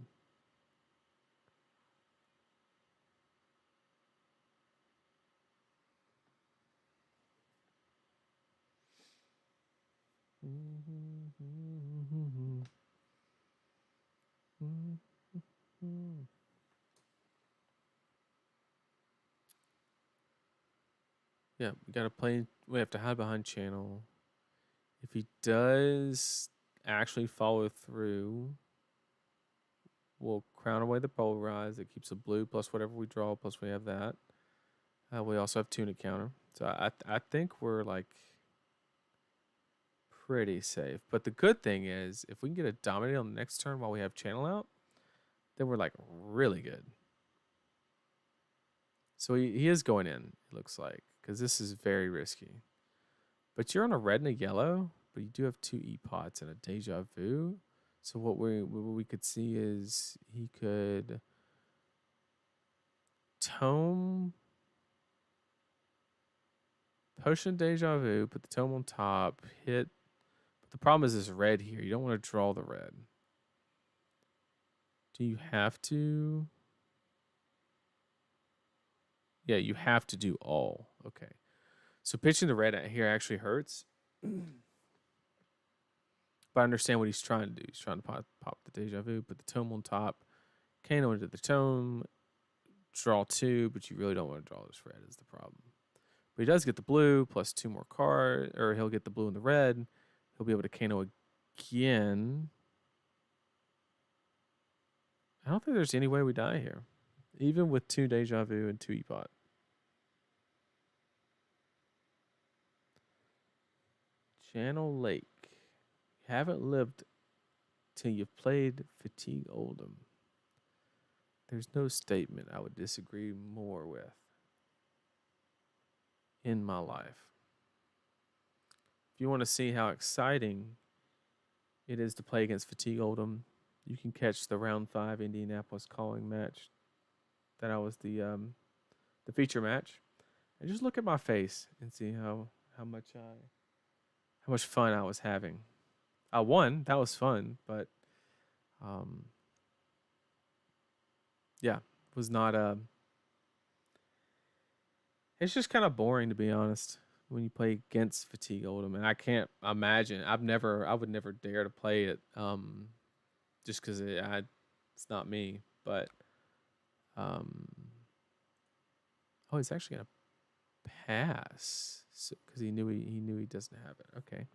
Yeah, we gotta play. We have to hide behind channel. If he does actually follow through, we'll crown away the polarize. It keeps a blue plus whatever we draw. Plus we have that. We also have tunic counter. So I think we're like pretty safe. But the good thing is, if we can get a dominate on the next turn while we have channel out, then we're like really good. So he is going in, it looks like, because this is very risky. But you're on a red and a yellow, but you do have 2 E-pots and a deja vu. So what we could see is he could tome potion deja vu, put the tome on top, hit. But the problem is this red here. You don't want to draw the red. Do you have to? Yeah, you have to do all. Okay. So pitching the red here actually hurts. But I understand what he's trying to do. He's trying to pop the deja vu, put the tome on top, Kano into the tome, draw 2, but you really don't want to draw this red is the problem. But he does get the blue plus 2 more cards, or he'll get the blue and the red. He'll be able to Kano again. I don't think there's any way we die here, even with 2 deja vu and 2 E-pot. Channel Lake. You haven't lived till you've played Fatigue Oldhim. There's no statement I would disagree more with in my life. If you want to see how exciting it is to play against Fatigue Oldhim, you can catch the round 5 Indianapolis calling match. That was the feature match, and just look at my face and see how much fun I was having. I won. That was fun, but yeah, was not it's just kind of boring, to be honest, when you play against Fatigue Oldhim, and I can't imagine. I would never dare to play it, just because it's not me. But oh, he's actually gonna pass because he knew he doesn't have it. Okay.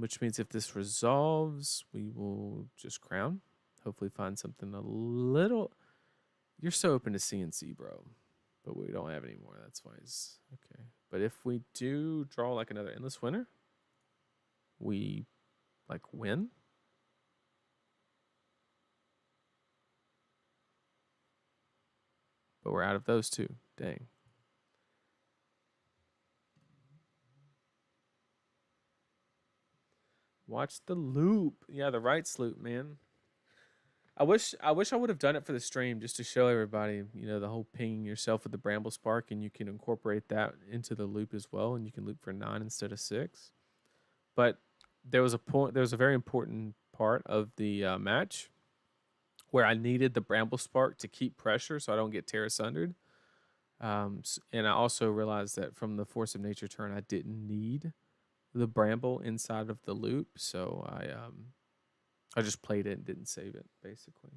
Which means if this resolves, we will just crown. Hopefully find something a little. You're so open to CNC, bro. But we don't have any more. That's why it's okay. But if we do draw like another endless winner, we like win. But we're out of those two. Dang. Watch the loop. Yeah, the rights loop, man. I wish I would have done it for the stream just to show everybody, you know, the whole pinging yourself with the Bramble Spark, and you can incorporate that into the loop as well, and you can loop for 9 instead of 6. But there was a very important part of the match where I needed the Bramble Spark to keep pressure so I don't get tear sundered. And I also realized that from the Force of Nature turn, I didn't need the Bramble inside of the loop, so I just played it and didn't save it, basically.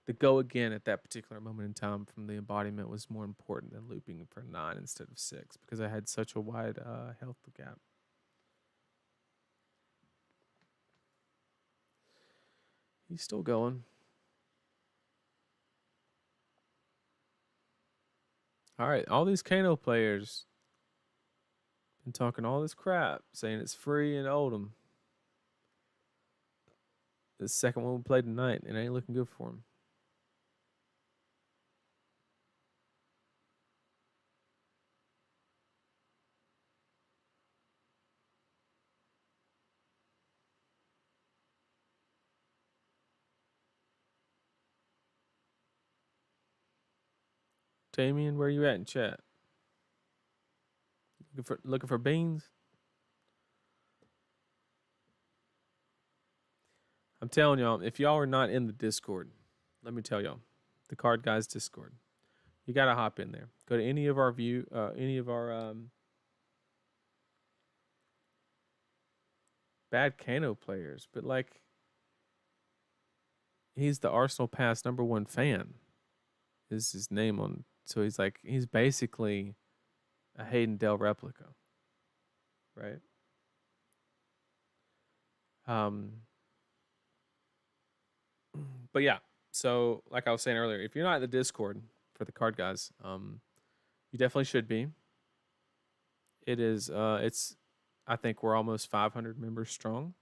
The go again at that particular moment in time from the embodiment was more important than looping for 9 instead of 6 because I had such a wide health gap. He's still going. All right, all these Kano players been talking all this crap, saying it's free in Oldhim. The second one we played tonight, it ain't looking good for him. Damien, where you at in chat? Looking for beans? I'm telling y'all, if y'all are not in the Discord, let me tell y'all, the Card Guys Discord, you gotta hop in there. Go to any of our bad Kano players, but like, he's the Arsenal Pass #1 fan. Is his name on? So he's basically a Hayden Dell replica, right? But yeah, so like I was saying earlier, if you're not in the Discord for the Card Guys, you definitely should be. It is it's I think we're almost 500 members strong.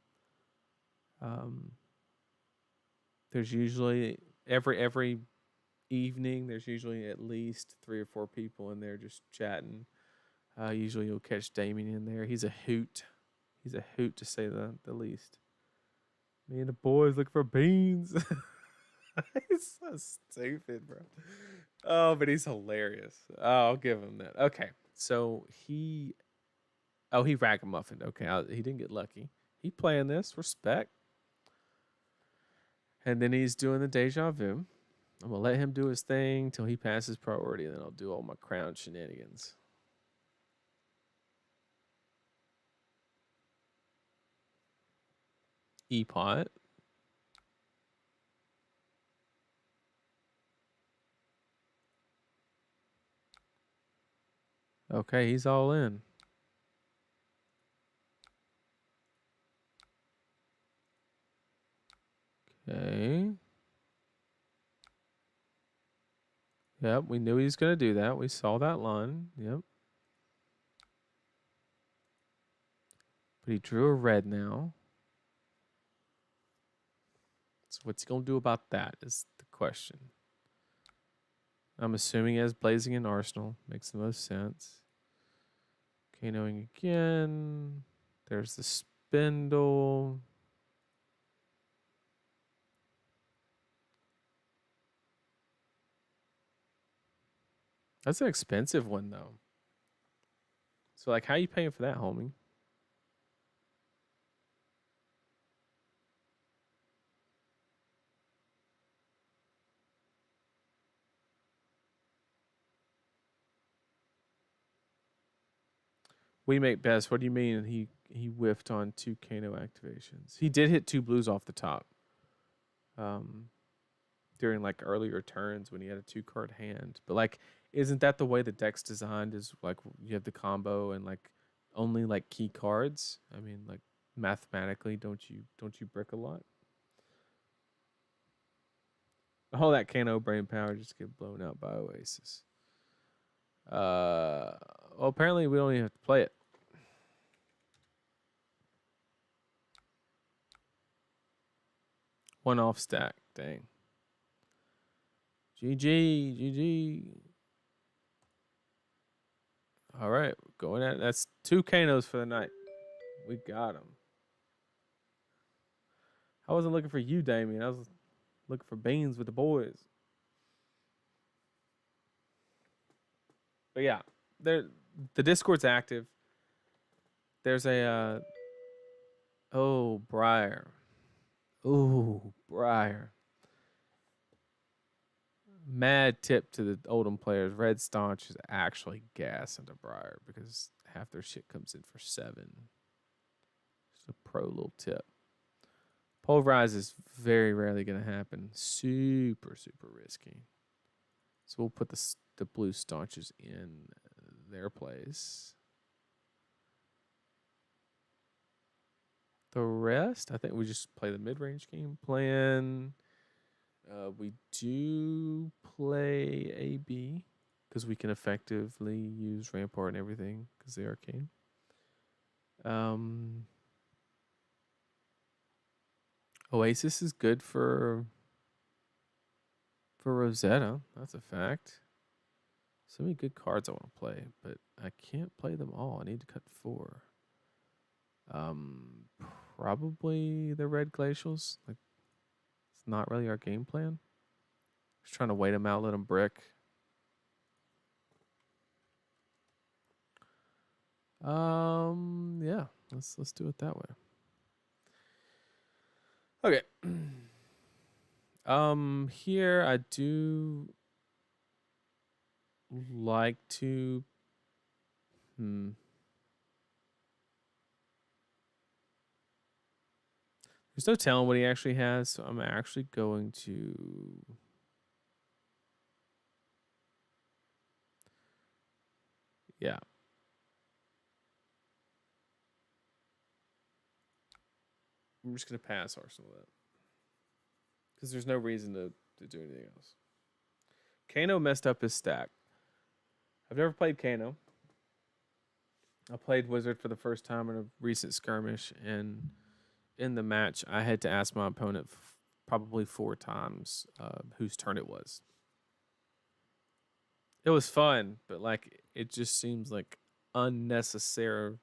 There's usually every evening there's usually at least 3 or 4 people in there just chatting. Usually you'll catch Damien in there. He's a hoot. He's a hoot to say the least. Me and the boys look for beans. He's so stupid, bro. Oh, but he's hilarious. Oh, I'll give him that. Okay, so he ragamuffin. Okay, he didn't get lucky. He playing this respect, and then he's doing the deja vu. I'm gonna let him do his thing till he passes priority, and then I'll do all my crown shenanigans. E-pot. Okay, he's all in. Okay. Yep, we knew he was gonna do that. We saw that line. Yep. But he drew a red now. So what's he gonna do about that is the question. I'm assuming as Blazing in Arsenal makes the most sense. Kanoing again. There's the spindle. That's an expensive one though. So like, how are you paying for that, homie? We make best. What do you mean? He whiffed on 2 Kano activations. He did hit 2 blues off the top. During like earlier turns when he had a 2-card hand. But like, isn't that the way the deck's designed? Is like you have the combo and like only like key cards. I mean, like mathematically, don't you brick a lot? All that Kano brain power just get blown out by Oasis. Well, apparently we don't even have to play it. One off stack. Dang. GG. All right, going at that's 2 Kanos for the night. We got him. I wasn't looking for you, Damien. I was looking for beans with the boys. But yeah, the Discord's active. There's a Briar. Oh, Briar. mad tip to the Oldhim players. Red Staunch is actually gas into Briar because half their shit comes in for 7. Just a pro little tip. Pulverize is very rarely going to happen. Super, super risky. So we'll put the blue staunches in their place. The rest, I think we just play the mid-range game plan. We do play AB because we can effectively use Rampart and everything because they arcane. Oasis is good for Rosetta. That's a fact. So many good cards I want to play, but I can't play them all. I need to cut 4. Probably the red glacials. Like, it's not really our game plan. Just trying to wait them out, let them brick. Yeah, let's do it that way. Okay. Here I do like to There's no telling what he actually has, so I'm actually going to yeah. I'm just gonna pass Arsenal that. Because there's no reason to do anything else. Kano messed up his stack. I've never played Kano. I played Wizard for the first time in a recent skirmish, and in the match, I had to ask my opponent probably 4 times whose turn it was. It was fun, but like it just seems like unnecessarily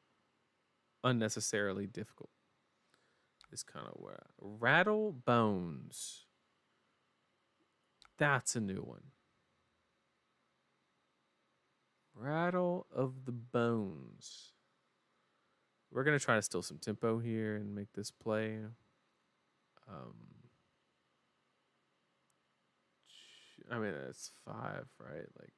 difficult. Is kind of where Rattle Bones. That's a new one. Rattle of the Bones. We're gonna try to steal some tempo here and make this play. I mean, it's 5, right? Like,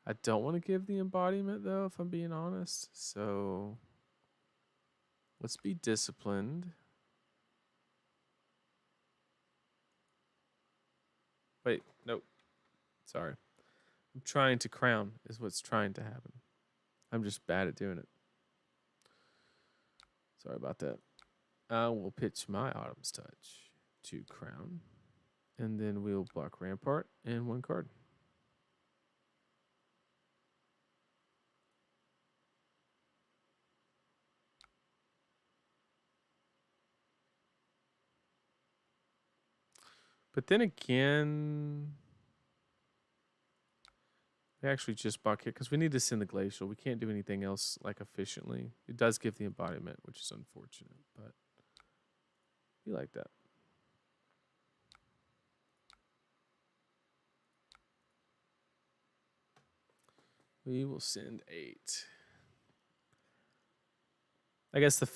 I don't want to give the embodiment though, if I'm being honest. So let's be disciplined. Wait, nope. Sorry. I'm trying to crown is what's trying to happen. I'm just bad at doing it. Sorry about that. I will pitch my Autumn's Touch to crown. And then we'll block Rampart and 1 card. But then again, we actually just block here because we need to send the Glacial. We can't do anything else like efficiently. It does give the embodiment, which is unfortunate, but we like that. We will send 8. I guess the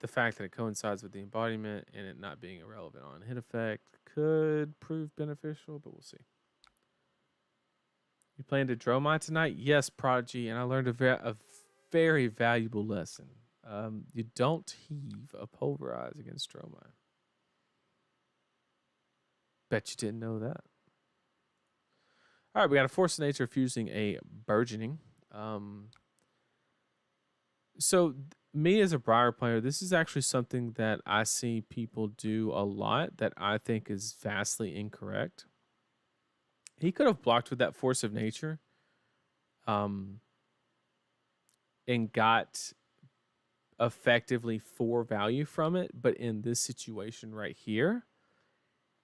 fact that it coincides with the embodiment and it not being irrelevant on hit effect could prove beneficial, but we'll see. You playing to Dromai tonight? Yes, Prodigy, and I learned a very valuable lesson. You don't heave a Pulverize against Dromai. Bet you didn't know that. All right, we got a Force of Nature fusing a Burgeoning. So me as a Briar player, this is actually something that I see people do a lot that I think is vastly incorrect. He could have blocked with that Force of Nature and got effectively 4 value from it. But in this situation right here,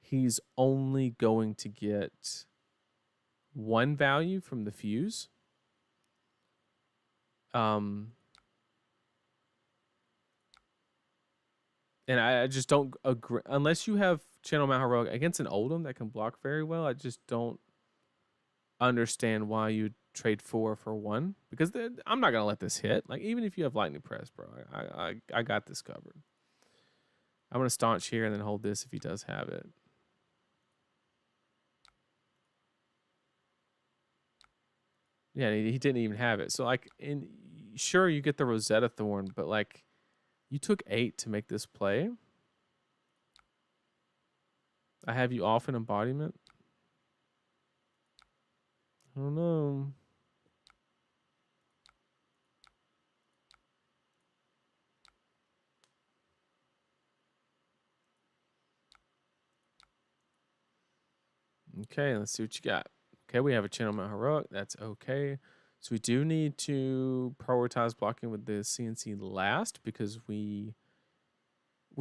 he's only going to get 1 value from the fuse. And I just don't agree. Unless you have Channel Mount Heroic against an Oldhim that can block very well, I just don't understand why you trade 4 for 1. Because I'm not going to let this hit. Like, even if you have Lightning Press, bro, I got this covered. I'm going to staunch here and then hold this if he does have it. Yeah, he didn't even have it. So like, sure you get the Rosetta Thorn, but like, you took 8 to make this play. I have you off in embodiment. I don't know. Okay, let's see what you got. Okay, we have a Channel Mount Heroic. That's okay. So we do need to prioritize blocking with the CNC last because we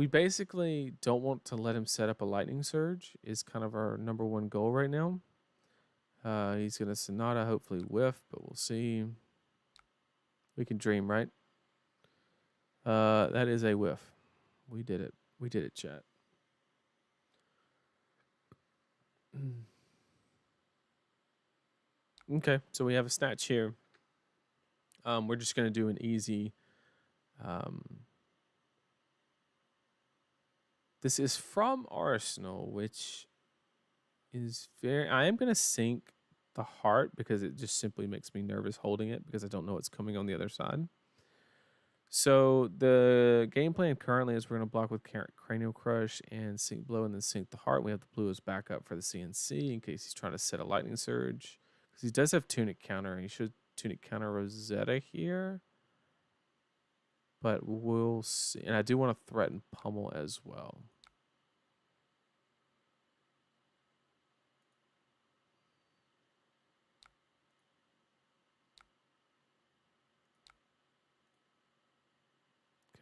basically don't want to let him set up a lightning surge is kind of our number one goal right now. He's gonna Sonata, hopefully whiff, but we'll see. We can dream, right? That is a whiff. We did it. We did it, chat. Okay, so we have a snatch here. We're just gonna do an easy. This is from Arsenal, which is very. I am gonna sink the heart because it just simply makes me nervous holding it because I don't know what's coming on the other side. So the game plan currently is we're gonna block with Cranial Crush and Sink Blow and then Sink the Heart. We have the blue as backup for the CNC in case he's trying to set a Lightning Surge. Because he does have Tunic Counter and he should Tunic Counter Rosetta here. But we'll see. And I do want to threaten Pummel as well.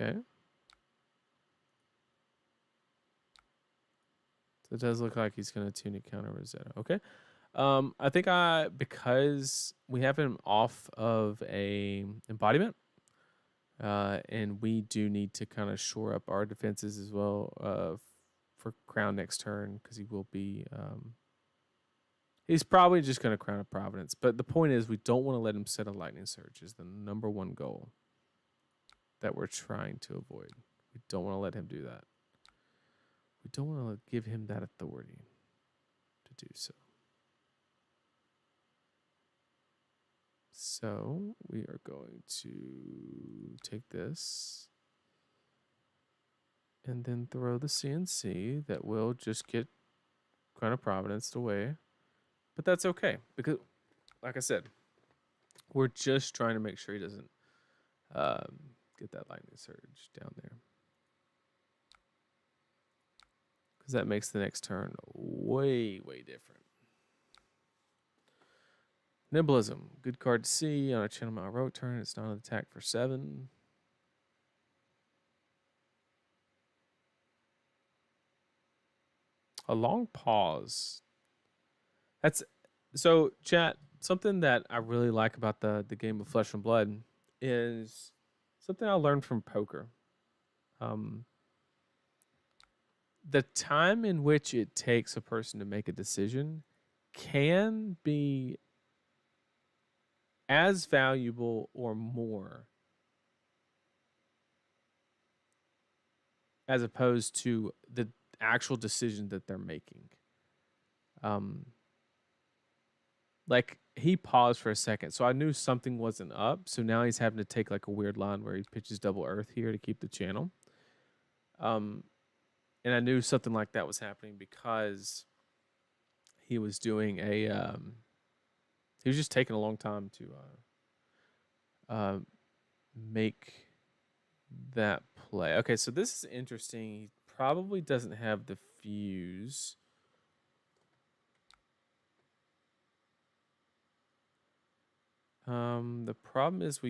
Okay. So it does look like he's going to Tunic Counter Rosetta. Okay. I think because we have him off of a embodiment, and we do need to kind of shore up our defenses as well for Crown next turn because he will be. He's probably just going to Crown of Providence. But the point is, we don't want to let him set a Lightning Surge is the number one goal that we're trying to avoid. We don't want to let him do that. We don't want to give him that authority to do so. So we are going to take this and then throw the CNC that will just get Crown of Providence away. But that's okay because, like I said, we're just trying to make sure he doesn't get that Lightning Surge down there. Because that makes the next turn way, way different. Nimblism, good card to see on a Channel Mount Heroic turn. It's not an attack for 7. A long pause. That's so, chat. Something that I really like about the game of Flesh and Blood is something I learned from poker. The time in which it takes a person to make a decision can be as valuable or more as opposed to the actual decision that they're making. Like he paused for a second, so I knew something wasn't up. So now he's having to take like a weird line where he pitches double earth here to keep the channel. And I knew something like that was happening because he was doing a he was just taking a long time to make that play. Okay, so this is interesting. He probably doesn't have the fuse. The problem is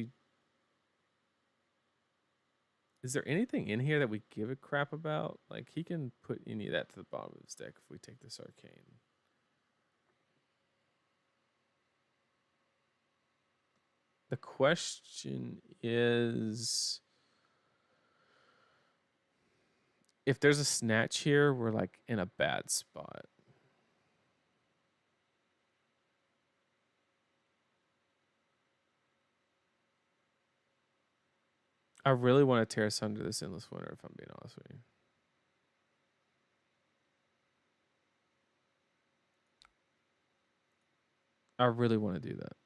is there anything in here that we give a crap about? Like he can put any of that to the bottom of his deck if we take this arcane. The question is, if there's a snatch here, we're like in a bad spot. I really want to tear asunder this endless winter, if I'm being honest with you. I really want to do that.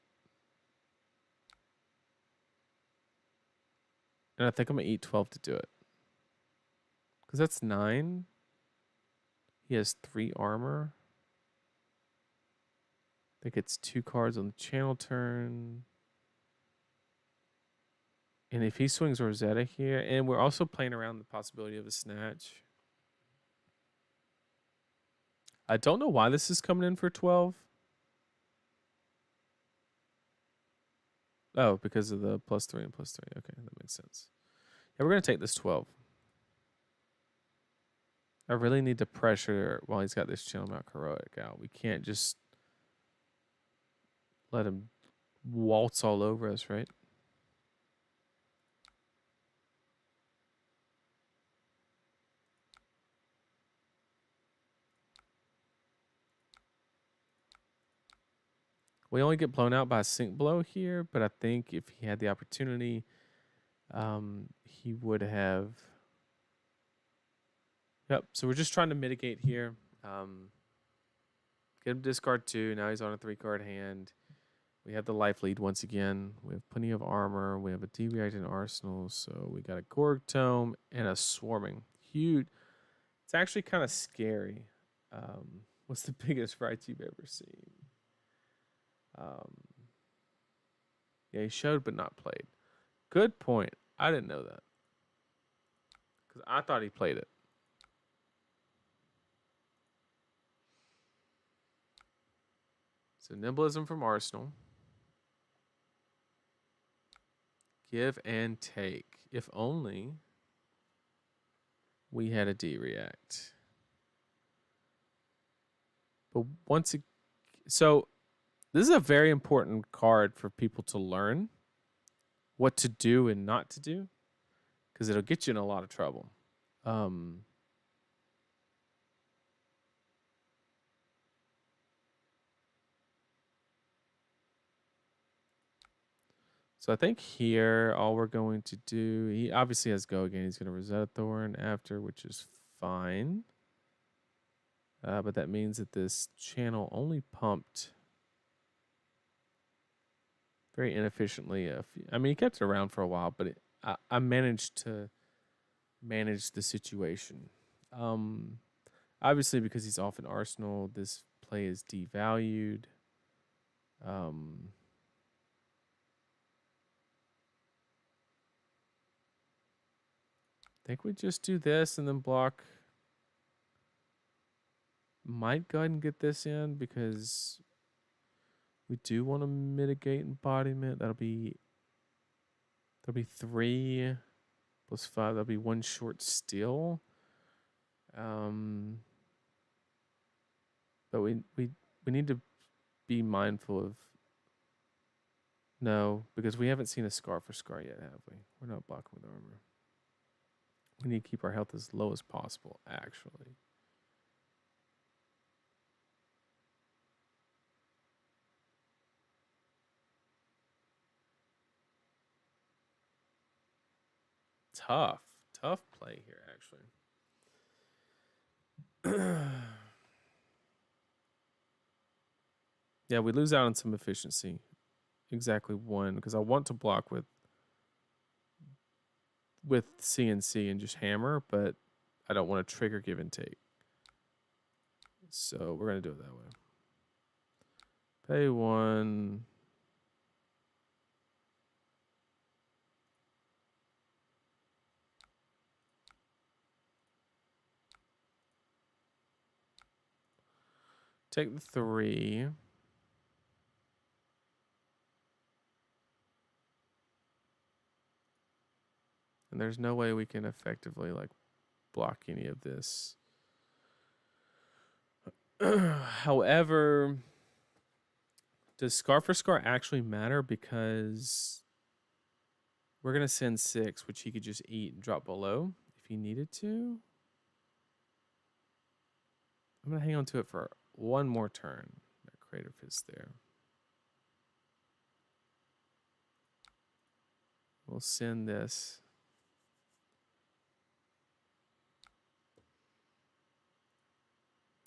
And I think I'm going to eat 12 to do it. Because that's 9. He has 3 armor. I think it's 2 cards on the channel turn. And if he swings Rosetta here, and we're also playing around the possibility of a snatch. I don't know why this is coming in for 12. Oh, because of the +3 and +3. Okay, that makes sense. Yeah, we're going to take this 12. I really need to pressure while he's got this Channel Mount Heroic out. We can't just let him waltz all over us, right? We only get blown out by a sink blow here, but I think if he had the opportunity, he would have. Yep. So we're just trying to mitigate here. Get him discard 2. Now he's on a 3-card hand. We have the life lead once again. We have plenty of armor. We have a D-reacting arsenal. So we got a Gorg Tome and a Swarming. Huge. It's actually kind of scary. What's the biggest fright you've ever seen? Yeah, he showed but not played. Good point. I didn't know that. Because I thought he played it. So Nimblism from Arsenal. Give and take. If only we had a D-react. But once it... So this is a very important card for people to learn what to do and not to do, because it'll get you in a lot of trouble. So I think here all we're going to do, he obviously has go again. He's going to Rosetta Thorn after, which is fine. But that means that this channel only pumped very inefficiently. I mean, he kept it around for a while, but I managed to manage the situation. Obviously, because he's off in Arsenal, this play is devalued. I think we just do this and then block. Might go ahead and get this in because we do want to mitigate embodiment. That'll be 3 plus 5. That'll be 1 short still. But we need to be mindful of. No, because we haven't seen a scar for scar yet, have we? We're not blocking with armor. We need to keep our health as low as possible, actually. Tough play here, actually. Yeah, we lose out on some efficiency. Exactly 1, because I want to block with CNC and just hammer, but I don't want to trigger give and take. So we're going to do it that way. Pay 1. Take the 3. And there's no way we can effectively like block any of this. However, does scar for scar actually matter? Because we're going to send 6, which he could just eat and drop below if he needed to. I'm going to hang on to it for 1 more turn. That Crater Fist there. We'll send this.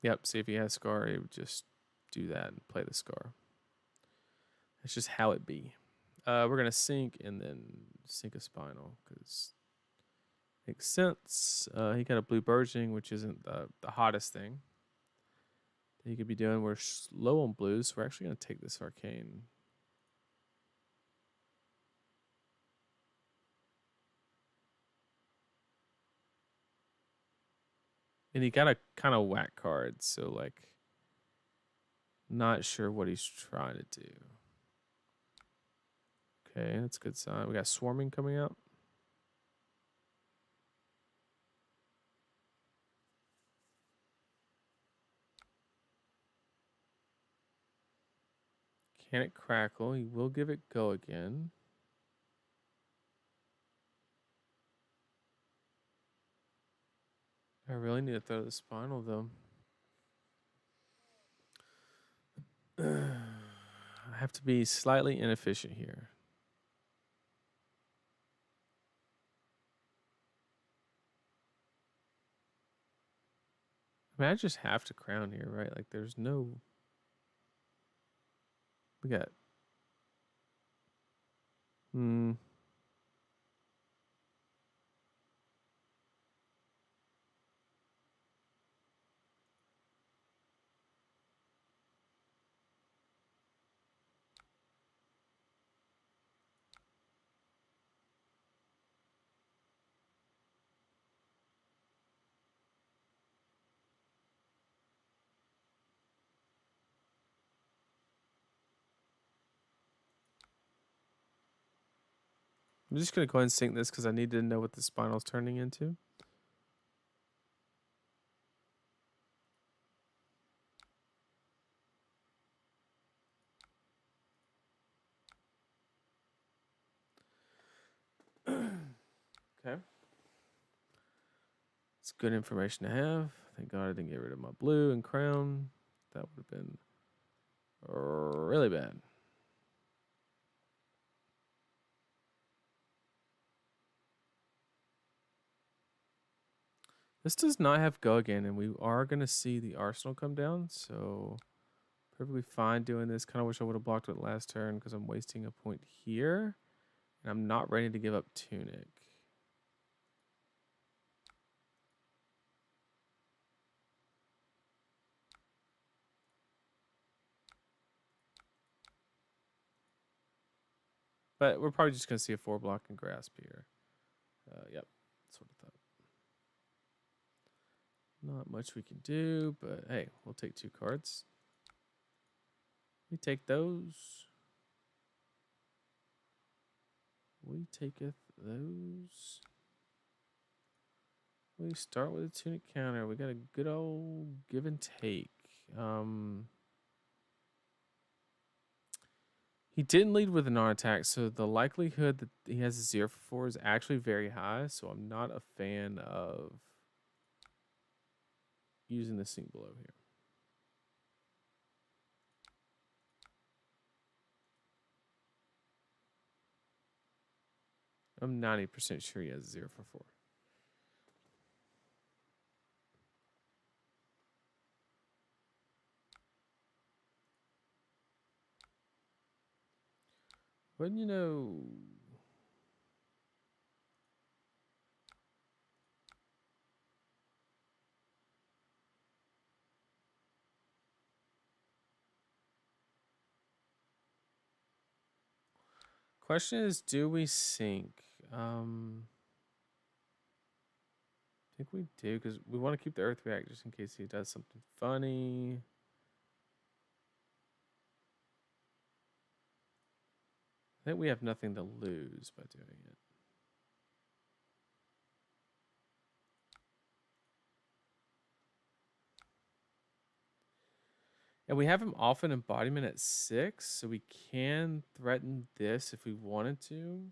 Yep, see if he has scar, he would just do that and play the scar. That's just how it be. We're gonna sink and then sink a spinal because makes sense. He got a blue burgeoning, which isn't the hottest thing that he could be doing. We're low on blues, so we're actually gonna take this arcane. And he got a kind of whack card, so like, not sure what he's trying to do. Okay, that's a good sign. We got swarming coming up. Can it crackle? He will give it go again. I really need to throw the spinal though. I have to be slightly inefficient here. I mean, I just have to crown here, right? Like, there's no. We got. Hmm. I'm just gonna go ahead and sink this because I need to know what the spinal's turning into. Okay. It's good information to have. Thank God I didn't get rid of my blue and crown. That would have been really bad. This does not have go again, and we are going to see the arsenal come down, so perfectly fine doing this. Kind of wish I would have blocked it last turn because I'm wasting a point here, and I'm not ready to give up Tunic. But we're probably just going to see a 4-block and grasp here. Yep, that's what I thought. Not much we can do, but hey, we'll take 2 cards. We take those. We taketh those. We start with a Tunic counter. We got a good old give and take. He didn't lead with an R attack, so the likelihood that he has a 0 for 4 is actually very high, so I'm not a fan of using the sink below here. I'm 90% sure he has 0 for 4. But you know, question is, do we sink? I think we do because we want to keep the Earth React just in case he does something funny. I think we have nothing to lose by doing it. And we have him off an embodiment at 6, so we can threaten this if we wanted to.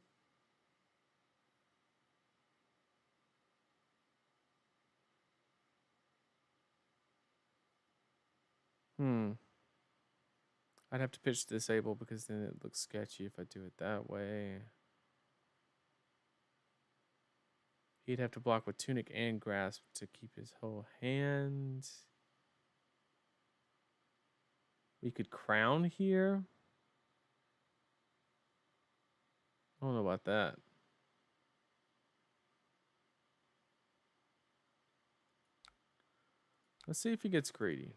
I'd have to pitch disable because then it looks sketchy if I do it that way. He'd have to block with Tunic and Grasp to keep his whole hand. We could Crown here. I don't know about that. Let's see if he gets greedy.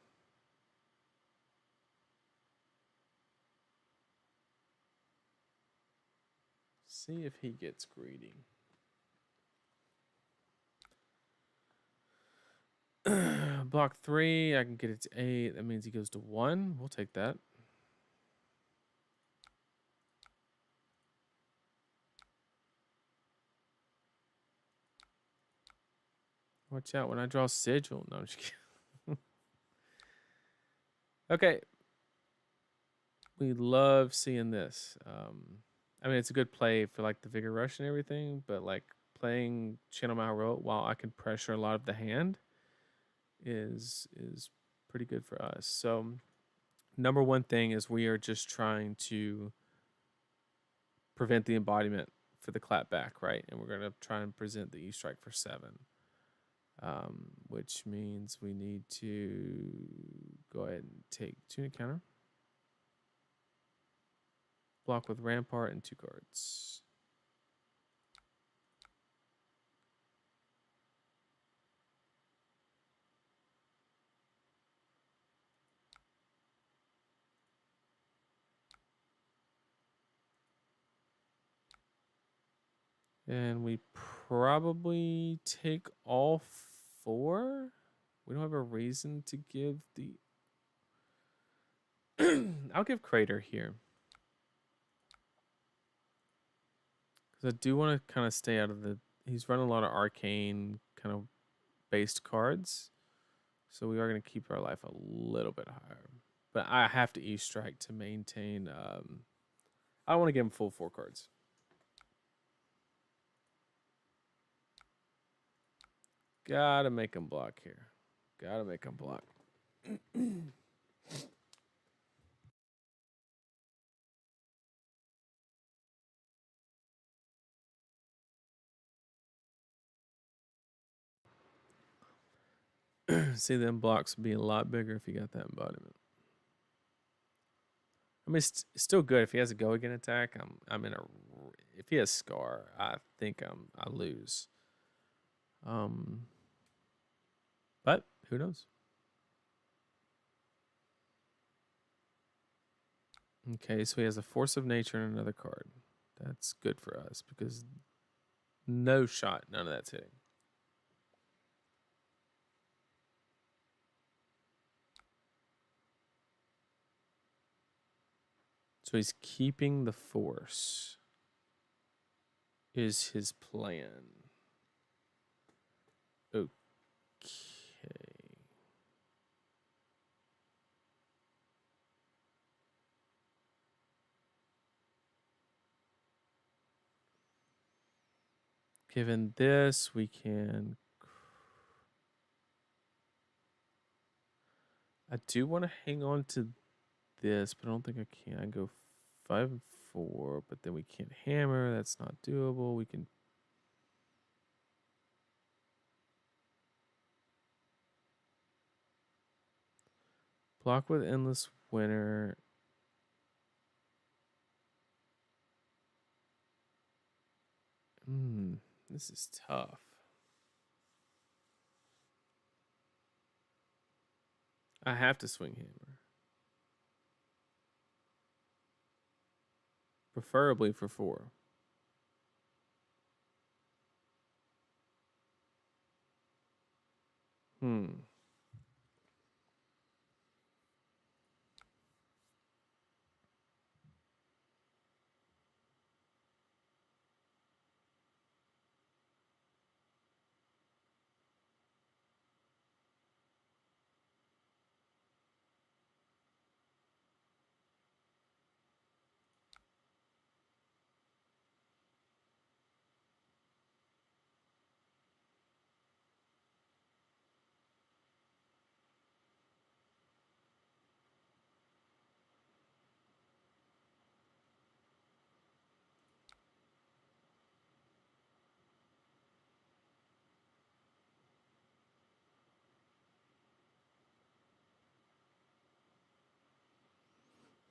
See if he gets greedy. Block 3, I can get it to 8. That means he goes to 1. We'll take that. Watch out when I draw Sigil. No, I'm just kidding. Okay. We love seeing this. I mean, it's a good play for like the Vigor Rush and everything, but like playing Channel Malrote while I can pressure a lot of the hand is pretty good for us. So number one thing is we are just trying to prevent the embodiment for the clapback, right? And we're gonna try and present the E strike for 7. Which means we need to go ahead and take Tunic Counter. Block with Rampart and 2 cards. And we probably take all 4. We don't have a reason to give the... I'll give Crater here. Because I do want to kind of stay out of the... He's running a lot of arcane kind of based cards. So we are going to keep our life a little bit higher. But I have to E-Strike to maintain... I don't want to give him full 4 cards. Gotta make him block here. Gotta make him block. See, them blocks would be a lot bigger if he got that embodiment. I mean, it's still good if he has a go again attack. I'm in a. If he has Scar, I think I lose. But who knows? Okay, so he has a Force of Nature and another card. That's good for us because no shot, none of that's hitting. So he's keeping the Force. Is his plan? Okay. Given this, we can... I do want to hang on to this, but I don't think I can. I go 5 and 4, but then we can't hammer. That's not doable. We can... Block with Endless Winter. This is tough. I have to swing hammer. Preferably for 4. Hmm.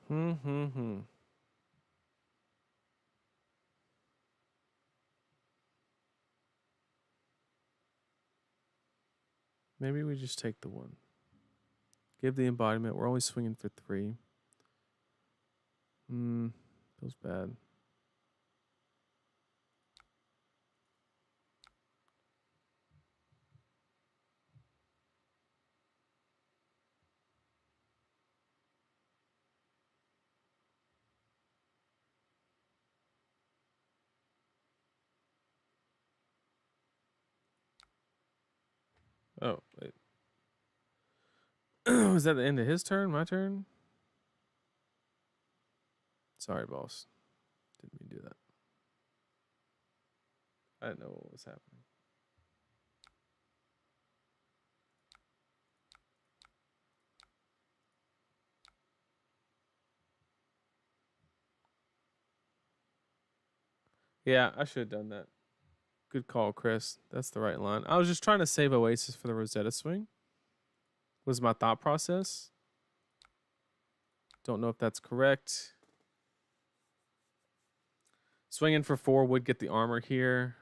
Hmm. Maybe we just take the 1. Give the embodiment. We're only swinging for 3. Feels bad. Oh, wait. Was that the end of his turn? My turn? Sorry, boss. Didn't mean to do that. I didn't know what was happening. Yeah, I should have done that. Good call, Chris. That's the right line. I was just trying to save Oasis for the Rosetta swing. Was my thought process. Don't know if that's correct. Swinging for 4 would get the armor here,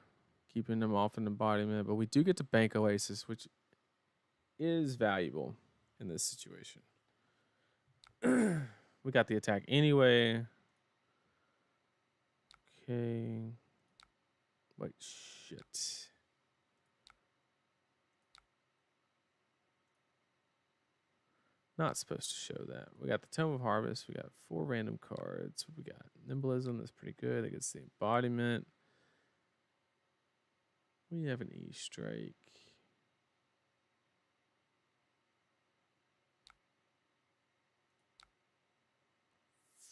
keeping them off an embodiment, but we do get to bank Oasis, which is valuable in this situation. We got the attack anyway. Okay. Wait, shit. Not supposed to show that. We got the Tome of Harvest. We got 4 random cards. We got Nimblism. That's pretty good. That gets the embodiment. We have an E-Strike.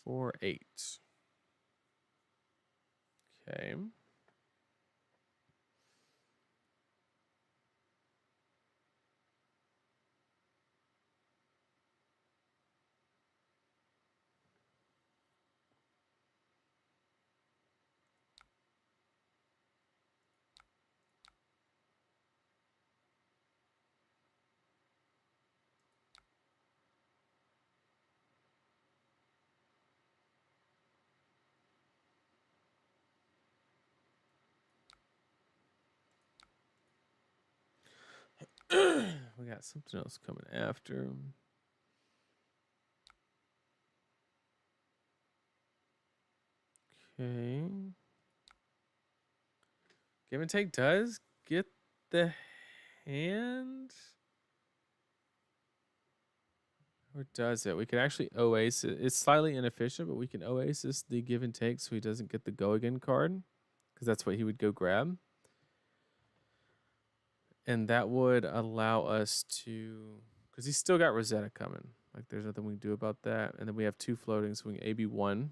For 8. Okay. We got something else coming after. Okay. Give and take does get the hand. Or does it? We could actually Oasis. It's slightly inefficient, but we can Oasis the give and take so he doesn't get the go again card. Because that's what he would go grab. And that would allow us to, because he's still got Rosetta coming. Like there's nothing we can do about that. And then we have 2 floating, so we can AB1.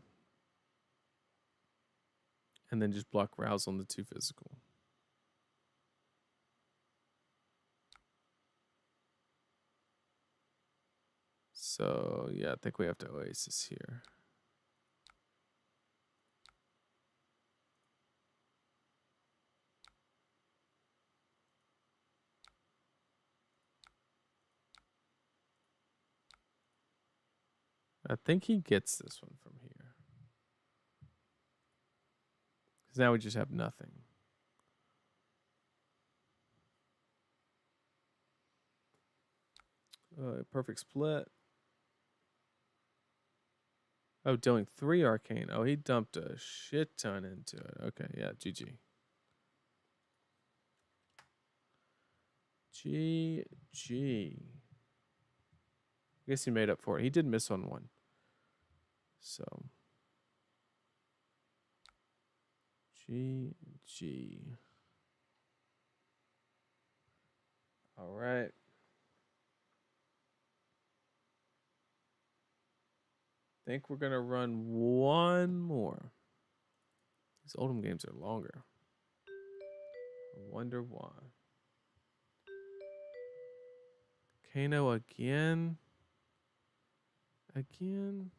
And then just block Rouse on the 2 physical. So yeah, I think we have to Oasis here. I think he gets this one from here. Because now we just have nothing. Perfect split. Oh, dealing 3 arcane. Oh, he dumped a shit ton into it. Okay, yeah, GG. GG. I guess he made up for it. He did miss on 1. So. GG. All right. Think we're going to run 1 more. These Oldhim games are longer. I wonder why. Kano again. Again.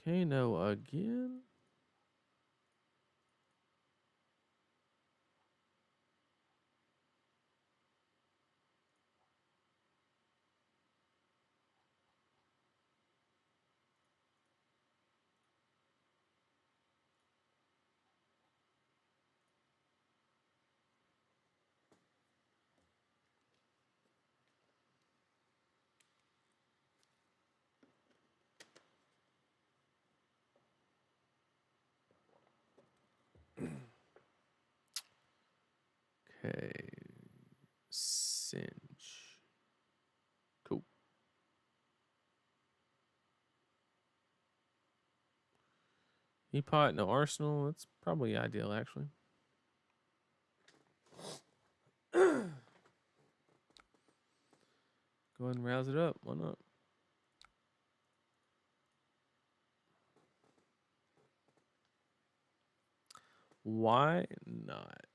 Kano again. Teapot, no arsenal. That's probably ideal, actually. Go ahead and rouse it up. Why not? Why not?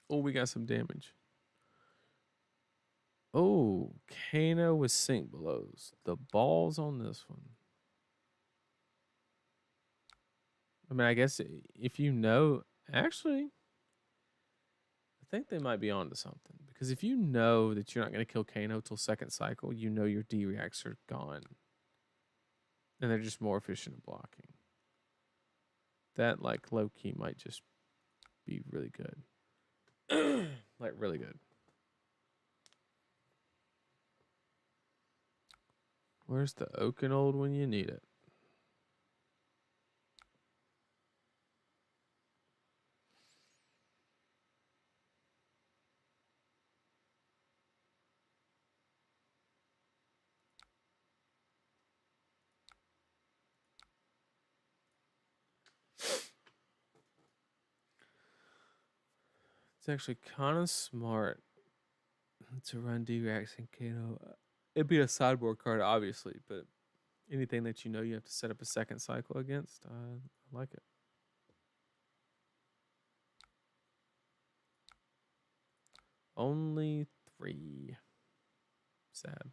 Oh, we got some damage. Oh, Kano with sink blows. The balls on this one. I mean, I guess if you know, actually, I think they might be onto something. Because if you know that you're not going to kill Kano till second cycle, you know your D-reacts are gone. And they're just more efficient at blocking. That, like, low-key might just be really good. Like, really good. Where's the Oakenold when you need it? It's actually kind of smart to run D-Rex and Kano. It'd be a sideboard card, obviously, but anything that you know you have to set up a second cycle against, I like it. Only 3. Sad.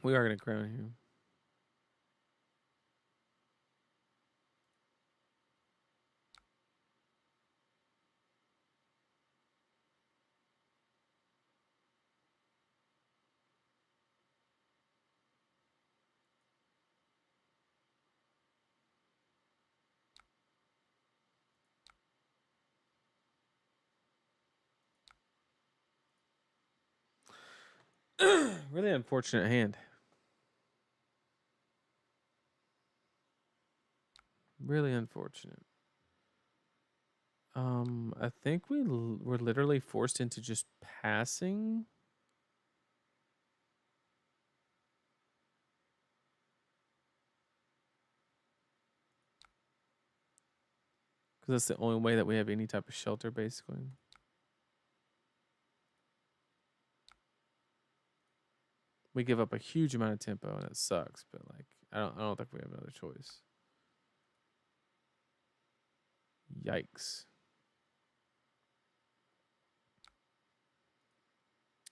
We are going to crown him. Really unfortunate hand. Really unfortunate. I think were literally forced into just passing. Because that's the only way that we have any type of shelter, basically. We give up a huge amount of tempo, and it sucks. But like, I don't think we have another choice. Yikes.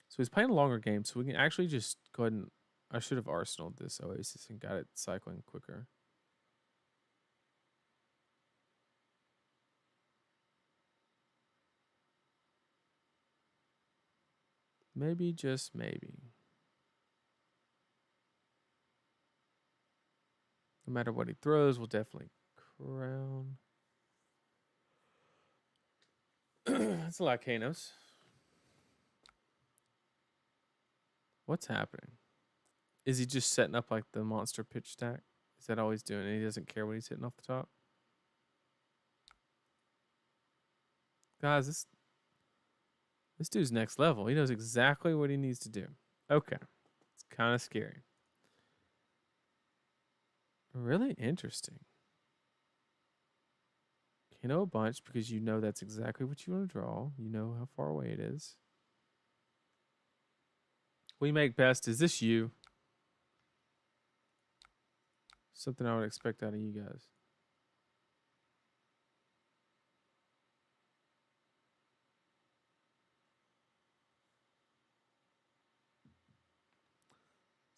So he's playing a longer game, so we can actually just go ahead and. I should have arsenaled this Oasis and got it cycling quicker. Maybe, just maybe. No matter what he throws, we'll definitely crown. That's a lot of Kanos. What's happening? Is he just setting up like the monster pitch stack? Is that all he's doing? And he doesn't care what he's hitting off the top? Guys, this dude's next level. He knows exactly what he needs to do. Okay. It's kind of scary. Really interesting. You know a bunch because you know that's exactly what you want to draw. You know how far away it is. We make best. Is this you? Something I would expect out of you guys.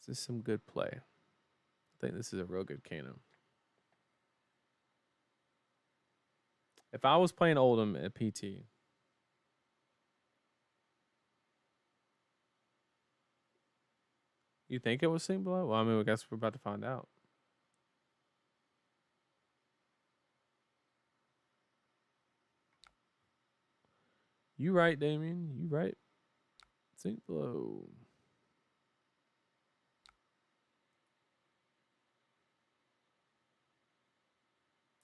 This is some good play. I think this is a real good Kano. If I was playing Oldhim at PT, You think it was sink below? Well, I mean, I guess we're about to find out. You right, Damien. You right. Sink below.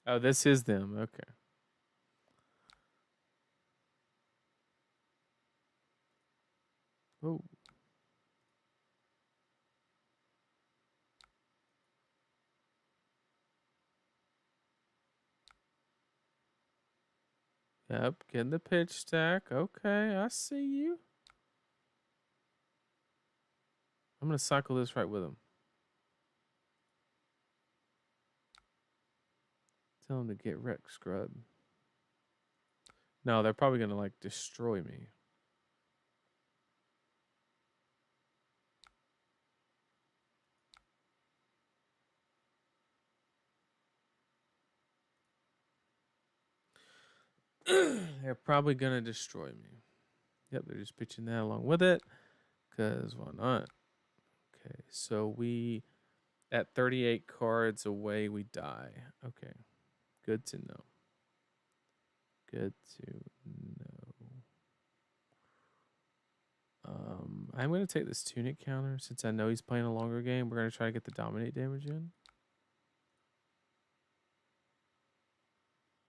Oh, this is them. Okay. Oh. Yep, getting the pitch stack. Okay, I see you. I'm gonna cycle this right with him. Tell him to get wrecked, scrub. No, they're probably gonna like destroy me. They're probably gonna destroy me. Yep, they're just pitching that along with it. Cause why not? Okay, so we at 38 cards away we die. Okay. Good to know. Good to know. I'm gonna take this tunic counter since I know he's playing a longer game. We're gonna try to get the dominate damage in.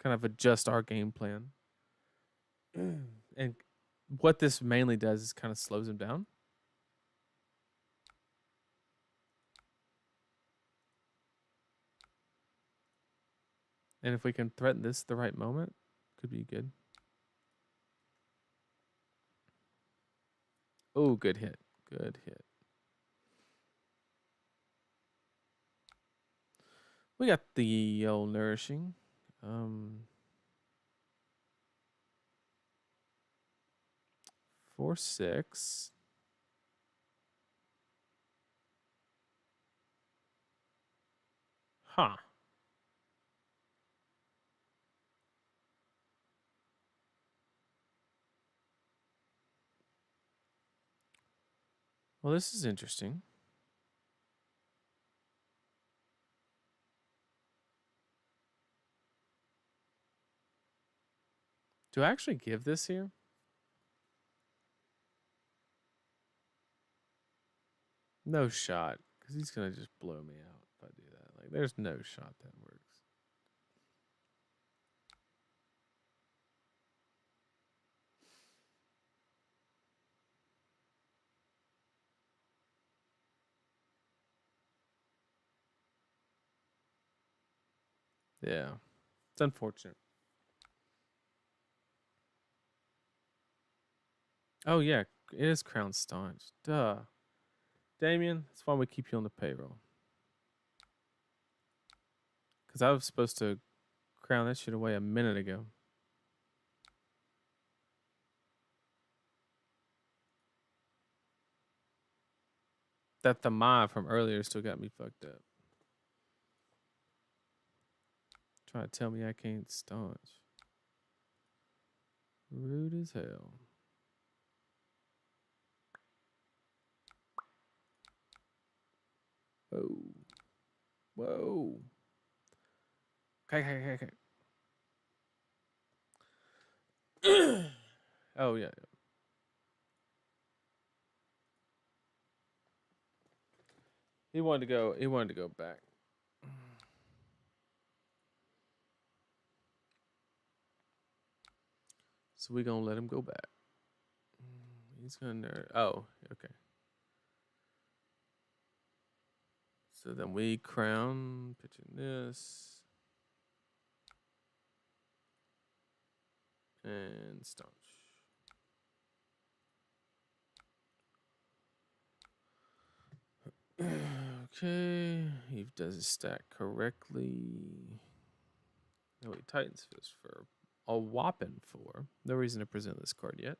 Kind of adjust our game plan. And what this mainly does is kind of slows him down. And if we can threaten this at the right moment, could be good. Oh, good hit. Good hit. We got the old nourishing. 4-6. Huh. Well, this is interesting. Do I actually give this here? No shot. Because he's going to just blow me out if I do that. Like, there's no shot that works. Yeah. It's unfortunate. Oh, yeah. It is crown staunch. Duh. Damien, that's why we keep you on the payroll. Because I was supposed to crown that shit away a minute ago. That the Ma from earlier still got me fucked up. Trying to tell me I can't staunch. Rude as hell. Whoa. Whoa. Okay. Oh yeah. He wanted to go. He wanted to go back. So we gonna let him go back. He's gonna. Oh, okay. So then we crown pitching this and staunch. Okay, he does his stack correctly. No, he tightens fist for a whopping 4. No reason to present this card yet.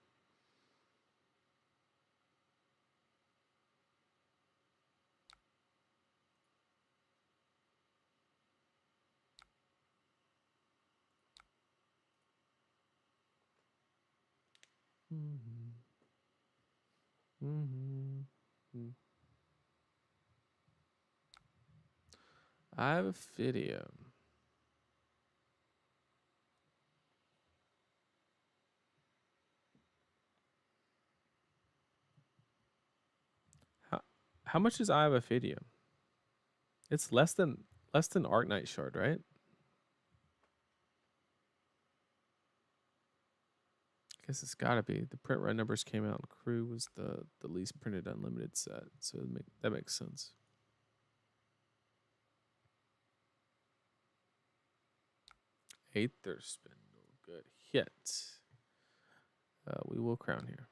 Mm-hmm. Mm-hmm. I have a video. How much is I have a video? It's less than Arc Knight Shard, right? Guess it's gotta be. The print run numbers came out and Crew was the least printed unlimited set. So that makes sense. Aether Spindle. Good hit. We will crown here.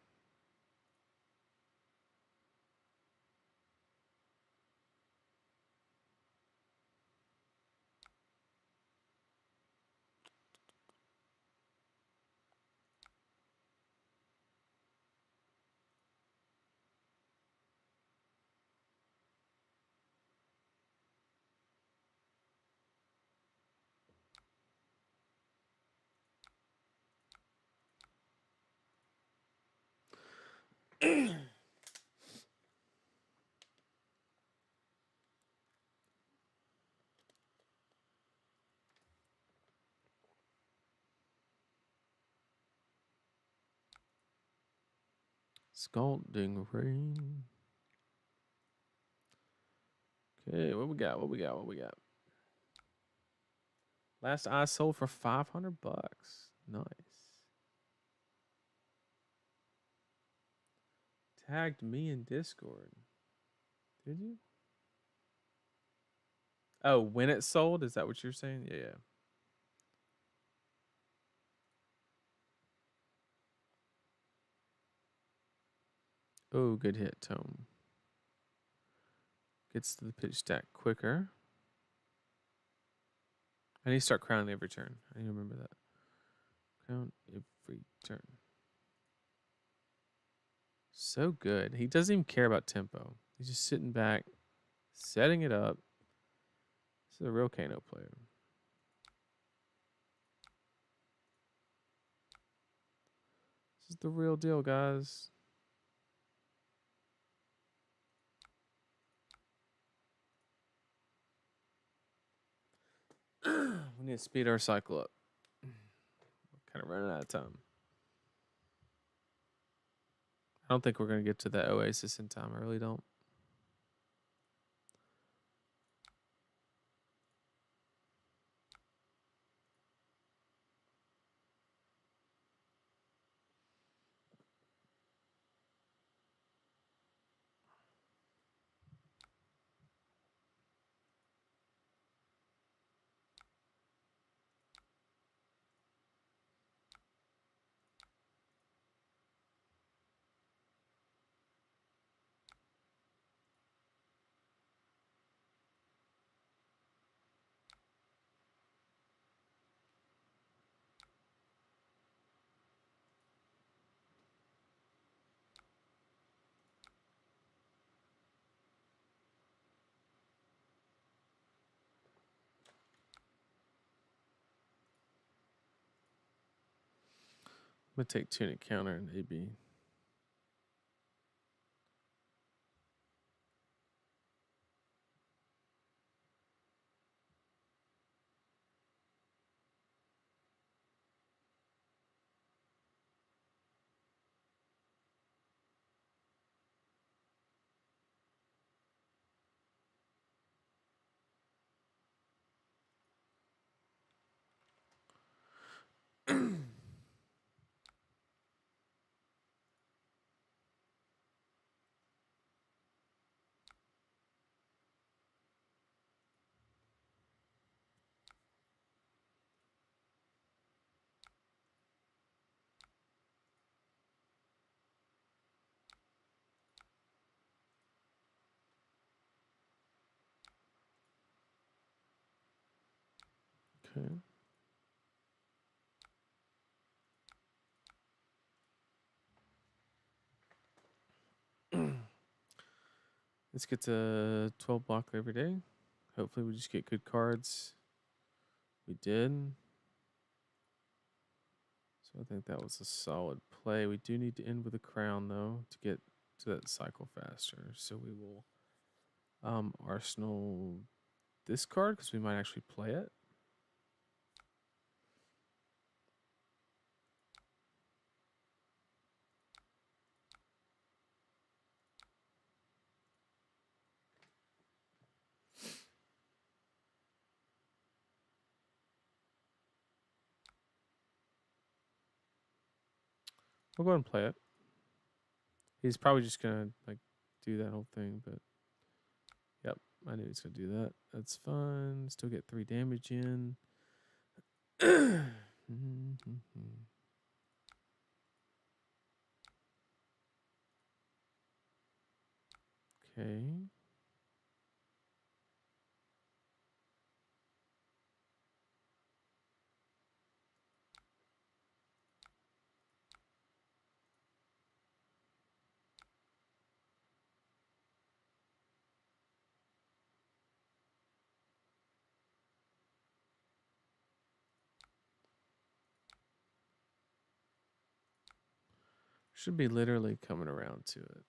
Scalding Rain. Okay, what we got? What we got? What we got? Last I sold for $500. Nice. Tagged me in Discord. Did you? Oh, when it sold? Is that what you're saying? Yeah. Oh, good hit, Tome. Gets to the pitch stack quicker. I need to start crowning every turn. I need to remember that. Crown every turn. So good. He doesn't even care about tempo. He's just sitting back, setting it up. This is a real Kano player. This is the real deal, guys. We need to speed our cycle up. We're kind of running out of time. I don't think we're going to get to that Oasis in time. I really don't. I'm going to take Tunic Counter and AB. Okay. Let's get to 12 block every day. Hopefully we just get good cards. We did. So I think that was a solid play. We do need to end with a crown though to get to that cycle faster. So we will Arsenal this card because we might actually play it. We'll go ahead and play it. He's probably just gonna like do that whole thing, but yep, I knew he was gonna do that. That's fine. Still get 3 damage in. Okay. Should be literally coming around to it.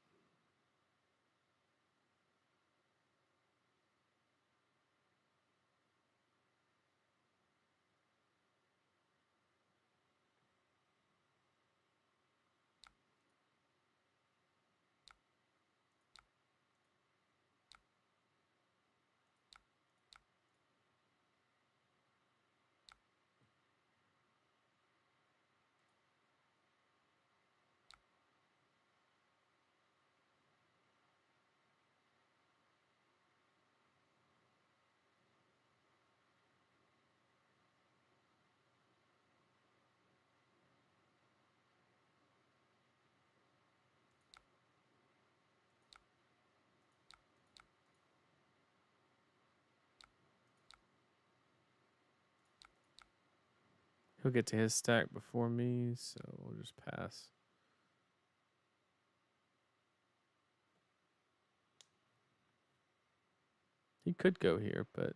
He'll get to his stack before me, so we'll just pass. He could go here, but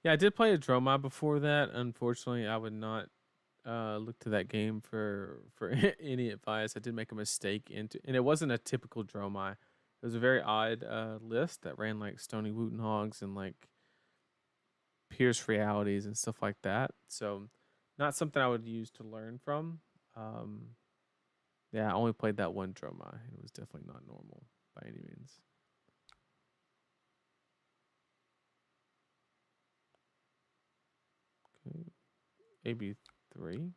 yeah, I did play a Dromai before that. Unfortunately, I would not look to that game for any advice. I did make a mistake and it wasn't a typical Dromai. It was a very odd list that ran like Stony Wooten Hogs and like Pierce Realities and stuff like that. So, not something I would use to learn from. Um, yeah, I only played that one Dromai. It was definitely not normal by any means. Okay, AB3.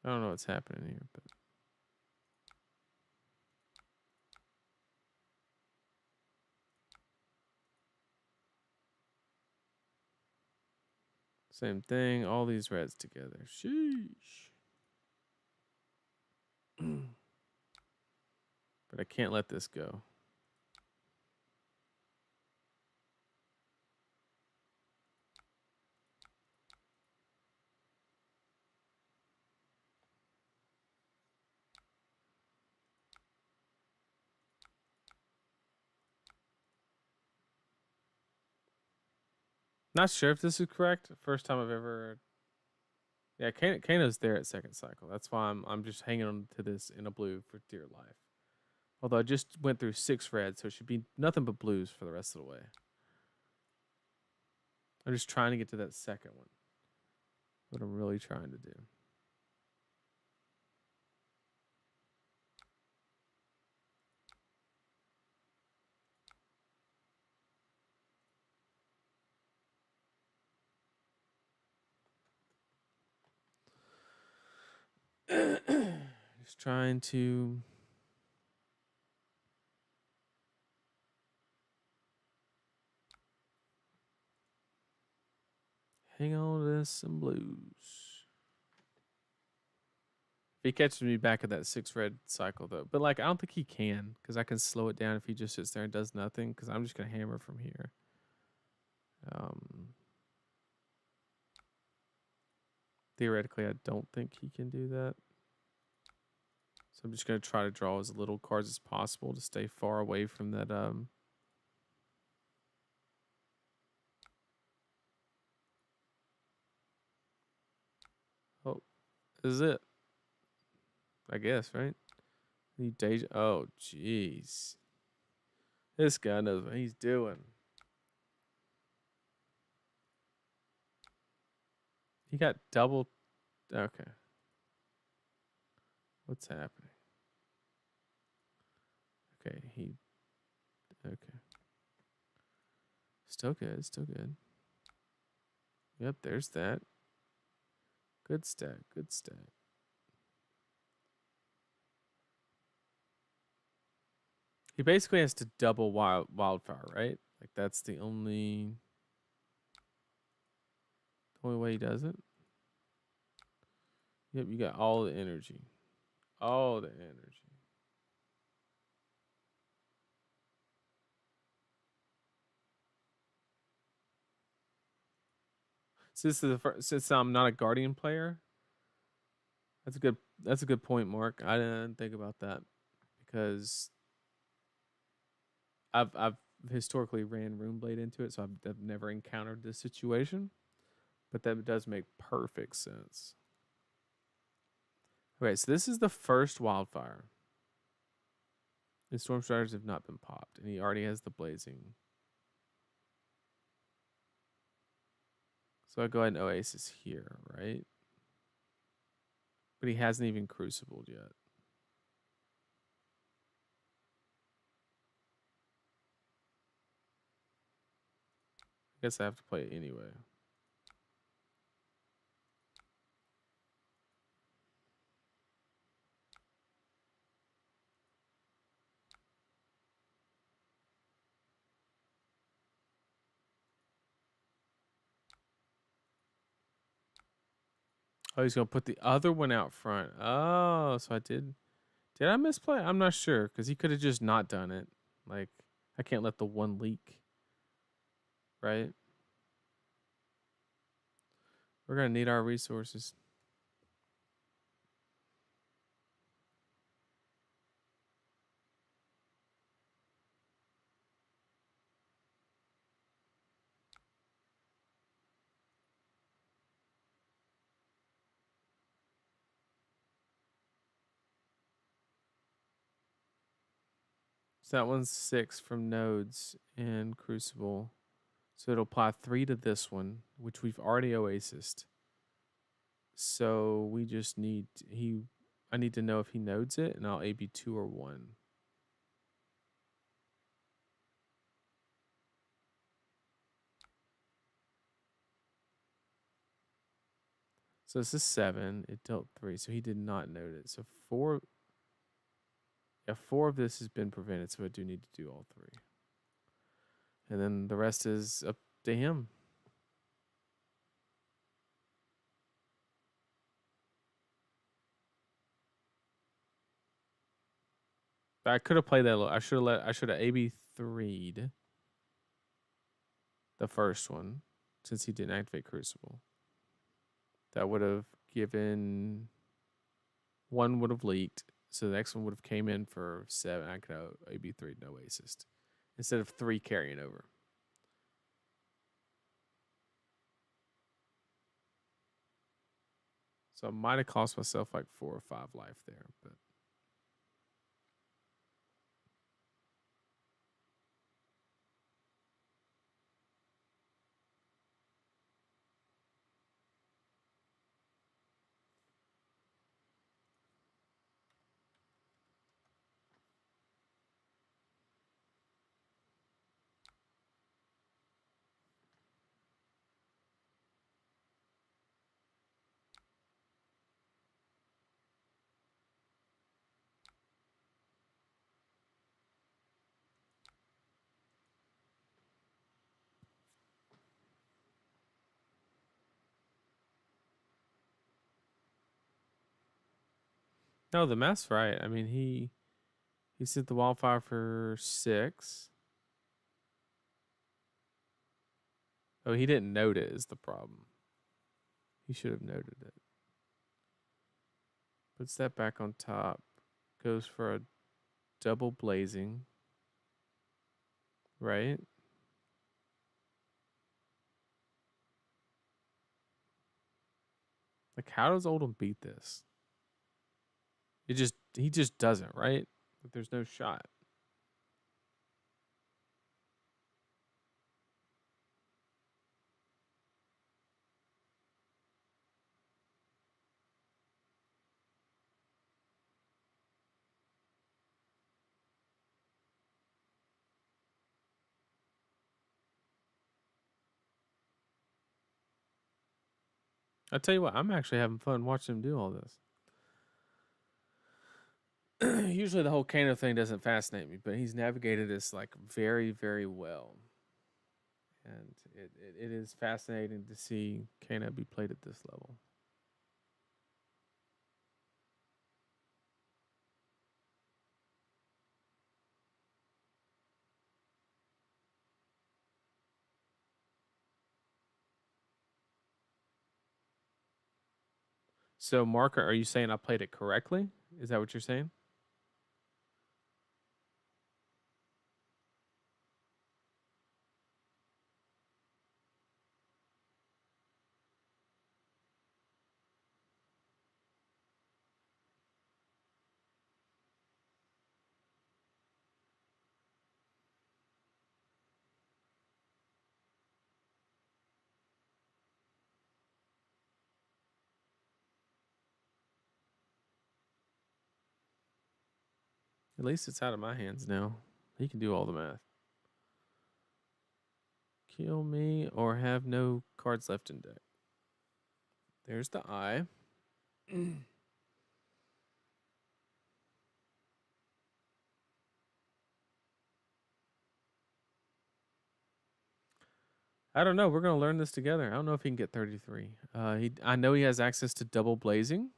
I don't know what's happening here, but same thing. All these reds together. Sheesh. But I can't let this go. Not sure if this is correct. First time I've ever. Yeah, Kano's there at second cycle. That's why I'm just hanging on to this in a blue for dear life. Although I just went through 6 reds, so it should be nothing but blues for the rest of the way. I'm just trying to get to that second one. What I'm really trying to do. Just trying to hang on to some blues. If he catches me back at that 6 red cycle though, but like I don't think he can because I can slow it down if he just sits there and does nothing because I'm just gonna hammer from here. Theoretically, I don't think he can do that. So I'm just going to try to draw as little cards as possible to stay far away from that. Oh, this is it. I guess, right? Oh, jeez. This guy knows what he's doing. He got double. Okay. What's happening? Okay, okay. Still good, still good. Yep, there's that. Good stat, good stat. He basically has to double wildfire, right? Like that's the only way he does it. Yep, you got all the energy. All the energy. Since I'm not a guardian player, that's a good point, Mark. I didn't think about that because I've historically ran Runeblade into it, so I've never encountered this situation. But that does make perfect sense. Okay, so this is the first wildfire. The storm striders have not been popped, and he already has the blazing. So I go ahead and Oasis here, right? But he hasn't even crucibled yet. I guess I have to play it anyway. Oh, he's gonna put the other one out front. Oh, so I did. Did I misplay? I'm not sure because he could have just not done it. Like I can't let the one leak. Right? We're gonna need our resources. So that one's 6 from nodes and crucible. So it'll apply 3 to this one, which we've already oasised. So we just need I need to know if he nodes it, and I'll AB 2 or 1. So this is 7. It dealt 3, so he did not node it. So 4. Yeah, 4 of this has been prevented, so I do need to do all 3. And then the rest is up to him. I could have played that. I should have AB 3'd the first one since he didn't activate Crucible. That would have given one would have leaked, so the next one would have came in for 7. I could have AB 3 no assist instead of 3 carrying over. So I might have cost myself like 4 or 5 life there, but no, the math's right. I mean, he sent the wildfire for 6. Oh, he didn't note it is the problem. He should have noted it. Puts that back on top. Goes for a double blazing. Right? Like, how does Oldhim beat this? He just doesn't, right? Like, there's no shot. I tell you what, I'm actually having fun watching him do all this. Usually the whole Kano thing doesn't fascinate me, but he's navigated this like very, very well. And it is fascinating to see Kano be played at this level. So, Marker, are you saying I played it correctly? Is that what you're saying? At least it's out of my hands now. He can do all the math. Kill me or have no cards left in deck. There's the eye. I don't know. We're gonna learn this together. I don't know if he can get 33. I know he has access to double blazing.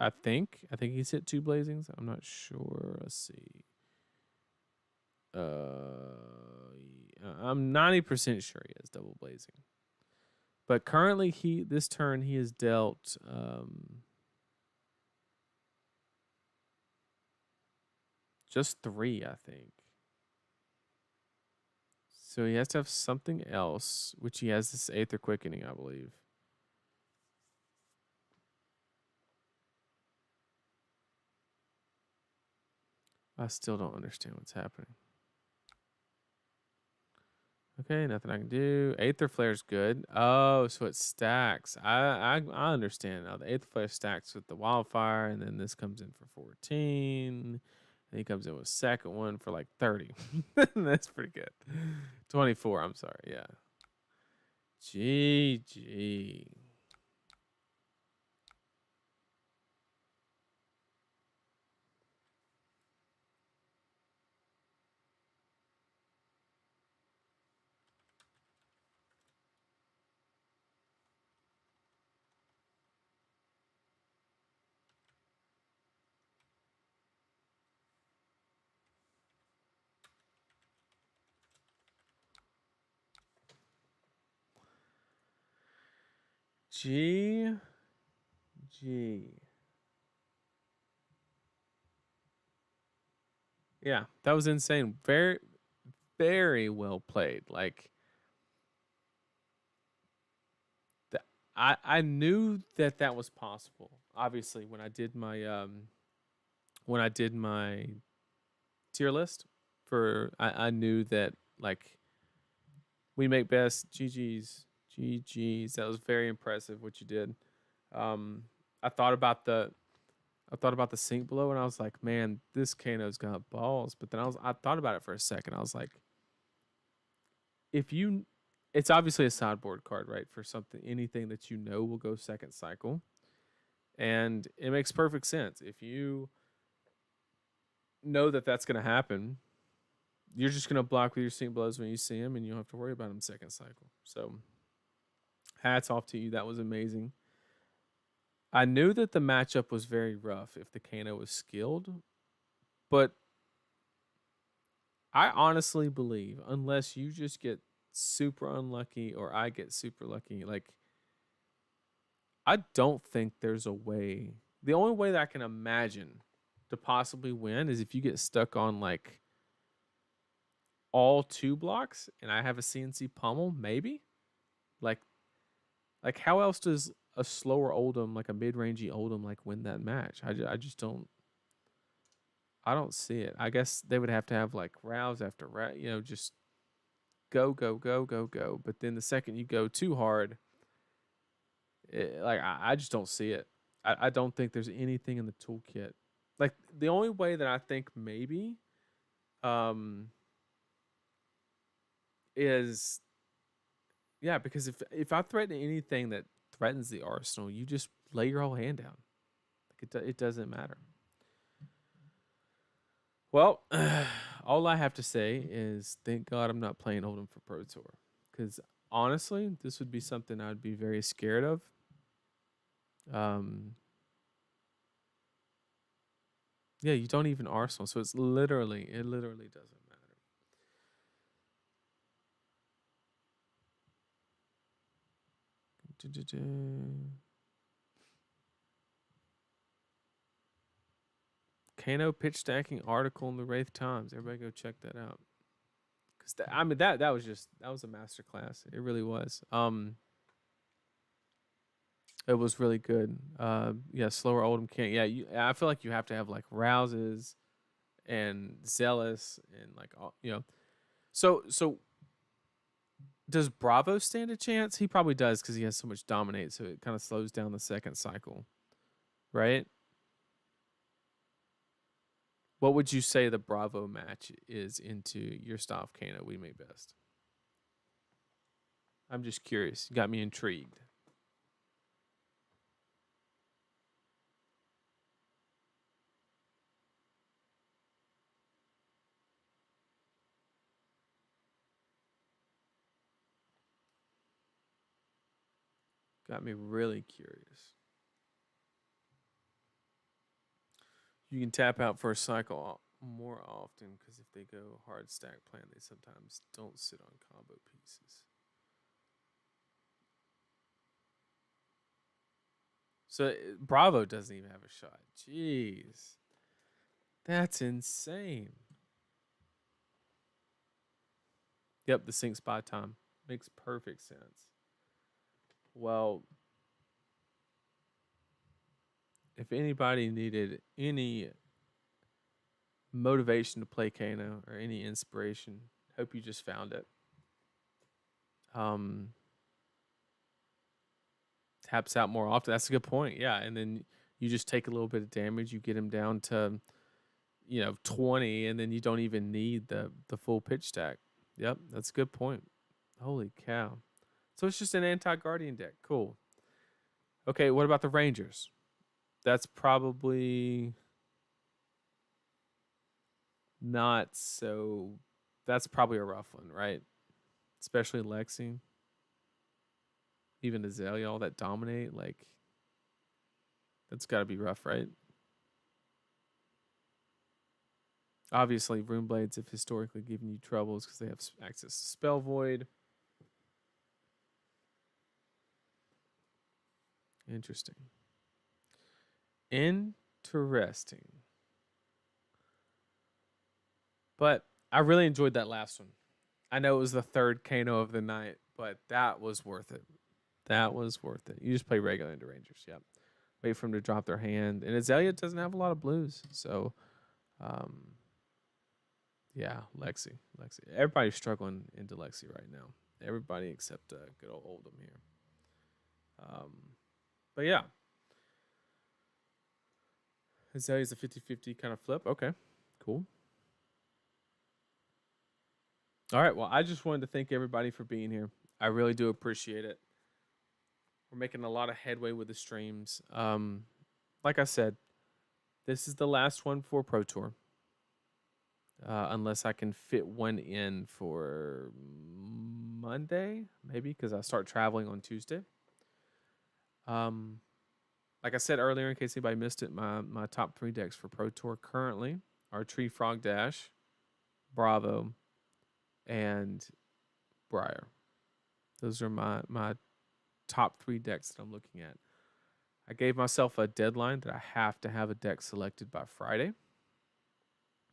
I think he's hit 2 blazings. I'm not sure. Let's see. I'm 90% sure he has double blazing. But currently, this turn he has dealt just 3, I think. So he has to have something else, which he has this Aether Quickening, I believe. I still don't understand what's happening. Okay, nothing I can do. Aether Flare's good. Oh, so it stacks. I understand now. The Aether Flare stacks with the Wildfire, and then this comes in for 14. And he comes in with second one for like 30. That's pretty good. 24, I'm sorry. Yeah. GG. GG. Yeah, that was insane. Very, very well played. Like, I knew that that was possible. Obviously, when I did my tier list I knew that like we make best. GG's. That was very impressive what you did. Um, I thought about the I thought about the sink below, and I was like, man, this Kano's got balls. But then I thought about it for a second. I was like, if you, it's obviously a sideboard card, right? For something, anything that you know will go second cycle, and it makes perfect sense. If you know that that's going to happen, you're just going to block with your sink blows when you see them, and you don't have to worry about them second cycle. So, hats off to you. That was amazing. I knew that the matchup was very rough if the Kano was skilled, but I honestly believe, unless you just get super unlucky or I get super lucky, like I don't think there's a way. The only way that I can imagine to possibly win is if you get stuck on like all 2 blocks and I have a CNC pummel, maybe. Like how else does a slower Oldhim, like a mid-rangey Oldhim, like win that match? I just don't. I don't see it. I guess they would have to have like rounds after round, just go, go, go, go, go. But then the second you go too hard, I just don't see it. I don't think there's anything in the toolkit. Like the only way that I think maybe um is, yeah, because if I threaten anything that threatens the arsenal, you just lay your whole hand down. Like it doesn't matter. Well, all I have to say is thank God I'm not playing Oldhim for Pro Tour, because honestly, this would be something I'd be very scared of. Um, yeah, you don't even Arsenal, so it literally doesn't matter. Kano pitch stacking article in the Wraith Times. Everybody go check that out. Cause I mean that was a masterclass. It really was. It was really good. Yeah, slower Oldhim can't. Yeah, I feel like you have to have like Rouses and Zealous and like all. So does Bravo stand a chance? He probably does because he has so much dominate, so it kind of slows down the second cycle, right? What would you say the Bravo match is into your style of Kano we made best? I'm just curious. You got me intrigued. Got me really curious. You can tap out for a cycle more often because if they go hard stack plan, they sometimes don't sit on combo pieces. So Bravo doesn't even have a shot. Jeez. That's insane. Yep, the sync spot time makes perfect sense. Well, if anybody needed any motivation to play Kano or any inspiration, hope you just found it. Um, Taps out more often. That's a good point. Yeah, and then you just take a little bit of damage. You get him down to 20, and then you don't even need the full pitch stack. Yep, that's a good point. Holy cow! So it's just an anti-guardian deck. Cool. Okay, what about the Rangers? That's probably not so. That's probably a rough one, right? Especially Lexi, even Azalea, all that dominate. Like that's got to be rough, right? Obviously, Rune Blades have historically given you troubles because they have access to Spell Void. Interesting. Interesting. But I really enjoyed that last one. I know it was the third Kano of the night, but that was worth it. That was worth it. You just play regular into Rangers. Yep. Wait for them to drop their hand. And Azalea doesn't have a lot of blues. So, um, yeah, Lexi. Everybody's struggling into Lexi right now. Everybody except good old Oldhim here. Um, but yeah. Azalea's a 50-50 kind of flip. Okay, cool. All right. Well, I just wanted to thank everybody for being here. I really do appreciate it. We're making a lot of headway with the streams. Like I said, this is the last one for Pro Tour. Unless I can fit one in for Monday, maybe, because I start traveling on Tuesday. Like I said earlier, in case anybody missed it, my top 3 decks for Pro Tour currently are Tree Frog Dash, Bravo, and Briar. Those are my top 3 decks that I'm looking at. I gave myself a deadline that I have to have a deck selected by Friday,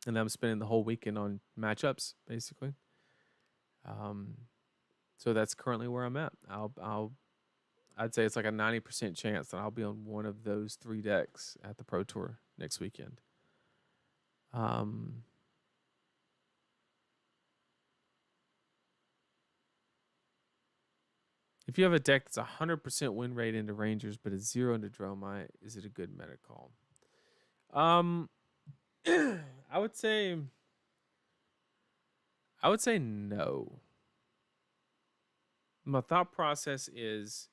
and I'm spending the whole weekend on matchups basically. Um, so that's currently where I'm at. I'd say it's like a 90% chance that I'll be on one of those 3 decks at the Pro Tour next weekend. Um, if you have a deck that's 100% win rate into Rangers but a 0 into Dromai, is it a good meta call? Um, I would say no. My thought process is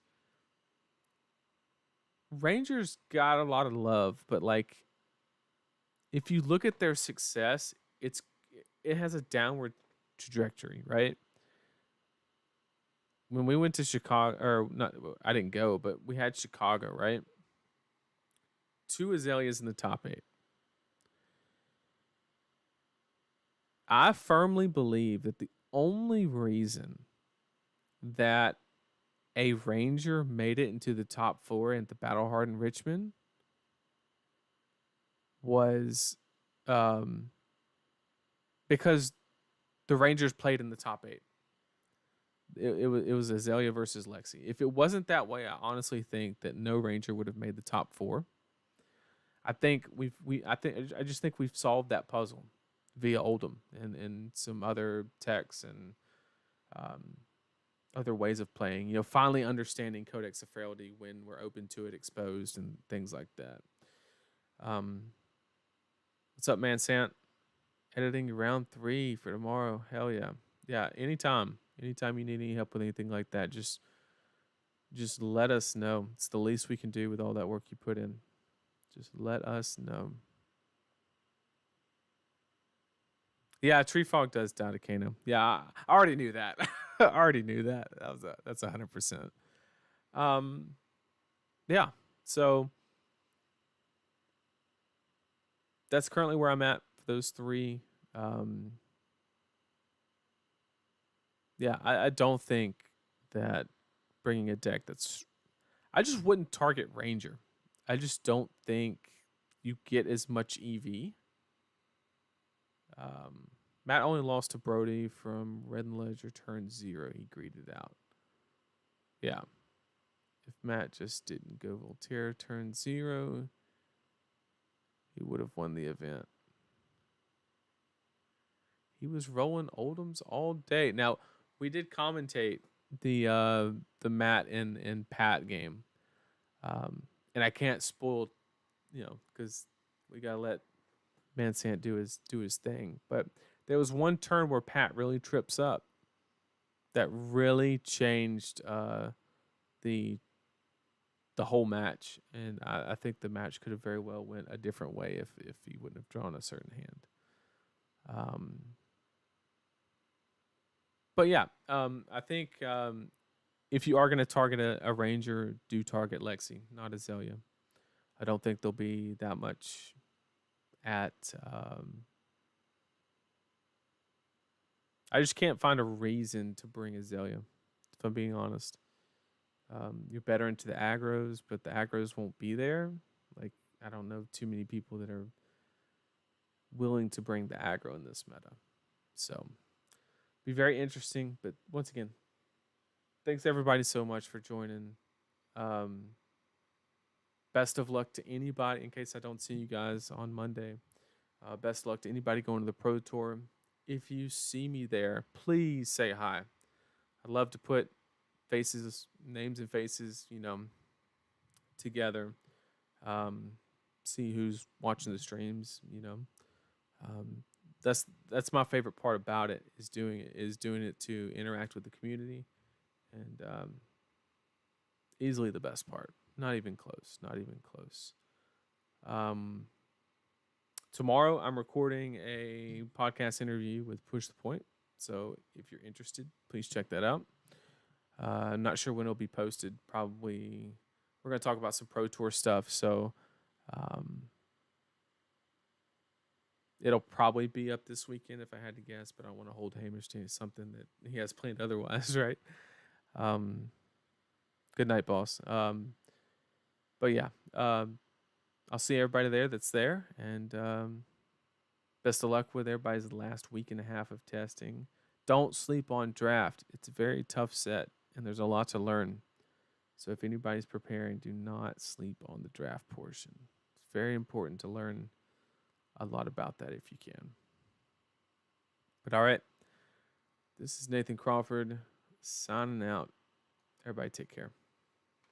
Rangers got a lot of love, but like if you look at their success, it has a downward trajectory, right? When we went to Chicago, or not, I didn't go, but we had Chicago, right? 2 Azaleas in the top 8. I firmly believe that the only reason that a Ranger made it into the top 4 at the Battle Hardened Richmond was because the Rangers played in the top 8. It was Azalea versus Lexi. If it wasn't that way, I honestly think that no Ranger would have made the top 4. I think I just think we've solved that puzzle via Oldhim and some other techs and um, other ways of playing. Finally understanding Codex of Frailty when we're open to it, exposed, and things like that. What's up, man? Sant editing round 3 for tomorrow. Hell yeah, yeah. Anytime you need any help with anything like that, just let us know. It's the least we can do with all that work you put in. Just let us know. Yeah, tree fog does die to Kano. Yeah, I already knew that. I already knew that. That's 100%. Yeah. So that's currently where I'm at for those 3. Yeah, I don't think that bringing a deck that's. I just wouldn't target Ranger. I just don't think you get as much EV. Matt only lost to Brody from Red and Ledger turn 0. He greeted out. Yeah. If Matt just didn't go Voltaire turn 0, he would have won the event. He was rolling Oldhams all day. Now, we did commentate the Matt and Pat game. And I can't spoil, because we gotta let Mansant do his thing. But there was one turn where Pat really trips up that really changed the whole match, and I think the match could have very well went a different way if he wouldn't have drawn a certain hand. But yeah, I think if you are going to target a Ranger, do target Lexi, not Azalea. I don't think there'll be that much at. I just can't find a reason to bring Azalea, if I'm being honest. You're better into the aggros, but the aggros won't be there. Like, I don't know too many people that are willing to bring the aggro in this meta. So, be very interesting. But once again, thanks everybody so much for joining. Best of luck to anybody, in case I don't see you guys on Monday. Best luck to anybody going to the Pro Tour. If you see me there, please say hi. I'd love to put names and faces, together. See who's watching the streams, That's my favorite part about it, is doing it to interact with the community, and easily the best part. Not even close. Tomorrow I'm recording a podcast interview with Push the Point. So if you're interested, please check that out. I'm not sure when it'll be posted. Probably we're going to talk about some Pro Tour stuff. So it'll probably be up this weekend if I had to guess, but I want to hold Hamish to something that he has planned otherwise, right? Good night, boss. But But yeah, I'll see everybody there that's there, and best of luck with everybody's last week and a half of testing. Don't sleep on draft. It's a very tough set, and there's a lot to learn. So if anybody's preparing, do not sleep on the draft portion. It's very important to learn a lot about that if you can. But all right, this is Nathan Crawford signing out. Everybody take care.